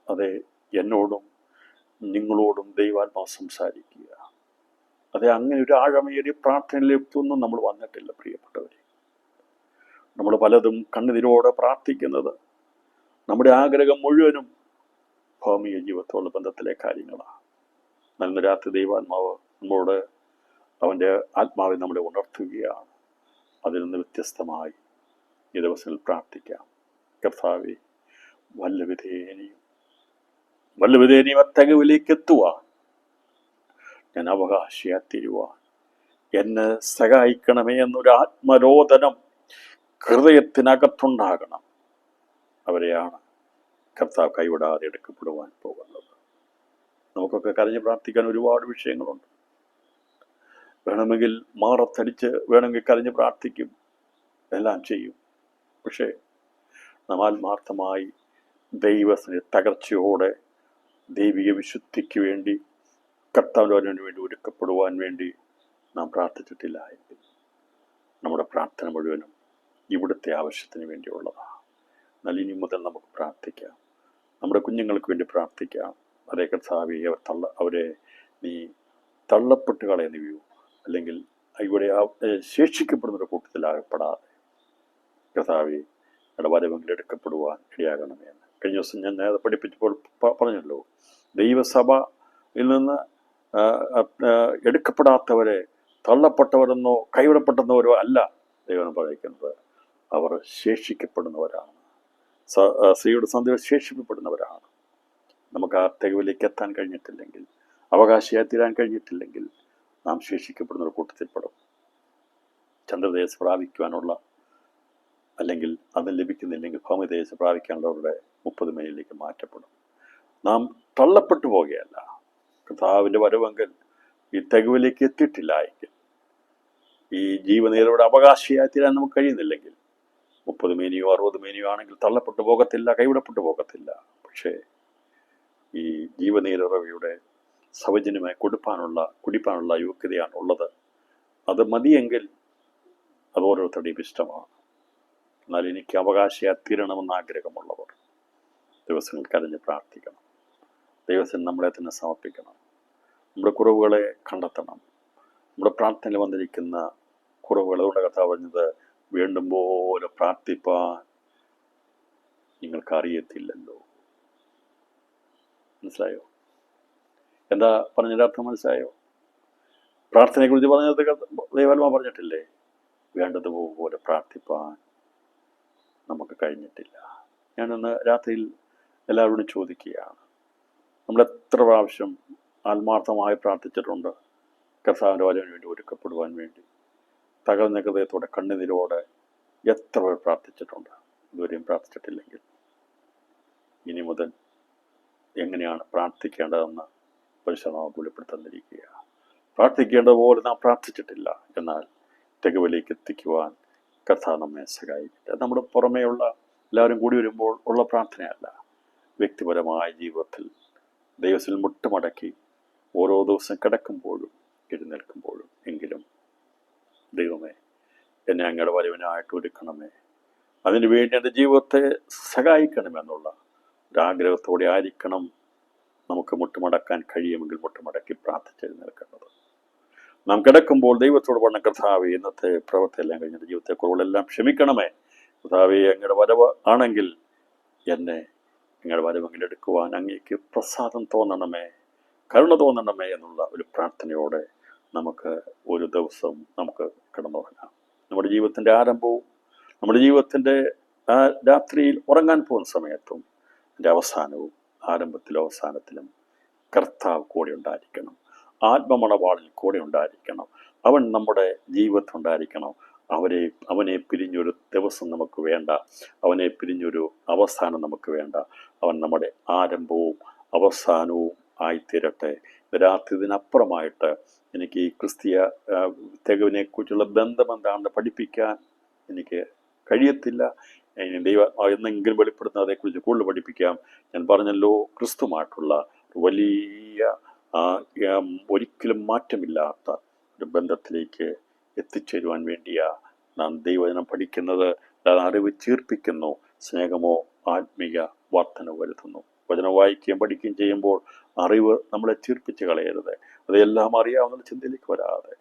അതെ, എന്നോടും നിങ്ങളോടും ദൈവാത്മാവ് സംസാരിക്കുക. അതെ, അങ്ങനെ ഒരു ആഴമേറിയ പ്രാർത്ഥനയിലേക്കൊന്നും നമ്മൾ വന്നിട്ടില്ല പ്രിയപ്പെട്ടവരെ. നമ്മൾ പലതും കണ്ണുനീരോടെ പ്രാർത്ഥിക്കുന്നത് നമ്മുടെ ആഗ്രഹം മുഴുവനും ഭൗമിക ജീവിതത്തോടുള്ള ബന്ധത്തിലെ കാര്യങ്ങളാണ്. നല്ല രാത്രി ദൈവാത്മാവ് നമ്മളോട് അവൻ്റെ ആത്മാവിനെ നമ്മളെ ഉണർത്തുകയാണ്. അതിൽ നിന്ന് വ്യത്യസ്തമായി ഈ ദിവസങ്ങളിൽ പ്രാർത്ഥിക്കാം. കർത്താവേ, വല്ലവിധേനയും അത്തകവിലേക്ക് എത്തുവാൻ, ഞാൻ അവകാശിയായി തീരുവാൻ എന്നെ സഹായിക്കണമേ എന്നൊരു ആത്മരോദനം ഹൃദയത്തിനകത്തുണ്ടാകണം. അവരെയാണ് കർത്താവ് കൈവിടാതെ എടുക്കപ്പെടുവാൻ പോകുന്നത്. നമുക്കൊക്കെ കരഞ്ഞ് പ്രാർത്ഥിക്കാൻ ഒരുപാട് വിഷയങ്ങളുണ്ട്. വേണമെങ്കിൽ മാറത്തടിച്ച് വേണമെങ്കിൽ കരഞ്ഞ് പ്രാർത്ഥിക്കും, എല്ലാം ചെയ്യും. പക്ഷേ നാം ആത്മാർത്ഥമായി ദൈവത്തിന് തകർച്ചയോടെ ദൈവിക വിശുദ്ധിക്ക് വേണ്ടി, കർത്താവിന് വേണ്ടി ഒരുക്കപ്പെടുവാൻ വേണ്ടി നാം പ്രാർത്ഥിച്ചിട്ടില്ല എങ്കിൽ നമ്മുടെ പ്രാർത്ഥന മുഴുവനും ഇവിടുത്തെ ആവശ്യത്തിന് വേണ്ടിയുള്ളതാണ്. എന്നാൽ ഇനി മുതൽ നമുക്ക് പ്രാർത്ഥിക്കാം. നമ്മുടെ കുഞ്ഞുങ്ങൾക്ക് വേണ്ടി പ്രാർത്ഥിക്കാം. അതേ കർത്താവേ, അവരെ നീ തള്ളപ്പെട്ട് കളയുകയോ അല്ലെങ്കിൽ ഇവിടെ ശേഷിക്കപ്പെടുന്നൊരു കൂട്ടത്തിലാകപ്പെടാതെ കർത്താവേ, വരവെങ്കിൽ എടുക്കപ്പെടുവാൻ ഇടയാകണമേ എന്ന് കഴിഞ്ഞ ദിവസം ഞാൻ നേരെ പഠിപ്പിച്ചപ്പോൾ പറഞ്ഞല്ലോ. ദൈവസഭയിൽ നിന്ന് എടുക്കപ്പെടാത്തവരെ തള്ളപ്പെട്ടവരെന്നോ കൈവിടപ്പെട്ടവരോ അല്ല ദൈവം പറയിക്കുന്നത്. അവർ ശേഷിക്കപ്പെടുന്നവരാണ്. സ്ത്രീയുടെ സന്ധ്യ ശേഷിക്കപ്പെടുന്നവരാണ്. നമുക്ക് ആ തികവിലേക്ക് എത്താൻ കഴിഞ്ഞിട്ടില്ലെങ്കിൽ, അവകാശിയായി തീരാൻ കഴിഞ്ഞിട്ടില്ലെങ്കിൽ, നാം ശേഷിക്കപ്പെടുന്ന ഒരു കൂട്ടത്തിൽപ്പെടും. ചന്ദ്രദേശം പ്രാപിക്കുവാനുള്ള അല്ലെങ്കിൽ അത് ലഭിക്കുന്നില്ലെങ്കിൽ ഭൗമദേശം പ്രാപിക്കാനുള്ളവരുടെ 30 മേനിലേക്ക് മാറ്റപ്പെടും. നാം തള്ളപ്പെട്ടു പോകുകയല്ല. കർത്താവിൻ്റെ വരവെങ്കിൽ ഈ തികവിലേക്ക് എത്തിയിട്ടില്ല എങ്കിൽ, ഈ ജീവനേരയുടെ അവകാശിയായി തീരാൻ നമുക്ക് കഴിയുന്നില്ലെങ്കിൽ, 30 മേനിയോ 60 മേനിയോ ആണെങ്കിൽ തള്ളപ്പെട്ടു പോകത്തില്ല, കൈവിടപ്പെട്ടു പോകത്തില്ല. പക്ഷേ ഈ ജീവനീരറവയുടെ സൗജന്യമായി കുടിപ്പാനുള്ള യോഗ്യതയാണ് ഉള്ളത്. അത് മതിയെങ്കിൽ അത് ഓരോരുത്തരുടെയും ഇഷ്ടമാണ്. എന്നാൽ എനിക്ക് അവകാശിയായി തീരണമെന്ന് ആഗ്രഹമുള്ളവർ ദിവസങ്ങൾ കരഞ്ഞ് പ്രാർത്ഥിക്കണം. ദൈവത്തിന് നമ്മളെ തന്നെ സമർപ്പിക്കണം. നമ്മുടെ കുറവുകളെ കണ്ടെത്തണം. നമ്മുടെ പ്രാർത്ഥനയിൽ വന്നിരിക്കുന്ന കുറവുകൾ, അതുകൊണ്ട് കർത്താവ് പറഞ്ഞത്, വീണ്ടും പോലെ പ്രാർത്ഥിപ്പാൻ നിങ്ങൾക്ക് അറിയത്തില്ലല്ലോ. മനസ്സിലായോ? എന്താ പറഞ്ഞതിൻ്റെ അർത്ഥം മനസ്സിലായോ? പ്രാർത്ഥനയെക്കുറിച്ച് പറഞ്ഞത് ദൈവാത്മാ പറഞ്ഞിട്ടില്ലേ? വേണ്ടതുപോലെ പ്രാർത്ഥിപ്പാൻ നമുക്ക് കഴിഞ്ഞിട്ടില്ല. ഞാനിന്ന് രാത്രിയിൽ എല്ലാവരോടും ചോദിക്കുകയാണ്, നമ്മൾ എത്ര പ്രാവശ്യം ആത്മാർത്ഥമായി പ്രാർത്ഥിച്ചിട്ടുണ്ട് കർത്താവിൻ്റെ വരവിന് വേണ്ടി ഒരുക്കപ്പെടുവാൻ വേണ്ടി? തകർന്ന ഹൃദയത്തോടെ കണ്ണുനീരോടെ എത്ര പേർ പ്രാർത്ഥിച്ചിട്ടുണ്ട്? ഇതുവരെയും പ്രാർത്ഥിച്ചിട്ടില്ലെങ്കിൽ ഇനി മുതൽ എങ്ങനെയാണ് പ്രാർത്ഥിക്കേണ്ടതെന്ന് പരിശുദ്ധാത്മാവ് വെളിപ്പെടുത്തന്നിരിക്കുക. പ്രാർത്ഥിക്കേണ്ടത് പോലെ നാം പ്രാർത്ഥിച്ചിട്ടില്ല, എന്നാൽ തികവിലേക്ക് എത്തിക്കുവാൻ കർത്താവ് നമ്മെ സഹായിക്കട്ടെ. നമ്മുടെ പുറമേയുള്ള എല്ലാവരും കൂടി വരുമ്പോൾ ഉള്ള പ്രാർത്ഥനയല്ല, വ്യക്തിപരമായ ജീവിതത്തിൽ ദൈവത്തിൽ മുട്ടുമടക്കി ഓരോ ദിവസം കിടക്കുമ്പോഴും എഴുന്നേൽക്കുമ്പോഴും എങ്കിലും, ദൈവമേ, എന്നെ അങ്ങയുടെ വരവിനായിട്ട് ഒരുക്കണമേ, അതിനുവേണ്ടി എൻ്റെ ജീവിതത്തെ സഹായിക്കണമെന്നുള്ള ഒരാഗ്രഹത്തോടെ ആയിരിക്കണം നമുക്ക് മുട്ടുമടക്കാൻ കഴിയുമെങ്കിൽ മുട്ടുമടക്കി പ്രാർത്ഥിച്ചെഴുന്നേൽക്കുന്നത്. നാം കിടക്കുമ്പോൾ ദൈവത്തോട് പറഞ്ഞ, കർത്താവേ, ഇന്നത്തെ പ്രവൃത്തിയെല്ലാം കഴിഞ്ഞിട്ട് ജീവിതത്തെ കുറവുകളെല്ലാം ക്ഷമിക്കണമേ. കർത്താവേ, അങ്ങയുടെ വരവ് ആണെങ്കിൽ എന്നെ അങ്ങയുടെ വരവെങ്കിൽ എടുക്കുവാൻ അങ്ങേക്ക് പ്രസാദം തോന്നണമേ, കരുണ തോന്നണമേ എന്നുള്ള ഒരു പ്രാർത്ഥനയോടെ നമുക്ക് ഒരു ദിവസം നമുക്ക് കിടന്നുറങ്ങാം. നമ്മുടെ ജീവിതത്തിൻ്റെ ആരംഭവും നമ്മുടെ ജീവിതത്തിൻ്റെ രാത്രിയിൽ ഉറങ്ങാൻ പോകുന്ന സമയത്തും എൻ്റെ അവസാനവും ആരംഭത്തിലും അവസാനത്തിലും കർത്താവ് കൂടെ ഉണ്ടായിരിക്കണം. ആത്മമണവാളിൽ കൂടെ ഉണ്ടായിരിക്കണം. അവൻ നമ്മുടെ ജീവിതത്തിൽ ഉണ്ടായിരിക്കണം. അവനെ പിരിഞ്ഞൊരു ദിവസം നമുക്ക് വേണ്ട. അവനെ പിരിഞ്ഞൊരു അവസാനം നമുക്ക് വേണ്ട. അവൻ നമ്മുടെ ആരംഭവും അവസാനവും ആയിത്തീരട്ടെ. രാത്രി ഇതിനപ്പുറമായിട്ട് എനിക്ക് ഈ ക്രിസ്തീയ തികവിനെ കുറിച്ചുള്ള ബന്ധം എന്താണെന്ന് പഠിപ്പിക്കാൻ എനിക്ക് കഴിയത്തില്ല. ദൈവം എന്നെങ്കിലും വെളിപ്പെടുത്തുന്ന അതേക്കുറിച്ച് കൂടുതൽ പഠിപ്പിക്കാം. ഞാൻ പറഞ്ഞല്ലോ, ക്രിസ്തുമായിട്ടുള്ള വലിയ ഒരിക്കലും മാറ്റമില്ലാത്ത ഒരു ബന്ധത്തിലേക്ക് എത്തിച്ചേരുവാൻ വേണ്ടിയാ നാം ദൈവവചനം പഠിക്കുന്നത്. അറിവ് ചീർപ്പിക്കുന്നു, സ്നേഹമോ ആത്മീയ വർധന വരുത്തുന്നു. വചനം വായിക്കുകയും പഠിക്കുകയും ചെയ്യുമ്പോൾ അറിവ് നമ്മളെ ചീർപ്പിച്ച് കളയരുത്. അതെല്ലാം അറിയാവുന്ന ചിന്തയിലേക്ക് വരാതെ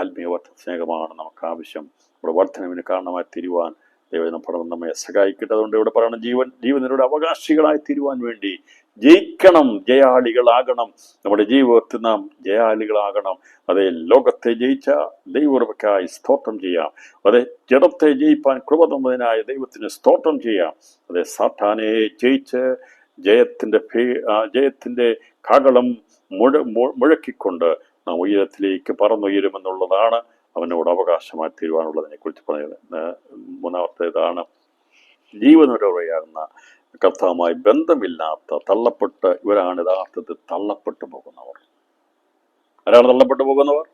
ആത്മീയ സ്നേഹമാണ് നമുക്ക് ആവശ്യം. നമ്മുടെ വർധനവിന് കാരണമായി തീരുവാൻ ദൈവം പഠനം നമ്മെ സഹായിക്കട്ടെ. അതുകൊണ്ട് ഇവിടെ പറയണം, ജീവനരുടെ അവകാശികളായി തീരുവാൻ വേണ്ടി ജയിക്കണം, ജയാളികളാകണം. നമ്മുടെ ജീവിതത്തിൽ നാം ജയാളികളാകണം. അതേ, ലോകത്തെ ജയിച്ച ദൈവകൃപയ്ക്കായി സ്തോത്രം ചെയ്യാം. അതെ, ജഡത്തെ ജയിപ്പാൻ കൃപ തന്നതിനായ ദൈവത്തിന് സ്തോത്രം ചെയ്യാം. അതെ, സാത്താനെ ജയിച്ച് ജയത്തിന്റെ കാഹളം മുഴക്കിക്കൊണ്ട് നാം ഉയരത്തിലേക്ക് പറന്നുയരുമെന്നുള്ളതാണ് അവനോട് അവകാശമായി തീരുവാനുള്ളതിനെ കുറിച്ച് പറയുന്നത്. മൂന്നാമത്തേതാണ്, ജീവനുരവയാകുന്ന കർത്താവുമായി ബന്ധമില്ലാത്ത ഇവരാണ് യഥാർത്ഥത്തിൽ തള്ളപ്പെട്ടു പോകുന്നവർ. ആരാണ് തള്ളപ്പെട്ടു പോകുന്നവർ?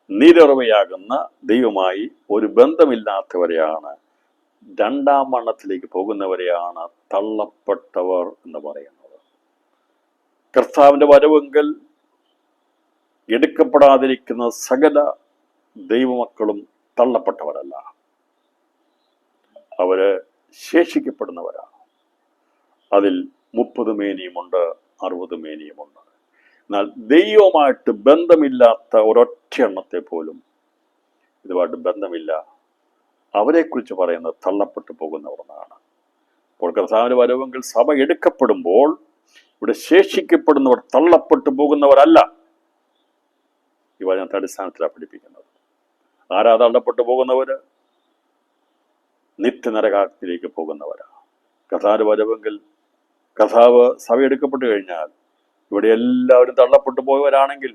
നീരുറവയാകുന്ന ദൈവമായി ഒരു ബന്ധമില്ലാത്തവരെയാണ്, രണ്ടാം മരണത്തിലേക്ക് പോകുന്നവരെയാണ് തള്ളപ്പെട്ടവർ എന്ന് പറയുന്നത്. കർത്താവിന്റെ വരവെങ്കിൽ എടുക്കപ്പെടാതിരിക്കുന്ന സകല ദൈവമക്കളും തള്ളപ്പെട്ടവരല്ല, അവര് ശേഷിക്കപ്പെടുന്നവരാണ്. അതിൽ 30 മേനിയുമുണ്ട്, 60 മേനിയുമുണ്ട്. എന്നാൽ ദൈവവുമായിട്ട് ബന്ധമില്ലാത്ത ഒരൊറ്റ എണ്ണത്തെ പോലും ഇതുമായിട്ട് ബന്ധമില്ല, അവരെക്കുറിച്ച് പറയുന്നത് തള്ളപ്പെട്ടു പോകുന്നവരെന്നാണ്. അപ്പോൾ കർത്താവിന്റെ വരവെങ്കിൽ സഭ എടുക്കപ്പെടുമ്പോൾ ഇവിടെ ശേഷിക്കപ്പെടുന്നവർ തള്ളപ്പെട്ടു പോകുന്നവരല്ല. ഈ വചനത്തെ അടിസ്ഥാനത്തിലാണ് പഠിപ്പിക്കുന്നത്. ആരാ തള്ളപ്പെട്ടു പോകുന്നവര്? നിത്യനരകാഗ്നിയിലേക്ക് പോകുന്നവരാണ്. കർത്താവിന്റെ വരവെങ്കിൽ കർത്താവ് സഭ എടുക്കപ്പെട്ടു കഴിഞ്ഞാൽ ഇവിടെ എല്ലാവരും തള്ളപ്പെട്ടു പോയവരാണെങ്കിൽ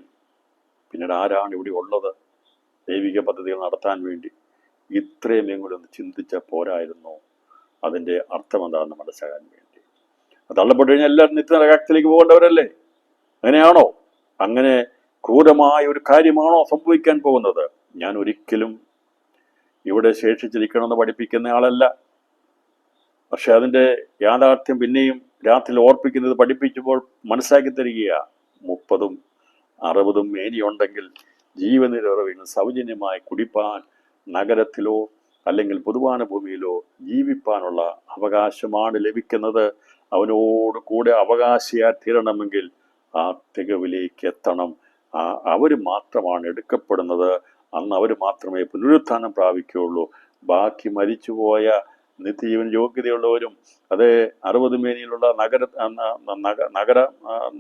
പിന്നീട് ആരാണ് ഇവിടെ ഉള്ളത് ദൈവിക പദ്ധതികൾ നടത്താൻ വേണ്ടി? ഇത്രയും കൂടി ഒന്ന് ചിന്തിച്ച പോരായിരുന്നു അതിൻ്റെ അർത്ഥം എന്താണെന്ന് മനസ്സിലാക്കാൻ വേണ്ടി. തള്ളപ്പെട്ടു കഴിഞ്ഞാൽ എല്ലാവരും നിത്യനരകാഗ്നിയിലേക്ക് പോകേണ്ടവരല്ലേ? അങ്ങനെയാണോ? അങ്ങനെ ക്രൂരമായ ഒരു കാര്യമാണോ സംഭവിക്കാൻ പോകുന്നത്? ഞാൻ ഒരിക്കലും ഇവിടെ ശേഷിച്ചിരിക്കണമെന്ന് പഠിപ്പിക്കുന്ന ആളല്ല. പക്ഷെ അതിൻ്റെ യാഥാർത്ഥ്യം പിന്നെയും രാത്രി ഓർപ്പിക്കുന്നത് പഠിപ്പിക്കുമ്പോൾ മനസ്സിലാക്കി തരികയാ. 30ഉം 60ഉം മേനിയുണ്ടെങ്കിൽ ജീവനിരവിന് സൗജന്യമായി കുടിപ്പാൻ നഗരത്തിലോ അല്ലെങ്കിൽ പൊതുവാന ഭൂമിയിലോ ജീവിപ്പാനുള്ള അവകാശമാണ് ലഭിക്കുന്നത്. അവനോട് കൂടെ അവകാശിയായി തീരണമെങ്കിൽ ആ തികവിലേക്ക് എത്തണം. അവർ മാത്രമാണ് എടുക്കപ്പെടുന്നത്. അന്ന് അവർ മാത്രമേ പുനരുത്ഥാനം പ്രാപിക്കുകയുള്ളൂ. ബാക്കി മരിച്ചുപോയ നിത്യജീവൻ യോഗ്യതയുള്ളവരും അത് 60 മേനിയിലുള്ള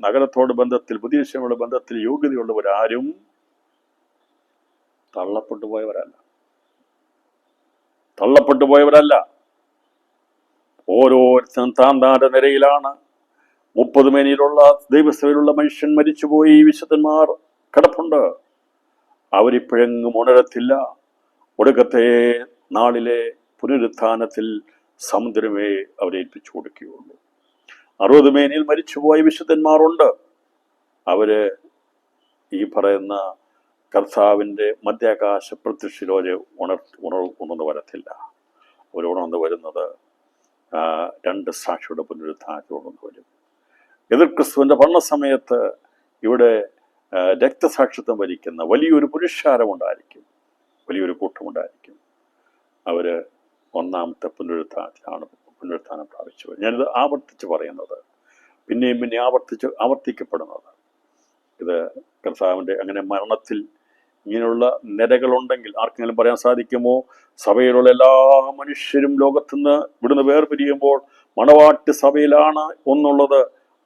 നഗരത്തോട് ബന്ധത്തിൽ പുതിയ ബന്ധത്തിൽ യോഗ്യതയുള്ളവരാരും തള്ളപ്പെട്ടു പോയവരല്ല. ഓരോരുത്തരും താന്താന്റെ നിരയിലാണ്. 30 മേനിയിലുള്ള ദൈവസഭയിലുള്ള മനുഷ്യൻ മരിച്ചുപോയി, വിശുദ്ധന്മാർ കിടപ്പുണ്ട്. അവരിപ്പോഴെങ്ങും ഉണരത്തില്ല. ഒടുക്കത്തെ നാളിലെ പുനരുത്ഥാനത്തിൽ സമുദ്രമേ അവരെ ഏൽപ്പിച്ചു കൊടുക്കുകയുള്ളൂ. 60 മേനിയിൽ മരിച്ചുപോയ വിശുദ്ധന്മാരുണ്ട്. അവര് ഈ പറയുന്ന കർത്താവിൻ്റെ മധ്യാകാശ പ്രത്യക്ഷയിലൊരു ഉണർന്നു വരത്തില്ല. അവരുണർന്നു വരുന്നത് 2 സാക്ഷിയുടെ പുനരുത്ഥാനത്തിൽ ഉണർന്നു വരും. എതിർ ക്രിസ്തുവിൻ്റെ ഭരണസമയത്ത് ഇവിടെ രക്തസാക്ഷിത്വം വരിക്കുന്ന വലിയൊരു പുരുഷാരമുണ്ടായിരിക്കും, വലിയൊരു കൂട്ടമുണ്ടായിരിക്കും. അവര് ഒന്നാമത്തെ പുനരുത്ഥാനം പ്രാപിച്ചു. ഞാനിത് ആവർത്തിച്ച് പറയുന്നത്, പിന്നെയും പിന്നെ ആവർത്തിക്കപ്പെടുന്നത്. ഇത് കർത്താവിൻ്റെ അങ്ങനെ മരണത്തിൽ ഇങ്ങനെയുള്ള നിരകളുണ്ടെങ്കിൽ ആർക്കെങ്കിലും പറയാൻ സാധിക്കുമോ? സഭയിലുള്ള എല്ലാ മനുഷ്യരും ലോകത്തുനിന്ന് ഇവിടുന്ന് വേർപിരിയുമ്പോൾ മണവാട്ടി സഭയിലാണ് ഒന്നുള്ളത്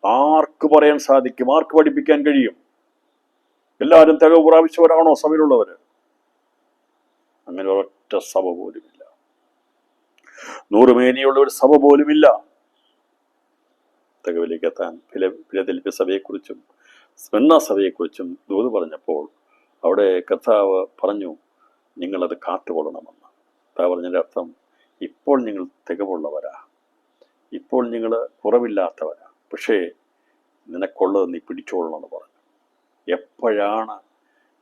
ആർക്ക് പറയാൻ സാധിക്കും? ആർക്ക് പഠിപ്പിക്കാൻ കഴിയും? എല്ലാവരും തികവ് പ്രാപിച്ചവരാണോ സഭയിലുള്ളവര്? അങ്ങനെ ഒരൊറ്റ സഭ പോലുമില്ല. 100 മേനിയുള്ള ഒരു സഭ പോലുമില്ല. തികവിലേക്ക് എത്താൻ ഫിലദെൽഫ്യ സഭയെക്കുറിച്ചും സ്മിർന സഭയെക്കുറിച്ചും ദൂത് പറഞ്ഞപ്പോൾ അവിടെ കർത്താവ് പറഞ്ഞു, നിങ്ങളത് കാത്തുകൊള്ളണമെന്ന്. കർത്താവ് പറഞ്ഞതിൻ്റെ അർത്ഥം, ഇപ്പോൾ നിങ്ങൾ തികവുള്ളവരാ, ഇപ്പോൾ നിങ്ങൾ കുറവില്ലാത്തവരാ, പക്ഷേ നിനക്കുള്ളത് നീ പിടിച്ചോളണമെന്ന് പറഞ്ഞു. എപ്പോഴാണ്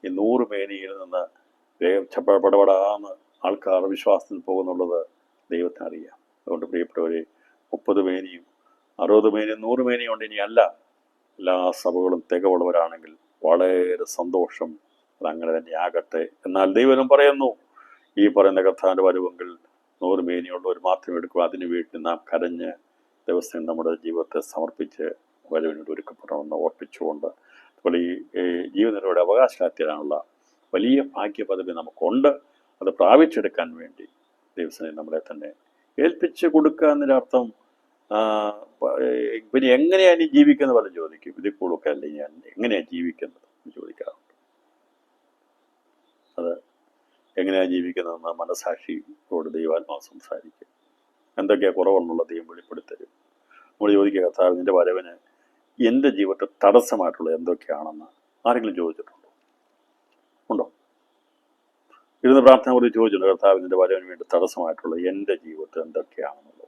ഈ 100 മേനിയിൽ നിന്ന് പടപടാന്ന് ആൾക്കാർ വിശ്വാസത്തിൽ പോകുന്നുള്ളത് ദൈവത്തിനറിയാം. അതുകൊണ്ട് പ്രിയപ്പെട്ടവരെ, 30 മേനിയും 60 മേനിയും 100 മേനിയും കൊണ്ട് ഇനിയല്ല, എല്ലാ സഭകളും തികവുള്ളവരാണെങ്കിൽ വളരെ സന്തോഷം, അതങ്ങനെ തന്നെ ആകട്ടെ. എന്നാൽ ദൈവം പറയുന്നു, ഈ പറയുന്ന കർത്താവിൻ്റെ വരവെങ്കിൽ 100 മേനിയുള്ളവർ മാത്രം എടുക്കുക. അതിനു വേണ്ടി നാം കരഞ്ഞ് ദിവസം നമ്മുടെ ജീവിതത്തെ സമർപ്പിച്ച് വരവിനോട് ഒരുക്കപ്പെടണമെന്ന് ഓർപ്പിച്ചുകൊണ്ട്, അതുപോലെ ഈ ജീവനിലൂടെ അവകാശത്തിനുള്ള വലിയ ഭാഗ്യപദവി നമുക്കുണ്ട്. അത് പ്രാപിച്ചെടുക്കാൻ വേണ്ടി ദൈവത്തിനെ നമ്മളെ തന്നെ ഏൽപ്പിച്ച് കൊടുക്കുക എന്നതിനർത്ഥം, പിന്നെ എങ്ങനെയാണ് ഈ ജീവിക്കുന്നത് പലരും ചോദിക്കും. ഇതിൽ കൂടുതലൊക്കെ അല്ലേ ഞാൻ എങ്ങനെയാണ് ജീവിക്കുന്നത് എന്ന് ചോദിക്കാറുണ്ട്. അത് എങ്ങനെയാണ് ജീവിക്കുന്നതെന്ന് മനസാക്ഷിയോട് ദൈവാത്മാവ് സംസാരിക്കും. എന്തൊക്കെയാണ് കുറവെന്നുള്ള ദൈവം വെളിപ്പെടുത്തരും. നമ്മൾ ചോദിക്കുക, കർത്താവ് നിൻ്റെ വരവിന് എൻ്റെ ജീവിതത്തിൽ തടസ്സമായിട്ടുള്ള എന്തൊക്കെയാണെന്ന് ആരെങ്കിലും ചോദിച്ചിട്ടുണ്ടോ? ഉണ്ടോ? ഇരുന്ന് പ്രാർത്ഥന പോലെ ചോദിച്ചിട്ടുണ്ട്, കർത്താവ് നിൻ്റെ വരവിന് വേണ്ടി തടസ്സമായിട്ടുള്ള എൻ്റെ ജീവിതത്തിൽ എന്തൊക്കെയാണെന്നുള്ളത്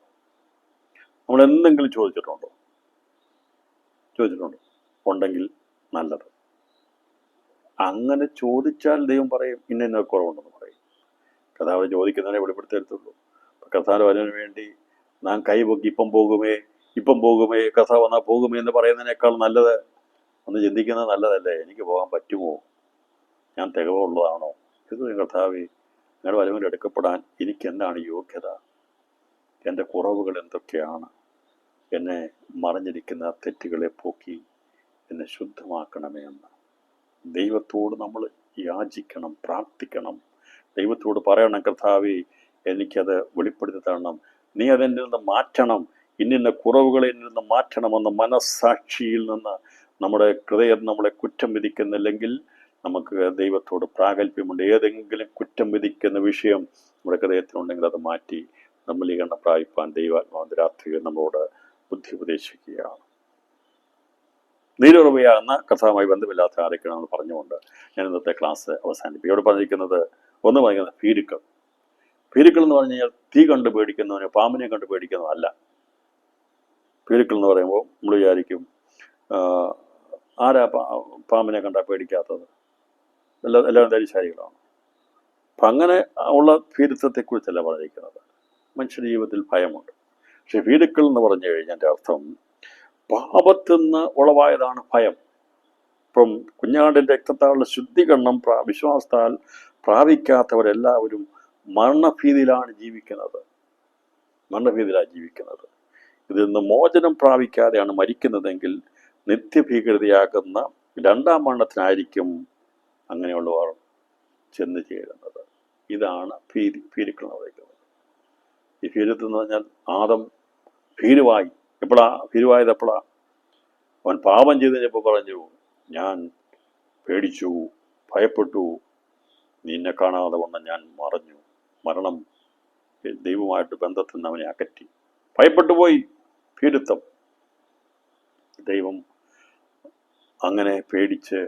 നമ്മൾ എന്തെങ്കിലും ചോദിച്ചിട്ടുണ്ടോ? ഉണ്ടെങ്കിൽ നല്ലത്. അങ്ങനെ ചോദിച്ചാൽ ദൈവം പറയും ഇന്ന കുറവുണ്ടെന്ന് പറയും. കർത്താവ് ചോദിക്കുന്നതിനെ വെളിപ്പെടുത്തരുത്തുള്ളൂ. കർത്താവ് വരവിന് വേണ്ടി നാം കൈപൊക്കി ഇപ്പം പോകുമേ കർത്താവ് വന്നാൽ പോകുമേ എന്ന് പറയുന്നതിനേക്കാൾ നല്ലത് ഒന്ന് ചിന്തിക്കുന്നത് നല്ലതല്ലേ, എനിക്ക് പോകാൻ പറ്റുമോ, ഞാൻ തികവുള്ളതാണോ, ഇത് കർത്താവേ നിങ്ങളുടെ വരവിൽ എടുക്കപ്പെടാൻ എനിക്ക് എന്താണ് യോഗ്യത, എൻ്റെ കുറവുകൾ എന്തൊക്കെയാണ്, എന്നെ മറഞ്ഞിരിക്കുന്ന തെറ്റുകളെ പോക്കി എന്നെ ശുദ്ധമാക്കണമേ എന്ന് ദൈവത്തോട് നമ്മൾ യാചിക്കണം, പ്രാർത്ഥിക്കണം. ദൈവത്തോട് പറയണം, കർത്താവേ എനിക്കത് വെളിപ്പെടുത്തി തരണം, നീ അതെന്നിൽ നിന്ന് മാറ്റണം, ഇന്നിന്ന കുറവുകളെ എന്നിൽ നിന്ന് മാറ്റണമെന്ന് മനസ്സാക്ഷിയിൽ നിന്ന് നമ്മുടെ ഹൃദയം നമ്മളെ കുറ്റം വിധിക്കുന്നില്ലെങ്കിൽ നമുക്ക് ദൈവത്തോട് പ്രാഗൽഭ്യമുണ്ട്. ഏതെങ്കിലും കുറ്റം വിധിക്കുന്ന വിഷയം നമ്മുടെ ഹൃദയത്തിനുണ്ടെങ്കിൽ അത് മാറ്റി നമ്മലീകരണം പ്രാപിപ്പാൻ ദൈവാത്മാവിന്റെ രാത്രിയിൽ നമ്മളോട് ബുദ്ധി ഉപദേശിക്കുകയാണ്. നീരുറവയാകുന്ന കഥാവുമായി ബന്ധമില്ലാത്ത ആരൊക്കെയാണെന്ന് പറഞ്ഞുകൊണ്ട് ഞാൻ ഇന്നത്തെ ക്ലാസ് അവസാനിപ്പിക്കും. ഇവിടെ പറഞ്ഞിരിക്കുന്നത് ഭീരുക്കൾ. ഭീരുക്കൾ എന്ന് പറഞ്ഞു കഴിഞ്ഞാൽ തീ കണ്ട് പേടിക്കുന്നവന് പാമ്പിനെ കണ്ട് പേടിക്കുന്നതല്ല. ഭീരുക്കൾ എന്ന് പറയുമ്പോൾ നമ്മൾ വിചാരിക്കും, ആരാ പാമ്പിനെ കണ്ടാൽ പേടിക്കാത്തത്? എല്ലാവരും ധൈര്യശാലികളാണ്. അപ്പം അങ്ങനെ ഉള്ള ഭീരുത്വത്തെക്കുറിച്ചല്ല പറഞ്ഞിരിക്കുന്നത്. മനുഷ്യ ജീവിതത്തിൽ ഭയമുണ്ട്. പക്ഷെ ഭീരുക്കൾ എന്ന് പറഞ്ഞു കഴിഞ്ഞതിൻ്റെ അർത്ഥം പാപത്തിൽ നിന്ന് ഉളവായതാണ് ഭയം. ഇപ്പം കുഞ്ഞാടിൻ്റെ രക്തത്താലുള്ള ശുദ്ധീകരണം വിശ്വാസത്താൽ പ്രാപിക്കാത്തവരെല്ലാവരും മരണഭീതിയിലാണ് ജീവിക്കുന്നത്. ഇതിൽ നിന്ന് മോചനം പ്രാപിക്കാതെയാണ് മരിക്കുന്നതെങ്കിൽ നിത്യഭീകരതയാകുന്ന 2ാം മരണത്തിനായിരിക്കും അങ്ങനെയുള്ളവർ ചെന്ന് ചേരുന്നത്. ഇതാണ് ഭീരുക്കൾ എന്ന് പറയുന്നത്. ഈ ഭീരുത്വം എന്ന് പറഞ്ഞാൽ ആദം ഭീരുവായി. ഭീരുവായത് എപ്പോഴാ? അവൻ പാപം ചെയ്ത് കഴിഞ്ഞപ്പോൾ പറഞ്ഞു, ഞാൻ പേടിച്ചു, ഭയപ്പെട്ടു, നിന്നെ കാണാതെ കൊണ്ട് ഞാൻ മറഞ്ഞു. മരണം ദൈവമായിട്ട് ബന്ധത്തിൽ നിന്ന് അവനെ അകറ്റി, ഭയപ്പെട്ടു പോയി. ഭീരുത്വം. ദൈവം അങ്ങനെ പേടിച്ച്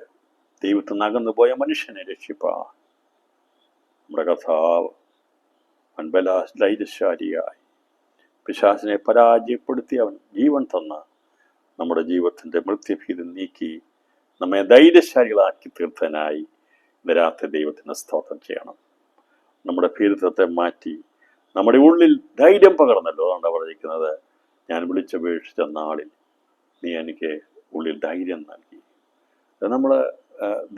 ദൈവത്തിൽ നിന്ന് അകന്നു പോയ മനുഷ്യനെ രക്ഷിപ്പാ നമ്മുടെ കർത്താവ് ധൈര്യശാലിയായി പിശാചിനെ പരാജയപ്പെടുത്തി അവൻ ജീവൻ തന്ന നമ്മുടെ ജീവിതത്തിൻ്റെ മൃത്യുഭീതി നീക്കി നമ്മെ ധൈര്യശാലികളാക്കി തീർത്തനായി ഇന്ന് രാത്രി ദൈവത്തിന് സ്തോത്രം ചെയ്യണം. നമ്മുടെ ഭീരുത്വത്തെ മാറ്റി നമ്മുടെ ഉള്ളിൽ ധൈര്യം പകർന്നല്ലോ. അതുകൊണ്ടാണ് പറഞ്ഞിരിക്കുന്നത്, ഞാൻ വിളിച്ചപേക്ഷിച്ച നാളിൽ നീ എനിക്ക് ഉള്ളിൽ ധൈര്യം നൽകി. നമ്മൾ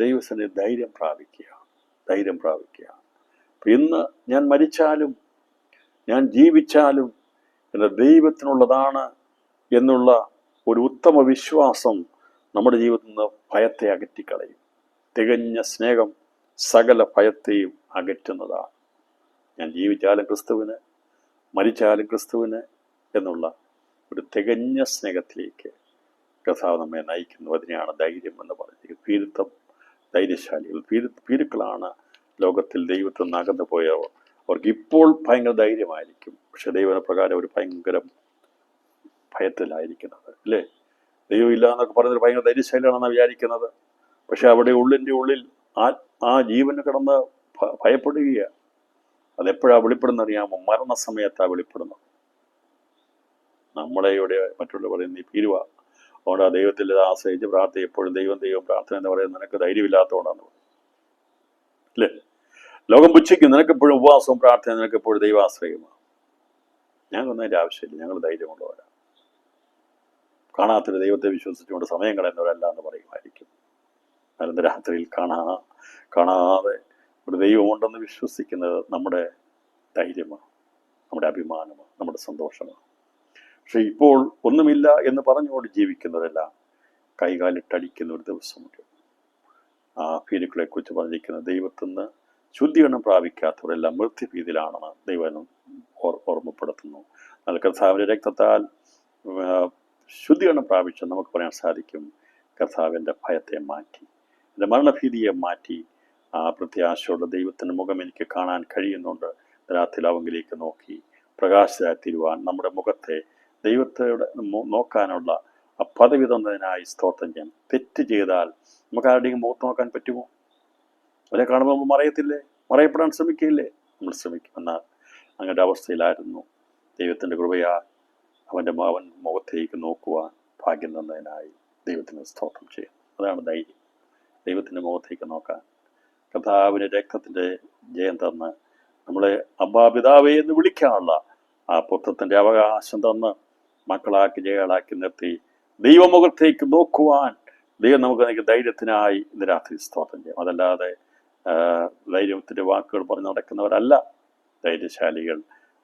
ദൈവത്തിന് ധൈര്യം പ്രാപിക്കുക. ഇന്ന് ഞാൻ മരിച്ചാലും ഞാൻ ജീവിച്ചാലും എൻ്റെ ദൈവത്തിനുള്ളതാണ് എന്നുള്ള ഒരു ഉത്തമ വിശ്വാസം നമ്മുടെ ജീവിതത്തിൽ നിന്ന് ഭയത്തെ അകറ്റിക്കളയും. തികഞ്ഞ സ്നേഹം സകല ഭയത്തെയും അകറ്റുന്നതാണ്. ഞാൻ ജീവിച്ചാലും ക്രിസ്തുവിന്, മരിച്ചാലും ക്രിസ്തുവിന് എന്നുള്ള ഒരു തികഞ്ഞ സ്നേഹത്തിലേക്ക് കർത്താവ് നമ്മെ നയിക്കുന്നു. അതിനെയാണ് ധൈര്യം എന്ന് പറഞ്ഞത്. ഭീരുത്വം ധൈര്യശാലികൾ. ഭീരുക്കളാണ് ലോകത്തിൽ ദൈവത്തിൽ നിന്ന് അകന്നു പോയവർ. അവർക്ക് ഇപ്പോൾ ഭയങ്കര ധൈര്യമായിരിക്കും, പക്ഷെ ദൈവപ്രകാരം ഒരു ഭയങ്കര ഭയത്തിലായിരിക്കുന്നത് അല്ലേ? ദൈവമില്ല എന്നൊക്കെ പറയുന്നത് ഭയങ്കര ധൈര്യശൈലിയാണെന്നാണ് വിചാരിക്കുന്നത്. പക്ഷെ അവിടെ ഉള്ളിൻ്റെ ഉള്ളിൽ ആ ജീവന് കിടന്ന് ഭയപ്പെടുകയാണ്. അതെപ്പോഴാണ് വെളിപ്പെടുന്നത് അറിയാമോ? മരണസമയത്താണ് വെളിപ്പെടുന്നത്. നമ്മളെ ഇവിടെ മറ്റുള്ള പറയുന്നത് നീ ഭീരുവ, അതുകൊണ്ട് ആ ദൈവത്തിൽ ആശ്രയിച്ച് പ്രാർത്ഥന എപ്പോഴും ദൈവം പ്രാർത്ഥന എന്ന് പറയുന്നത് നിനക്ക് ധൈര്യമില്ലാത്തതുകൊണ്ടാണ് അല്ലേ? ലോകം പുച്ഛിക്കും, നിനക്കെപ്പോഴും ഉപവാസവും പ്രാർത്ഥന, നിനക്കെപ്പോഴും ദൈവാശ്രയമാണ്. ഞങ്ങൾക്കൊന്നതിൻ്റെ ആവശ്യമില്ല, ഞങ്ങൾ ധൈര്യമുള്ളവരാണ്. കാണാത്തൊരു ദൈവത്തെ വിശ്വസിച്ചുകൊണ്ട് സമയം കളയുന്നവരല്ല എന്ന് പറയുമായിരിക്കും. അനന്തരാത്രിയിൽ കാണാതെ ഒരു ദൈവമുണ്ടെന്ന് വിശ്വസിക്കുന്നത് നമ്മുടെ ധൈര്യമാണ്, നമ്മുടെ അഭിമാനമാണ്, നമ്മുടെ സന്തോഷമാണ്. പക്ഷെ ഇപ്പോൾ ഒന്നുമില്ല എന്ന് പറഞ്ഞുകൊണ്ട് ജീവിക്കുന്നതെല്ലാം കൈകാലിട്ടടിക്കുന്ന ഒരു ദിവസമുണ്ട്. ആ ഭീരുക്കളെ കുറിച്ച് പറഞ്ഞിരിക്കുന്ന ദൈവത്തിൽ നിന്ന് ശുദ്ധീകരണം പ്രാപിക്കാത്തവരെല്ലാം മൃത്യുഭീതിയിലാണെന്ന് ദൈവം ഓർമ്മപ്പെടുത്തുന്നു. എന്നാൽ കർത്താവിൻ്റെ രക്തത്താൽ ശുദ്ധീകരണം പ്രാപിച്ച് നമുക്ക് പറയാൻ സാധിക്കും, കർത്താവിൻ്റെ ഭയത്തെ മാറ്റി, എൻ്റെ മരണഭീതിയെ മാറ്റി ആ പ്രത്യാശയുള്ള ദൈവത്തിൻ്റെ മുഖം എനിക്ക് കാണാൻ കഴിയുന്നുണ്ട്. രാത്രി അവങ്കിലേക്ക് നോക്കി പ്രകാശരായി തീരുവാൻ നമ്മുടെ മുഖത്തെ ദൈവത്തോടെ നോക്കാനുള്ള ആ പദവി തന്നതിനായി സ്തോത്രം ചെയ്യാൻ. തെറ്റ് ചെയ്താൽ നമുക്ക് ആരുടെയും മുഖത്ത് നോക്കാൻ പറ്റുമോ? അവരെ കാണുമ്പോൾ നമ്മൾ മറയത്തില്ലേ? മറയപ്പെടാൻ ശ്രമിക്കില്ലേ? നമ്മൾ ശ്രമിക്കും. എന്നാൽ അങ്ങയുടെ അവസ്ഥയിലായിരുന്നു. ദൈവത്തിൻ്റെ കൃപയാൽ അവൻ മുഖത്തേക്ക് നോക്കുവാൻ ഭാഗ്യം തന്നതിനായി ദൈവത്തിന് സ്തോത്രം ചെയ്യും. അതാണ് ധൈര്യം, ദൈവത്തിൻ്റെ മുഖത്തേക്ക് നോക്കാൻ. കർത്താവിൻ്റെ രക്തത്തിൻ്റെ ജയം തന്ന് നമ്മളെ അബ്ബാ പിതാവേ എന്ന് വിളിക്കാനുള്ള ആ പുത്രത്തിൻ്റെ അവകാശം തന്ന് മക്കളാക്കി ജയകളാക്കി നിർത്തി ദൈവമുഖത്തേക്ക് നോക്കുവാൻ ദൈവം നമുക്ക് ധൈര്യത്തിനായി ഇന്ന് രാത്രി സ്തോത്രം ചെയ്യും. അതല്ലാതെ ധൈര്യത്തിൻ്റെ വാക്കുകൾ പറഞ്ഞ് നടക്കുന്നവരല്ല ധൈര്യശാലികൾ.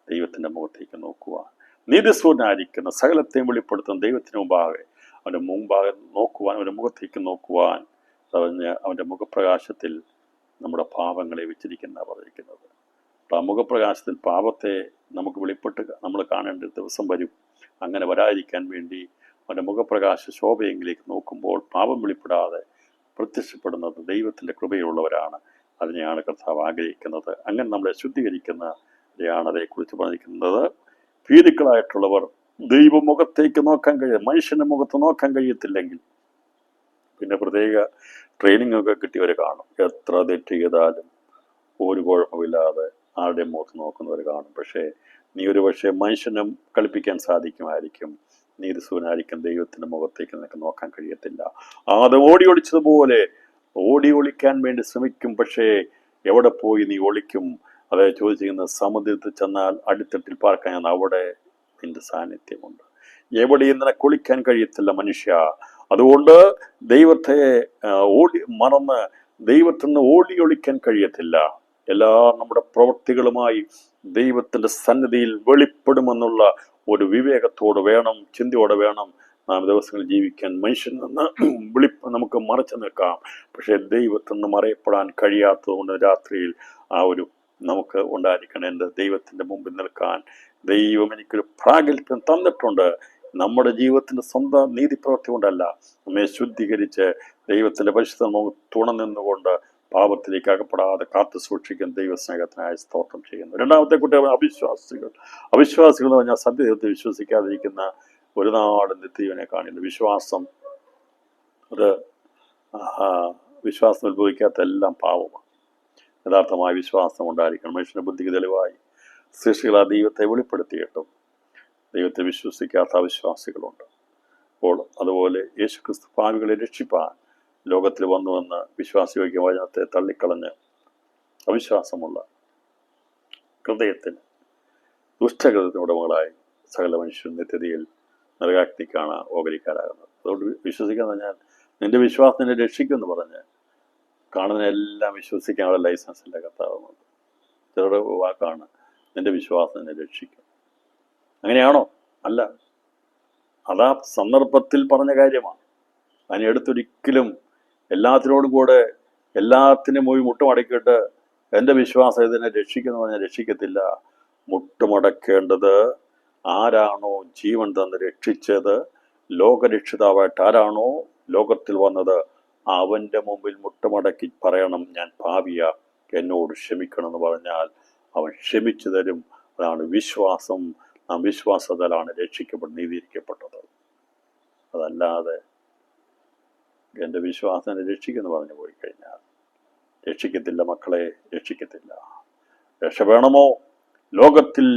ദൈവത്തിൻ്റെ മുഖത്തേക്ക് നോക്കുവാൻ, നീതിസ്വരനായിരിക്കുന്ന സകലത്തെയും വെളിപ്പെടുത്തുന്ന ദൈവത്തിന് മുമ്പാകെ അവൻ്റെ മുമ്പാകെ നോക്കുവാൻ, അവൻ്റെ മുഖത്തേക്ക് നോക്കുവാൻ, അവൻ്റെ മുഖപ്രകാശത്തിൽ നമ്മുടെ പാപങ്ങളെ വെച്ചിരിക്കുന്ന പറഞ്ഞിരിക്കുന്നത്. അപ്പം ആ മുഖപ്രകാശത്തിൽ പാപത്തെ നമുക്ക് വെളിപ്പെട്ട് നമ്മൾ കാണേണ്ട ദിവസം വരും. അങ്ങനെ വരാതിരിക്കാൻ വേണ്ടി അവൻ്റെ മുഖപ്രകാശ ശോഭയെങ്കിലേക്ക് നോക്കുമ്പോൾ പാപം വെളിപ്പെടാതെ പ്രത്യക്ഷപ്പെടുന്നത് ദൈവത്തിൻ്റെ കൃപയുള്ളവരാണ്. അതിനെയാണ് കർത്താവ് ആഗ്രഹിക്കുന്നത്. അങ്ങനെ നമ്മളെ ശുദ്ധീകരിക്കുന്നവരെയാണ് അതേക്കുറിച്ച് പറഞ്ഞിരിക്കുന്നത്. ഭീരുക്കളായിട്ടുള്ളവർ ദൈവമുഖത്തേക്ക് നോക്കാൻ മനുഷ്യൻ്റെ മുഖത്ത് നോക്കാൻ കഴിയത്തില്ലെങ്കിൽ പിന്നെ പ്രത്യേക ട്രെയിനിങ് ഒക്കെ കിട്ടിയവർ കാണും. എത്ര തെറ്റ് ചെയ്താലും ഒരു കുഴപ്പമില്ലാതെ ആരുടെ മുഖത്ത് നോക്കുന്നവർ കാണും. പക്ഷേ നീ ഒരു പക്ഷേ മനുഷ്യനും കളിപ്പിക്കാൻ സാധിക്കുമായിരിക്കും, നീതിസൂനായിരിക്കും ദൈവത്തിൻ്റെ മുഖത്തേക്ക് നിനക്ക് നോക്കാൻ കഴിയത്തില്ല. അത് ഓടി ഒളിച്ചതുപോലെ ഓടി ഒളിക്കാൻ വേണ്ടി ശ്രമിക്കും. പക്ഷേ എവിടെ പോയി നീ ഒളിക്കും? അതായത് ചോദിച്ചിരിക്കുന്ന സമുദ്രത്തിൽ ചെന്നാൽ അടിത്തട്ടിൽ പാർക്കാൻ അവിടെ നിന്റെ സാന്നിധ്യമുണ്ട്. എവിടെയും നിനക്ക് ഒളിക്കാൻ കഴിയത്തില്ല മനുഷ്യ. അതുകൊണ്ട് ദൈവത്തെ മറന്ന് ദൈവത്തിൽ നിന്ന് ഓടി ഒളിക്കാൻ കഴിയത്തില്ല. എല്ലാ നമ്മുടെ പ്രവൃത്തികളുമായി ദൈവത്തിൻ്റെ സന്നിധിയിൽ വെളിപ്പെടുമെന്നുള്ള ഒരു വിവേകത്തോടെ വേണം, ചിന്തയോടെ വേണം നാം ദിവസങ്ങളിൽ ജീവിക്കാൻ. മനുഷ്യൻ നിന്ന് നമുക്ക് മറച്ചു നിൽക്കാം, പക്ഷെ ദൈവത്തിൽ നിന്ന് മറയപ്പെടാൻ കഴിയാത്തത് കൊണ്ട് രാത്രിയിൽ ആ ഒരു നമുക്ക് ഉണ്ടായിരിക്കണം. എൻ്റെ ദൈവത്തിൻ്റെ മുമ്പിൽ നിൽക്കാൻ ദൈവം എനിക്കൊരു പ്രാഗൽഭ്യം തന്നിട്ടുണ്ട്. നമ്മുടെ ജീവിതത്തിൻ്റെ സ്വന്തം നീതിപ്രവൃത്തി കൊണ്ടല്ല, നമ്മെ ശുദ്ധീകരിച്ച് ദൈവത്തിൻ്റെ പരിശുദ്ധ തുണനിന്നുകൊണ്ട് പാപത്തിലേക്ക് അകപ്പെടാതെ കാത്തു സൂക്ഷിക്കുന്ന ദൈവസ്നേഹത്തിനായി സ്തോത്രം ചെയ്യുന്നു. രണ്ടാമത്തെ കുട്ടികൾ അവിശ്വാസികൾ എന്ന് പറഞ്ഞാൽ സത്യദൈവത്തെ വിശ്വസിക്കാതിരിക്കുന്ന ഒരു നാട് നിത്യജീവനെ കാണില്ല. വിശ്വാസം ഉത്ഭവിക്കാത്ത എല്ലാം പാപമാണ്. യഥാർത്ഥമായ വിശ്വാസം ഉണ്ടായിരിക്കണം. മനുഷ്യന്റെ ബുദ്ധിക്ക് തെളിവായി സൃഷ്ടികൾ ആ ദൈവത്തെ വെളിപ്പെടുത്തിയിട്ടും ദൈവത്തെ വിശ്വസിക്കാത്ത അവിശ്വാസികളുണ്ട്. അപ്പോൾ അതുപോലെ യേശുക്രിസ്തു പാപികളെ രക്ഷിപ്പാൻ ലോകത്തിൽ വന്നുവെന്ന് വിശ്വാസയോഗ്യ വചനത്തെ തള്ളിക്കളഞ്ഞ് അവിശ്വാസമുള്ള ഹൃദയത്തിന് ദുഷ്ടഹൃദയത്തിന് ഉടമകളായി സകല മനുഷ്യൻ നിത്യതയിൽ നരകാഗ്നിക്കാണ് ഓഹരിക്കാരാകുന്നത്. അതുകൊണ്ട് വിശ്വസിക്കാന്ന് പറഞ്ഞാൽ നിന്റെ വിശ്വാസം നിന്നെ രക്ഷിക്കുമെന്ന് പറഞ്ഞ് കാണുന്നതിനെല്ലാം വിശ്വസിക്കാനുള്ള ലൈസൻസ് ഇല്ല കർത്താവുന്നത്. ചിലരുടെ വാക്കാണ് നിന്റെ വിശ്വാസം നിന്നെ രക്ഷിക്കും. അങ്ങനെയാണോ? അല്ല, അതാ സന്ദർഭത്തിൽ പറഞ്ഞ കാര്യമാണ്. അതിനടുത്തൊരിക്കലും എല്ലാത്തിനോടും കൂടെ എല്ലാത്തിനും പോയി മുട്ടുമടക്കിയിട്ട് എൻ്റെ വിശ്വാസം ഇതിനെ രക്ഷിക്കുന്നു പറഞ്ഞാൽ രക്ഷിക്കത്തില്ല. മുട്ടുമടക്കേണ്ടത് ആരാണോ ജീവൻ തന്ന് രക്ഷിച്ചത്, ലോകരക്ഷിതാവായിട്ട് ആരാണോ ലോകത്തിൽ വന്നത്, അവൻ്റെ മുമ്പിൽ മുട്ടുമടക്കി പറയണം, ഞാൻ പാപിയ, എന്നോട് ക്ഷമിക്കണം എന്ന് പറഞ്ഞാൽ അവൻ ക്ഷമിച്ചു തരും. അതാണ് വിശ്വാസം. നാം വിശ്വാസത്താലാണ് രക്ഷിക്കപ്പെട്ട് നീതീകരിക്കപ്പെട്ടത്. അതല്ലാതെ എൻ്റെ വിശ്വാസനെ രക്ഷിക്കുമെന്ന് പറഞ്ഞു പോയി കഴിഞ്ഞാൽ രക്ഷിക്കത്തില്ല മക്കളെ, രക്ഷിക്കത്തില്ല. രക്ഷ വേണമോ? ലോകത്തിൽ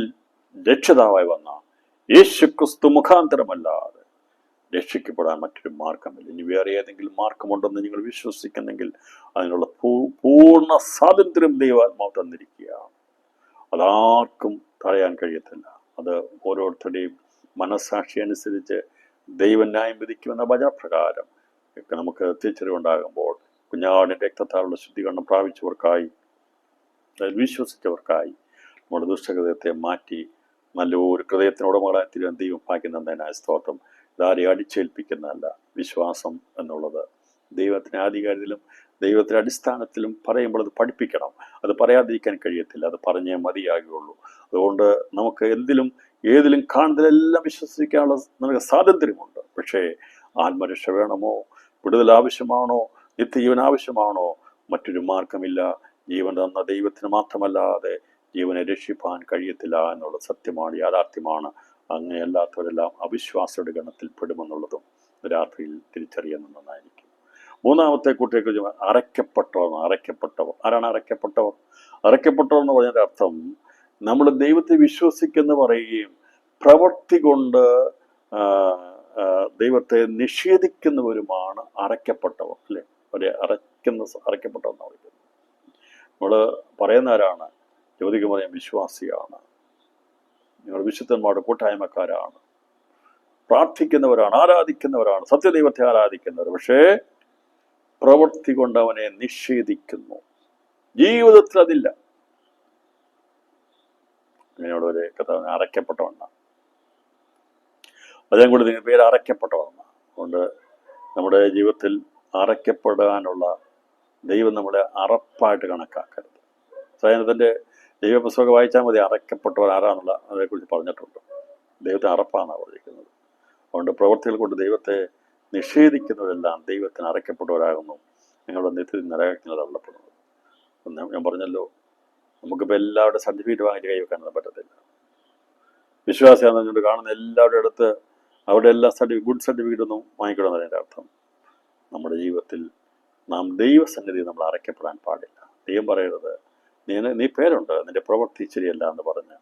രക്ഷിതാവായി വന്ന യേശുക്രിസ്തു മുഖാന്തരമല്ലാതെ രക്ഷിക്കപ്പെടാൻ മറ്റൊരു മാർഗമില്ല. ഇനി വേറെ ഏതെങ്കിലും മാർഗമുണ്ടെന്ന് നിങ്ങൾ വിശ്വസിക്കുന്നെങ്കിൽ അതിനുള്ള പൂർണ്ണ സ്വാതന്ത്ര്യം ദൈവാത്മാവ് തന്നിരിക്കുകയാണ്. അതാർക്കും തടയാൻ കഴിയത്തില്ല. അത് ഓരോരുത്തരുടെയും മനസ്സാക്ഷി അനുസരിച്ച് ദൈവം ന്യായം വിധിക്കുമെന്ന വചനപ്രകാരം ഒക്കെ നമുക്ക് തിരിച്ചറിവുണ്ടാകുമ്പോൾ കുഞ്ഞാടിൻ്റെ രക്തത്താലുള്ള ശുദ്ധീകരണം പ്രാപിച്ചവർക്കായി, വിശ്വസിച്ചവർക്കായി നമ്മുടെ ദുഷ്ടഹൃദയത്തെ മാറ്റി നല്ലൊരു ഹൃദയത്തിനുടമകളായി തീരുവാൻ ദൈവം ഭാഗ്യം തന്നതിനായ സ്തോത്രം. ഇതാരെ അടിച്ചേൽപ്പിക്കുന്നതല്ല. വിശ്വാസം എന്നുള്ളത് ദൈവത്തിന് ആധികാരികത്തിലും ദൈവത്തിൻ്റെ അടിസ്ഥാനത്തിലും പറയുമ്പോൾ അത് പഠിപ്പിക്കണം. അത് പറയാതിരിക്കാൻ കഴിയത്തില്ല. അത് പറഞ്ഞേ മതിയാകുകയുള്ളൂ. അതുകൊണ്ട് നമുക്ക് ഏതിലും കാണുന്നതിലെല്ലാം വിശ്വസിക്കാനുള്ള നമുക്ക് സ്വാതന്ത്ര്യമുണ്ട്. പക്ഷേ ആത്മരക്ഷ വേണമോ, വിടുതൽ ആവശ്യമാണോ, നിത്യജീവൻ ആവശ്യമാണോ, മറ്റൊരു മാർഗമില്ല. ജീവൻ തന്ന ദൈവത്തിന് മാത്രമല്ലാതെ ജീവനെ രക്ഷിപ്പാൻ കഴിയത്തില്ല എന്നുള്ള സത്യമാണ്, യാഥാർത്ഥ്യമാണ്. അങ്ങനെയല്ലാത്തവരെല്ലാം അവിശ്വാസയുടെ ഗണത്തിൽ പെടുമെന്നുള്ളതും രാത്രിയിൽ തിരിച്ചറിയുന്ന നന്നായിരിക്കും. മൂന്നാമത്തെ കൂട്ടിയെക്കുറിച്ച് അറയ്ക്കപ്പെട്ടവർ. ആരാണ് അറയ്ക്കപ്പെട്ടവർ? അറയ്ക്കപ്പെട്ടവർ എന്ന് പറഞ്ഞതിൻ്റെ അർത്ഥം നമ്മൾ ദൈവത്തെ വിശ്വസിക്കെന്ന് പറയുകയും പ്രവൃത്തി കൊണ്ട് ദൈവത്തെ നിഷേധിക്കുന്നവരുമാണ് അറയ്ക്കപ്പെട്ടവർ. അല്ലേ? അവരെ അറയ്ക്കപ്പെട്ടവർ എന്ന് പറയുന്നത്. നമ്മൾ പറയുന്ന ആരാണ്? ചോദിക്കുമ്പോൾ പറയാം വിശ്വാസിയാണ്, നിങ്ങൾ വിശുദ്ധന്മാരുടെ കൂട്ടായ്മക്കാരാണ്, പ്രാർത്ഥിക്കുന്നവരാണ്, ആരാധിക്കുന്നവരാണ്, സത്യദൈവത്തെ ആരാധിക്കുന്നവർ. പക്ഷേ പ്രവൃത്തി കൊണ്ട് അവനെ നിഷേധിക്കുന്നു. ജീവിതത്തിൽ അതില്ല. അങ്ങനെയുള്ള ഒരു കഥാവിനെ അറയ്ക്കപ്പെട്ടവണ്ണ. അതേ കൂടി നിങ്ങൾ പേര് അറയ്ക്കപ്പെട്ടവണ്ണ. അതുകൊണ്ട് നമ്മുടെ ജീവിതത്തിൽ അറയ്ക്കപ്പെടാനുള്ള ദൈവം നമ്മളെ അറപ്പായിട്ട് കണക്കാക്കരുത്. സൈന്യത്തിൻ്റെ ദൈവപുസ്തകം വായിച്ചാൽ മതി അറയ്ക്കപ്പെട്ടവർ ആരാന്നുള്ള അതേക്കുറിച്ച് പറഞ്ഞിട്ടുണ്ട്. ദൈവത്തെ അറപ്പാണെന്നാണ് പറഞ്ഞിരിക്കുന്നത്. അതുകൊണ്ട് പ്രവൃത്തികൾ കൊണ്ട് ദൈവത്തെ നിഷേധിക്കുന്നവരെല്ലാം ദൈവത്തിന് അറയ്ക്കപ്പെട്ടവരാകുന്നു. നിങ്ങളുടെ നിത്യത്തിൽ നരകങ്ങൾ തള്ളപ്പെടുന്നത്. ഞാൻ പറഞ്ഞല്ലോ, നമുക്കിപ്പോൾ എല്ലാവരുടെ സർട്ടിഫിക്കറ്റ് വാങ്ങിച്ച് കൈവെക്കാനൊന്നും പറ്റത്തില്ല. വിശ്വാസിയാണെന്ന് പറഞ്ഞുകൊണ്ട് കാണുന്ന എല്ലാവരുടെ അടുത്ത് അവിടെ എല്ലാ ഗുഡ് സർട്ടിഫിക്കറ്റ് ഒന്നും വാങ്ങിക്കണമെന്ന് അതിൻ്റെ അർത്ഥം. നമ്മുടെ ജീവിതത്തിൽ നാം ദൈവസന്നിധി നമ്മൾ അറയ്ക്കപ്പെടാൻ പാടില്ല. ദൈവം പറയരുത് നീ പേരുണ്ട്, നിന്റെ പ്രവൃത്തി ശരിയല്ല എന്ന് പറഞ്ഞ്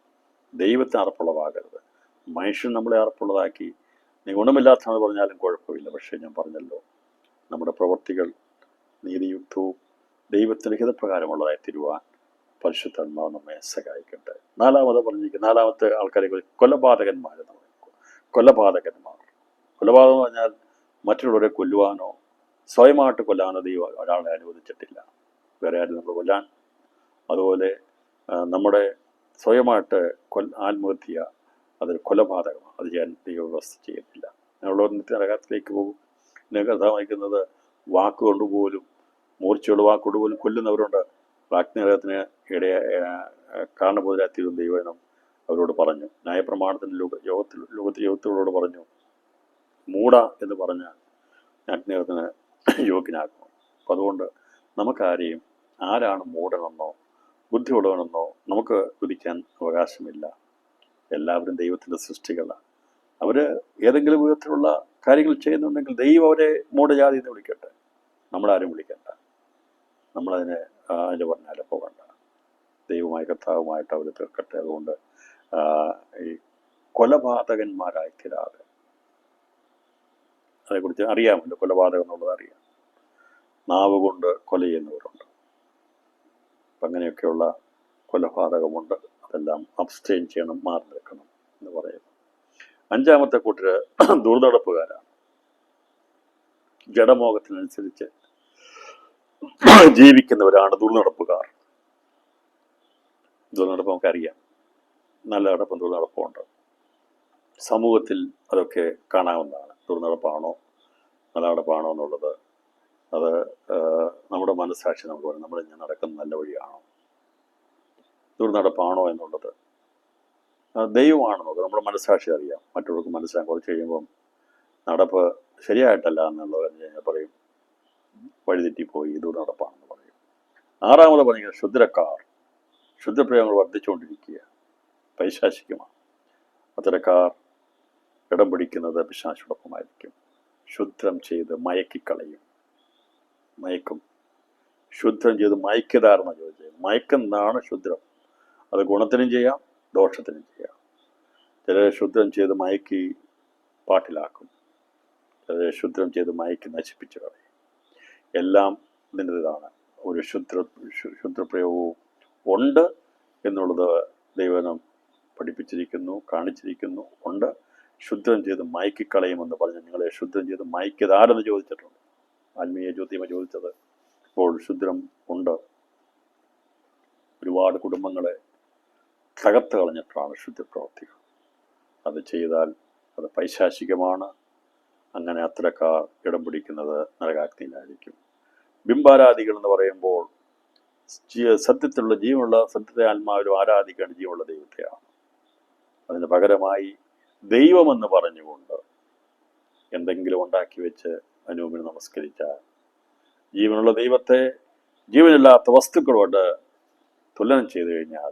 ദൈവത്തിന് അറപ്പുള്ളതാകരുത്. മനുഷ്യൻ നമ്മളെ അറപ്പുള്ളതാക്കി നീ ഗുണമില്ലാത്തതെന്ന് പറഞ്ഞാലും കുഴപ്പമില്ല. പക്ഷേ ഞാൻ പറഞ്ഞല്ലോ, നമ്മുടെ പ്രവൃത്തികൾ നീതിയുക്തവും ദൈവത്തിന് ഹിതപ്രകാരമുള്ളതായി തീരുവാൻ പരിശുദ്ധാത്മാവ് നമ്മെ സഹായിക്കട്ടെ. നാലാമത്തെ ആൾക്കാരെ കൊലപാതകന്മാർ. കൊലപാതകന്മാർ എന്ന് പറഞ്ഞാൽ മറ്റുള്ളവരെ കൊല്ലുവാനോ സ്വയമായിട്ട് കൊല്ലാനോ ദൈവം ഒരാളെ അനുവദിച്ചിട്ടില്ല. വേറെ ആരും നമ്മൾ കൊല്ലാൻ, അതുപോലെ നമ്മുടെ സ്വയമായിട്ട് ആത്മഹത്യ, അതൊരു കൊലപാതകമാണ്. അത് ചെയ്യാൻ ദൈവവ്യവസ്ഥ ചെയ്യുന്നില്ല. അങ്ങനെയുള്ള നിത്യനരകത്തിലേക്ക് പോകും. ഇതിനെ കഥ വഹിക്കുന്നത് വാക്കുകൊണ്ടുപോലും, മൂർച്ചയുള്ള വാക്കുകൊണ്ടുപോലും കൊല്ലുന്നവരുണ്ട്. അഗ്നിനരകത്തിന് കാരണബോധരാത്തിരും ദൈവനം അവരോട് പറഞ്ഞു. ന്യായപ്രമാണത്തിന് യോഗത്തിലോട് പറഞ്ഞു, മൂട എന്ന് പറഞ്ഞാൽ അഗ്നിനരകത്തിന് യോഗ്യനാക്കും. അപ്പം അതുകൊണ്ട് നമുക്കാരെയും ആരാണ് മൂടനെന്നോ ബുദ്ധിയുള്ളവനെന്നോ നമുക്ക് വിധിക്കാൻ അവകാശമില്ല. എല്ലാവരും ദൈവത്തിൻ്റെ സൃഷ്ടികളാണ്. അവർ ഏതെങ്കിലും വിധത്തിലുള്ള കാര്യങ്ങൾ ചെയ്യുന്നുണ്ടെങ്കിൽ ദൈവം അവരെ മൂഢജാതി എന്ന് വിളിക്കട്ടെ, നമ്മളാരും വിളിക്കണ്ട. നമ്മളതിന് അതിൻ്റെ പറഞ്ഞാലും പോകണ്ട. ദൈവമായ കർത്താവുമായിട്ട് അവർ തീർക്കട്ടെ. അതുകൊണ്ട് ഈ കൊലപാതകന്മാരായി തീരാതെ, അതേക്കുറിച്ച് അറിയാമല്ലോ, കൊലപാതകം എന്നുള്ളത് അറിയാം. നാവ് കൊണ്ട് കൊല ചെയ്യുന്നവരുണ്ട്. അപ്പം അങ്ങനെയൊക്കെയുള്ള കൊലപാതകമുണ്ട്. അതെല്ലാം അബ്സ്റ്റെയിൻ ചെയ്യണം, മാറി നിൽക്കണം എന്ന് പറയുന്നു. അഞ്ചാമത്തെ കൂട്ടര് ദുർനടപ്പുകാരാണ്. ജഡമോഹത്തിനനുസരിച്ച് ജീവിക്കുന്നവരാണ് ദുർനടപ്പുകാർ. ദുർനടപ്പ് നമുക്കറിയാം, നല്ല നടപ്പും ദുർനടപ്പുമുണ്ട്. സമൂഹത്തിൽ അതൊക്കെ കാണാവുന്നതാണ്. ദുർനടപ്പാണോ നല്ല നടപ്പാണോ എന്നുള്ളത് അത് നമ്മുടെ മനസ്സാക്ഷി നമുക്ക് പറയും. നമ്മളിങ്ങനെ നടക്കുന്ന നല്ല വഴിയാണോ, ദുർനടപ്പാണോ എന്നുള്ളത് ദൈവമാണെന്നുള്ളത് നമ്മുടെ മനസ്സാക്ഷി അറിയാം. മറ്റുള്ളവർക്ക് മനസ്സിലാക്കാൻ കുറച്ച് കഴിയുമ്പം നടപ്പ് ശരിയായിട്ടല്ല എന്നുള്ളത് കഴിഞ്ഞാൽ പറയും വഴിതെറ്റിപ്പോയി, ദുർനടപ്പാണെന്ന് പറയും. ആറാമത് പറയുന്നത് ശുദ്രക്കാർ. ശുദ്ധപ്രയോഗങ്ങൾ വർദ്ധിച്ചുകൊണ്ടിരിക്കുക, പൈശാചികമാണ്. അത്തരക്കാർ ഇടം പിടിക്കുന്നത് പിശാചോടൊപ്പമായിരിക്കും. ശുദ്രം ചെയ്ത് മയക്കിക്കളയും. മയക്കും. ശുദ്രം ചെയ്ത് മയക്കിയതാരെന്ന് ചോദിച്ചത്. മയക്കുന്നതാണ് ശുദ്രം. അത് ഗുണത്തിനും ചെയ്യാം, ദോഷത്തിനും ചെയ്യാം. ചിലരെ ശുദ്രം ചെയ്ത് മയക്കി പാട്ടിലാക്കും, ചിലരെ ശുദ്രം ചെയ്ത് മയക്കി നശിപ്പിച്ചു കളയും. എല്ലാം ഇതിൻ്റെ ഇതാണ്. ഒരു ശുദ്രപ്രയോഗവും ഉണ്ട് എന്നുള്ളത് ദൈവനം പഠിപ്പിച്ചിരിക്കുന്നു, കാണിച്ചിരിക്കുന്നു. ഉണ്ട്. ശുദ്രം ചെയ്ത് മയക്കിക്കളയുമെന്ന് പറഞ്ഞ് നിങ്ങളെ ശുദ്രം ചെയ്ത് മയക്കിയതാരെന്ന് ചോദിച്ചിട്ടുണ്ട്. ആത്മീയ ജ്യോതിമ ചോദിച്ചത്. ഇപ്പോൾ ശുദ്രം ഉണ്ട്. ഒരുപാട് കുടുംബങ്ങളെ തകർത്ത് കളഞ്ഞിട്ടാണ് ശുദ്ധിപ്രവർത്തികൾ. അത് ചെയ്താൽ അത് പൈശാചികമാണ്. അങ്ങനെ അത്തരക്കാർ ഇടം പിടിക്കുന്നത് നരകാഗ്നിയിലായിരിക്കും. ബിംബാരാധികൾ എന്ന് പറയുമ്പോൾ സത്യത്തിലുള്ള ജീവനുള്ള സത്യത്തെ ആത്മാവിലും ആരാധിക്കേണ്ട ജീവനുള്ള ദൈവത്തെയാണ്. അതിന് പകരമായി ദൈവമെന്ന് പറഞ്ഞുകൊണ്ട് എന്തെങ്കിലും ഉണ്ടാക്കി വെച്ച് അതിന് മുമ്പിൽ നമസ്കരിച്ചാൽ ജീവനുള്ള ദൈവത്തെ ജീവനില്ലാത്ത വസ്തുക്കളോട് തുലനം ചെയ്തു കഴിഞ്ഞാൽ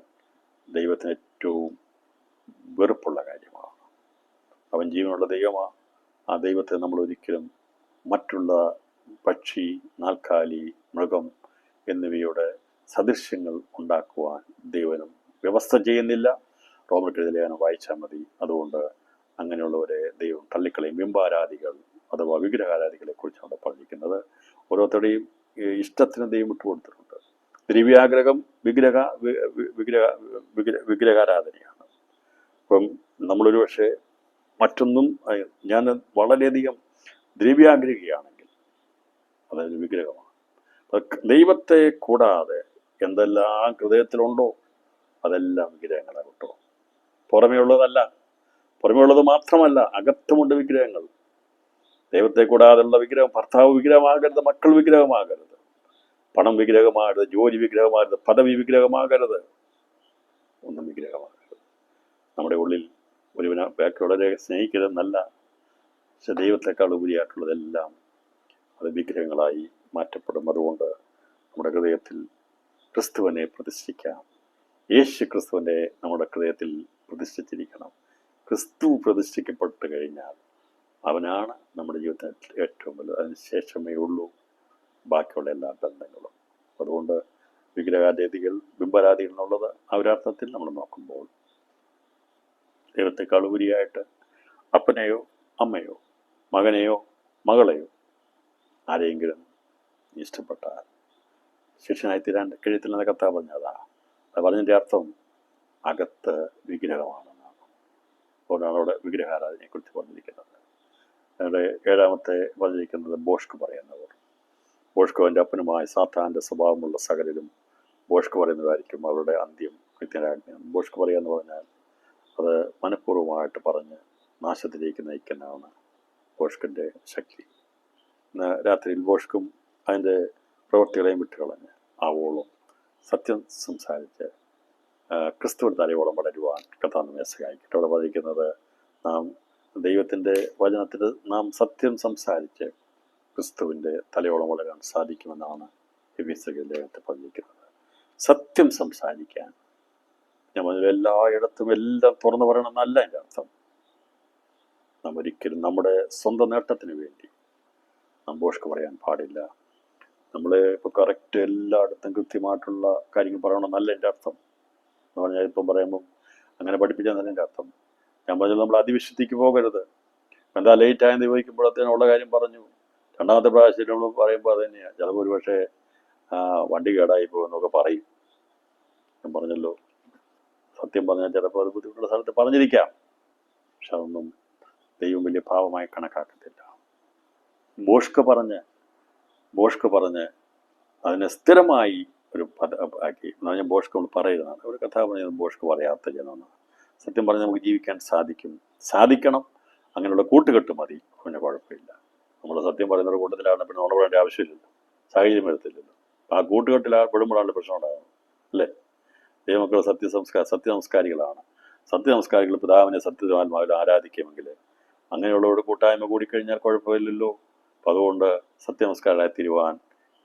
ദൈവത്തിന് ഏറ്റവും വെറുപ്പുള്ള കാര്യമാണ്. അവൻ ജീവനുള്ള ദൈവമാണ്. ആ ദൈവത്തെ നമ്മൾ ഒരിക്കലും മറ്റുള്ള പക്ഷി, നാൽക്കാലി, മൃഗം എന്നിവയുടെ സദൃശ്യങ്ങൾ ഉണ്ടാക്കുവാൻ ദൈവനും വ്യവസ്ഥ ചെയ്യുന്നില്ല. റോമർക്കെഴുതിയ ലേഖനം വായിച്ചാൽ മതി. അതുകൊണ്ട് അങ്ങനെയുള്ളവരെ ദൈവം തള്ളിക്കളയും. ബിംബാരാധികൾ അഥവാ വിഗ്രഹാരാധികളെ കുറിച്ചാണ് പറഞ്ഞിരിക്കുന്നത്. ഓരോരുത്തരുടെയും ഇഷ്ടത്തിന് ദൈവം വിട്ടുകൊടുത്തിട്ടുണ്ട്. ദ്രവ്യാഗ്രഹം വിഗ്രഹാരാധനയാണ്. അപ്പം നമ്മളൊരു പക്ഷേ മറ്റൊന്നും ഞാൻ വളരെയധികം ദ്രവ്യാഗ്രഹിയാണെങ്കിൽ അതൊരു വിഗ്രഹമാണ്. ദൈവത്തെ കൂടാതെ എന്തെല്ലാം ഹൃദയത്തിലുണ്ടോ അതെല്ലാം വിഗ്രഹങ്ങളെ കേട്ടോ. പുറമേ ഉള്ളതല്ല, പുറമേ ഉള്ളത് മാത്രമല്ല, അകത്തുമുണ്ട് വിഗ്രഹങ്ങൾ. ദൈവത്തെ കൂടാതെയുള്ള വിഗ്രഹം. ഭർത്താവ് വിഗ്രഹമാകരുത്, മക്കൾ വിഗ്രഹമാകരുത്, പണം വിഗ്രഹമാകരുത്, ജോലി വിഗ്രഹമാകരുത്, പദവി വിഗ്രഹമാകരുത്, ഒന്നും വിഗ്രഹമാകരുത്. നമ്മുടെ ഉള്ളിൽ ഒരുവിനെ ബാക്കിയുള്ളവരെ സ്നേഹിക്കരുതെന്നല്ല, പക്ഷെ ദൈവത്തെക്കാൾ ഉപരിയായിട്ടുള്ളതെല്ലാം അത് വിഗ്രഹങ്ങളായി മാറ്റപ്പെടും. അതുകൊണ്ട് നമ്മുടെ ഹൃദയത്തിൽ ക്രിസ്തുവിനെ പ്രതിഷ്ഠിക്കാം. യേശു ക്രിസ്തുവിനെ നമ്മുടെ ഹൃദയത്തിൽ പ്രതിഷ്ഠിച്ചിരിക്കണം. ക്രിസ്തു പ്രതിഷ്ഠിക്കപ്പെട്ട് കഴിഞ്ഞാൽ അവനാണ് നമ്മുടെ ജീവിതത്തിൽ ഏറ്റവും വലുത്. അതിന് ശേഷമേ ഉള്ളൂ ബാക്കിയുള്ള എല്ലാ ബന്ധങ്ങളും. അതുകൊണ്ട് വിഗ്രഹാരാധികൾ, ബിംബാരാധികൾ എന്നുള്ളത് അവരർത്ഥത്തിൽ നമ്മൾ നോക്കുമ്പോൾ ദൈവത്തെക്കാൾ ഉപരിയായിട്ട് അപ്പനെയോ അമ്മയോ മകനെയോ മകളെയോ ആരെയെങ്കിലും ഇഷ്ടപ്പെട്ടാൽ ശിഷ്യനായി തീരാൻ കഴിയത്തില്ലെന്ന കർത്താവ് പറഞ്ഞതാ. അത് പറഞ്ഞതിൻ്റെ അർത്ഥം അകത്ത് വിഗ്രഹമാണെന്നാണ്. അതുകൊണ്ടാണ് അവിടെ വിഗ്രഹാരാധനയെക്കുറിച്ച് പറഞ്ഞിരിക്കുന്നത്. അവിടെ 7-ാമത്തെ പറഞ്ഞിരിക്കുന്നത് ബോഷ്ക് പറയുന്നവർ. ബോഷ്ക് അവൻ്റെ അപ്പനുമായ സാത്താൻ്റെ സ്വഭാവമുള്ള സകലരും ബോഷ്ക് പറയുന്നതായിരിക്കും അവരുടെ അന്ത്യം നിത്യരാജ്ഞയാണ്. ബോഷ്ക് പറയുക എന്ന് പറഞ്ഞാൽ അത് മനഃപൂർവ്വമായിട്ട് പറഞ്ഞ് നാശത്തിലേക്ക് നയിക്കുന്നതാണ് ബോഷ്കിൻ്റെ ശക്തി. ഇന്ന് രാത്രിയിൽ ബോഷ്കും അതിൻ്റെ പ്രവൃത്തികളെയും വിട്ടുകളഞ്ഞ് ആവോളം സത്യം സംസാരിച്ച് ക്രിസ്തുവിൻ തലയോളം വളരുവാൻ കർത്താവ് നമ്മെ സഹായിക്കട്ടെ. അവിടെ പറഞ്ഞിരിക്കുന്നത് നാം ദൈവത്തിൻ്റെ വചനത്തിൽ നാം സത്യം സംസാരിച്ച് ക്രിസ്തുവിൻ്റെ തലയോളം വളരാൻ സാധിക്കുമെന്നാണ് എഫെസ്യർ ലേഖനത്തിൽ പറഞ്ഞിരിക്കുന്നത്. സത്യം സംസാരിക്കാൻ ഞാൻ പറഞ്ഞ എല്ലായിടത്തും എല്ലാം തുറന്നു പറയണമെന്നല്ല എൻ്റെ അർത്ഥം. നാം ഒരിക്കലും നമ്മുടെ സ്വന്തം നേട്ടത്തിന് വേണ്ടി നാം ബോഷ്ക്ക് പറയാൻ പാടില്ല. നമ്മൾ ഇപ്പോൾ കറക്റ്റ് എല്ലായിടത്തും കൃത്യമായിട്ടുള്ള കാര്യങ്ങൾ പറയണമെന്നല്ല എൻ്റെ അർത്ഥം. എന്ന് പറഞ്ഞാൽ ഇപ്പം പറയുമ്പം അങ്ങനെ പഠിപ്പിച്ചാൽ എൻ്റെ അർത്ഥം. ഞാൻ പറഞ്ഞത് നമ്മൾ അതിവിശുദ്ധിക്ക് പോകരുത്. എന്താ ലേറ്റായെന്ന് ചോദിക്കുമ്പോഴത്തേനും ഉള്ള കാര്യം പറഞ്ഞു. രണ്ടാമത്തെ പ്രാവശ്യം നമ്മൾ പറയുമ്പോൾ അത് തന്നെയാണ്. ചിലപ്പോൾ ഒരു പക്ഷേ വണ്ടി കേടായി പോകുമെന്നൊക്കെ പറയും. ഞാൻ പറഞ്ഞല്ലോ, സത്യം പറഞ്ഞാൽ ചിലപ്പോൾ അത് ബുദ്ധിമുട്ടുള്ള സ്ഥലത്ത് പറഞ്ഞിരിക്കാം. പക്ഷെ അതൊന്നും ദൈവം വലിയ ഭാവമായി കണക്കാക്കത്തില്ല. ബോഷ്ക്ക് പറഞ്ഞ് അതിനെ സ്ഥിരമായി ഒരു ആക്കി എന്ന് പറഞ്ഞാൽ ബോഷ്ക്ക് നമ്മൾ പറയുന്നതാണ്. ഒരു കഥ പറഞ്ഞത് ബോഷ്ക്ക് പറയാത്ത ജനമെന്നാണ്. സത്യം പറഞ്ഞാൽ നമുക്ക് ജീവിക്കാൻ സാധിക്കണം. അങ്ങനെയുള്ള കൂട്ടുകെട്ട് മതി, പിന്നെ കുഴപ്പമില്ല. നമ്മൾ സത്യം പറയുന്നവരുടെ കൂട്ടത്തിലാണ് പിന്നെ നമ്മൾ പറയേണ്ട ആവശ്യമില്ലല്ലോ, സാഹചര്യം വരത്തില്ലല്ലോ. ആ കൂട്ടുകെട്ടിൽ പെടുമ്പോഴാണ് പ്രശ്നം ഉണ്ടാകുന്നത്, അല്ലേ? ദൈവമക്കൾ സത്യനമസ്കാരികളാണ്. സത്യനമസ്കാരികൾ പിതാവിനെ സത്യവാന്മാവിൽ ആരാധിക്കുമെങ്കിൽ അങ്ങനെയുള്ളവരുടെ കൂട്ടായ്മ കൂടിക്കഴിഞ്ഞാൽ കുഴപ്പമില്ലല്ലോ. അപ്പം അതുകൊണ്ട് സത്യനമസ്കാരമായി തീരുവാൻ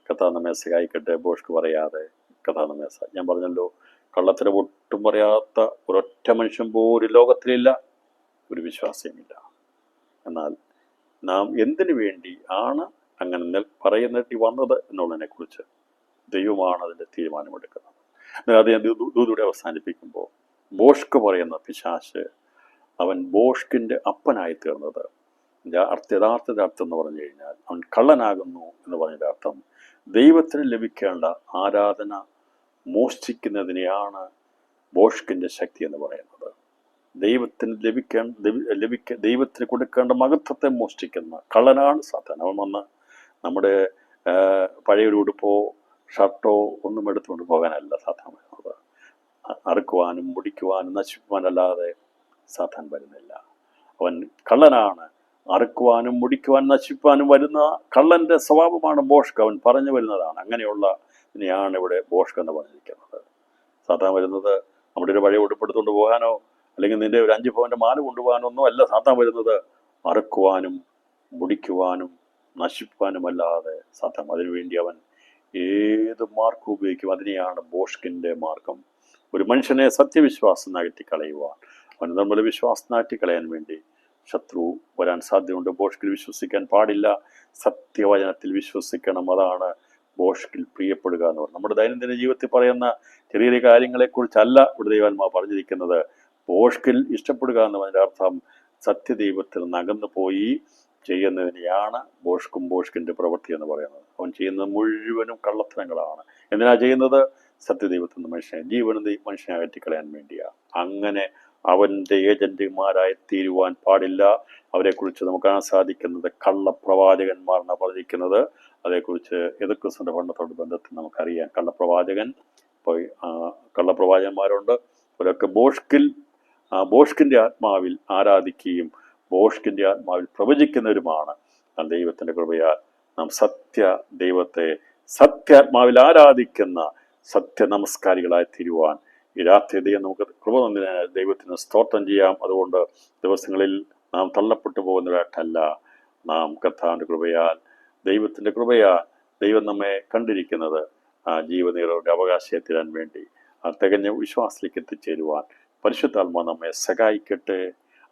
കർത്താവ് നമ്മെ സഹായിക്കട്ടെ. ബോഷ്ക്ക് പറയാതെ കർത്താവ് നമ്മെ ഞാൻ പറഞ്ഞല്ലോ, കള്ളത്തരം ഒട്ടും പറയാത്ത ഒരൊറ്റ മനുഷ്യൻ പോലും ലോകത്തിലില്ല. ഒരു വിശ്വാസവുമില്ല. എന്നാൽ നാം എന്തിനു വേണ്ടി ആണ് അങ്ങനെ പറയുന്നേണ്ടി വന്നത് എന്നുള്ളതിനെക്കുറിച്ച് ദൈവമാണ് അതിൻ്റെ തീരുമാനമെടുക്കുന്നത്. എന്നാൽ അത് ഞാൻ ദൂതൂടെ അവസാനിപ്പിക്കുമ്പോൾ ബോഷ്ക്ക് പറയുന്ന പിശാശ് അവൻ ബോഷ്കിൻ്റെ അപ്പനായി തീർന്നത് യഥാർത്ഥ അർത്ഥം എന്ന് പറഞ്ഞു കഴിഞ്ഞാൽ അവൻ കള്ളനാകുന്നു എന്ന് പറഞ്ഞതിൻ്റെ അർത്ഥം ദൈവത്തിന് ലഭിക്കേണ്ട ആരാധന മോഷ്ടിക്കുന്നതിനെയാണ് ബോഷ്കിൻ്റെ ശക്തി എന്ന് പറയുന്നത്. ദൈവത്തിന് ദൈവത്തിന് കൊടുക്കേണ്ട മഹത്വത്തെ മോഷ്ടിക്കുന്ന കള്ളനാണ് സാത്താൻ. അവൻ വന്ന് നമ്മുടെ പഴയൊരു ഉടുപ്പോ ഷർട്ടോ ഒന്നും എടുത്തുകൊണ്ട് പോകാനല്ല സാത്താൻ വരുന്നത്. അറുക്കുവാനും മുടിക്കുവാനും നശിപ്പിക്കുവാനല്ലാതെ സാത്താൻ വരുന്നില്ല. അവൻ കള്ളനാണ്. അറുക്കുവാനും മുടിക്കുവാനും നശിപ്പാനും വരുന്ന കള്ളൻ്റെ സ്വഭാവമാണ് ബോഷ്ക്ക്. അവൻ പറഞ്ഞു വരുന്നതാണ്. അങ്ങനെയുള്ള ഇതിനെയാണ് ഇവിടെ ബോഷ്ക്ക് എന്ന് പറഞ്ഞിരിക്കുന്നത്. സാത്താൻ വരുന്നത് നമ്മുടെ ഒരു പഴയ ഉടുപ്പെടുത്തുകൊണ്ട് പോകാനോ അല്ലെങ്കിൽ നിന്റെ ഒരു 5 പവൻ്റെ മാല കൊണ്ടുപോകാനോ ഒന്നും അല്ല സാത്താൻ വരുന്നത്. അറുക്കുവാനും മുടിക്കുവാനും നശിപ്പാനുമല്ലാതെ സാത്താൻ. അതിനുവേണ്ടി അവൻ ഏത് മാർഗം ഉപയോഗിക്കും. അതിനെയാണ് ബോഷ്കിൻ്റെ മാർഗം. ഒരു മനുഷ്യനെ സത്യവിശ്വാസം അകറ്റിക്കളയുവാൻ, അവൻ നിർമ്മല വിശ്വാസം അകറ്റിക്കളയാൻ വേണ്ടി ശത്രു വരാൻ സാധ്യതയുണ്ട്. ബോഷ്കിൽ വിശ്വസിക്കാൻ പാടില്ല, സത്യവചനത്തിൽ വിശ്വസിക്കണം. അതാണ് ബോഷ്കിൽ പ്രിയപ്പെടുക എന്ന് പറയുന്നത്. നമ്മുടെ ദൈനംദിന ജീവിതത്തിൽ പറയുന്ന ചെറിയ ചെറിയ കാര്യങ്ങളെക്കുറിച്ചല്ല ഇവിടെ ദൈവാത്മാവ് പറഞ്ഞിരിക്കുന്നത്. ബോഷ്കിൽ ഇഷ്ടപ്പെടുക എന്നതിൻ്റെ അർത്ഥം സത്യദൈവത്തിൽ നിന്ന് അകന്നു പോയി ചെയ്യുന്നതിനെയാണ് ബോഷ്കിൻ്റെ പ്രവൃത്തി എന്ന് പറയുന്നത്. അവൻ ചെയ്യുന്നത് മുഴുവനും കള്ളത്തരങ്ങളാണ്. എന്തിനാ ചെയ്യുന്നത്? സത്യദൈവത്തിൽ നിന്ന് മനുഷ്യനെ അകറ്റിക്കളയാൻ വേണ്ടിയാണ്. അങ്ങനെ അവൻ്റെ ഏജന്റുമാരായി തീരുവാൻ പാടില്ല. അവരെക്കുറിച്ച് നമുക്ക് കാണാൻ സാധിക്കുന്നത് കള്ളപ്രവാചകന്മാർ എന്നാണ് പറഞ്ഞിരിക്കുന്നത്. അതേക്കുറിച്ച് എതിർക്രിസ്തുവിൻ്റെ പഠനത്തോട് ബന്ധത്തിൽ നമുക്കറിയാം. കള്ളപ്രവാചകന്മാരുണ്ട്. അവരൊക്കെ ബോഷ്കിൻ്റെ ആത്മാവിൽ ആരാധിക്കുകയും ബോഷ്കിൻ്റെ ആത്മാവിൽ പ്രവചിക്കുന്നവരുമാണ്. ദൈവത്തിൻ്റെ കൃപയാൽ നാം ദൈവത്തെ സത്യാത്മാവിൽ ആരാധിക്കുന്ന നമസ്കാരികളായി തീരുവാൻ ഈ രാത്രി ദൈവം നമുക്ക് കൃപ തന്നതിനാൽ ദൈവത്തിന് സ്തോത്രം ചെയ്യാം. അതുകൊണ്ട് ദിവസങ്ങളിൽ നാം തള്ളപ്പെട്ടു പോകുന്നവരായിട്ടല്ല, നാം കർത്താവിൻ്റെ കൃപയാൽ ദൈവത്തിൻ്റെ കൃപയാൽ ദൈവം നമ്മെ കണ്ടിരിക്കുന്നത് ജീവനീളയുടെ അവകാശം തരാൻ വേണ്ടി തികഞ്ഞ വിശ്വാസത്തിലേക്ക് എത്തിച്ചേരുവാൻ പരിശുദ്ധാത്മാവ് നമ്മെ സഹായിക്കട്ടെ.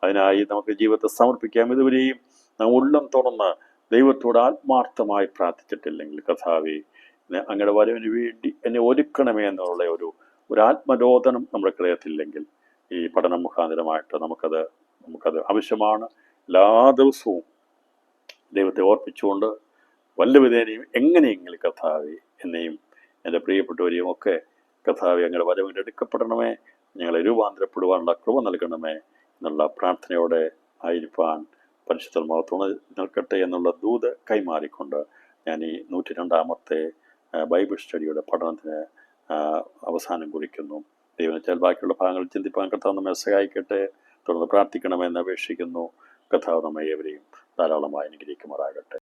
അതിനായി നമുക്ക് ജീവിതത്തെ സമർപ്പിക്കാം. ഇതുവരെയും നാം ഉള്ളം തുറന്ന് ദൈവത്തോട് ആത്മാർത്ഥമായി പ്രാർത്ഥിച്ചിട്ടില്ലെങ്കിൽ കർത്താവേ, അങ്ങയുടെ വരവിന് വേണ്ടി എന്നെ ഒരുക്കണമേ എന്നുള്ള ഒരു ആത്മരോധനം നമ്മുടെ ഹൃദയത്തില്ലെങ്കിൽ ഈ പഠനം മുഖാന്തരമായിട്ട് നമുക്കത് ആവശ്യമാണ്. എല്ലാ ദിവസവും ദൈവത്തെ ഓർപ്പിച്ചുകൊണ്ട് വല്ലവിധേനയും എങ്ങനെയെങ്കിലും കർത്താവേ, എന്നെയും എൻ്റെ പ്രിയപ്പെട്ടവരെയും ഒക്കെ കർത്താവേ അങ്ങയുടെ വരവിൽ എടുക്കപ്പെടണമേ, ഞങ്ങളെ രൂപാന്തരപ്പെടുവാനുള്ള കൃപ നൽകണമേ എന്നുള്ള പ്രാർത്ഥനയോടെ ആയിരിക്കാൻ പരിശുദ്ധാത്മാവ് തുണ നിൽക്കട്ടെ എന്നുള്ള ദൂത് കൈമാറിക്കൊണ്ട് ഞാൻ ഈ 102-ാമത്തെ ബൈബിൾ സ്റ്റഡിയുടെ പഠനത്തിന് അവസാനം കുറിക്കുന്നു. ദൈവം ബാക്കിയുള്ള ഭാഗങ്ങൾ ചിന്തിപ്പാൻ കർത്താവ് നമ്മെ സഹായിക്കട്ടെ. തുടർന്ന് പ്രാർത്ഥിക്കണമെന്ന് അപേക്ഷിക്കുന്നു. കർത്താവ് നമ്മെ ഏവരെയും ധാരാളമായി അനുഗ്രഹിക്കുമാറാകട്ടെ.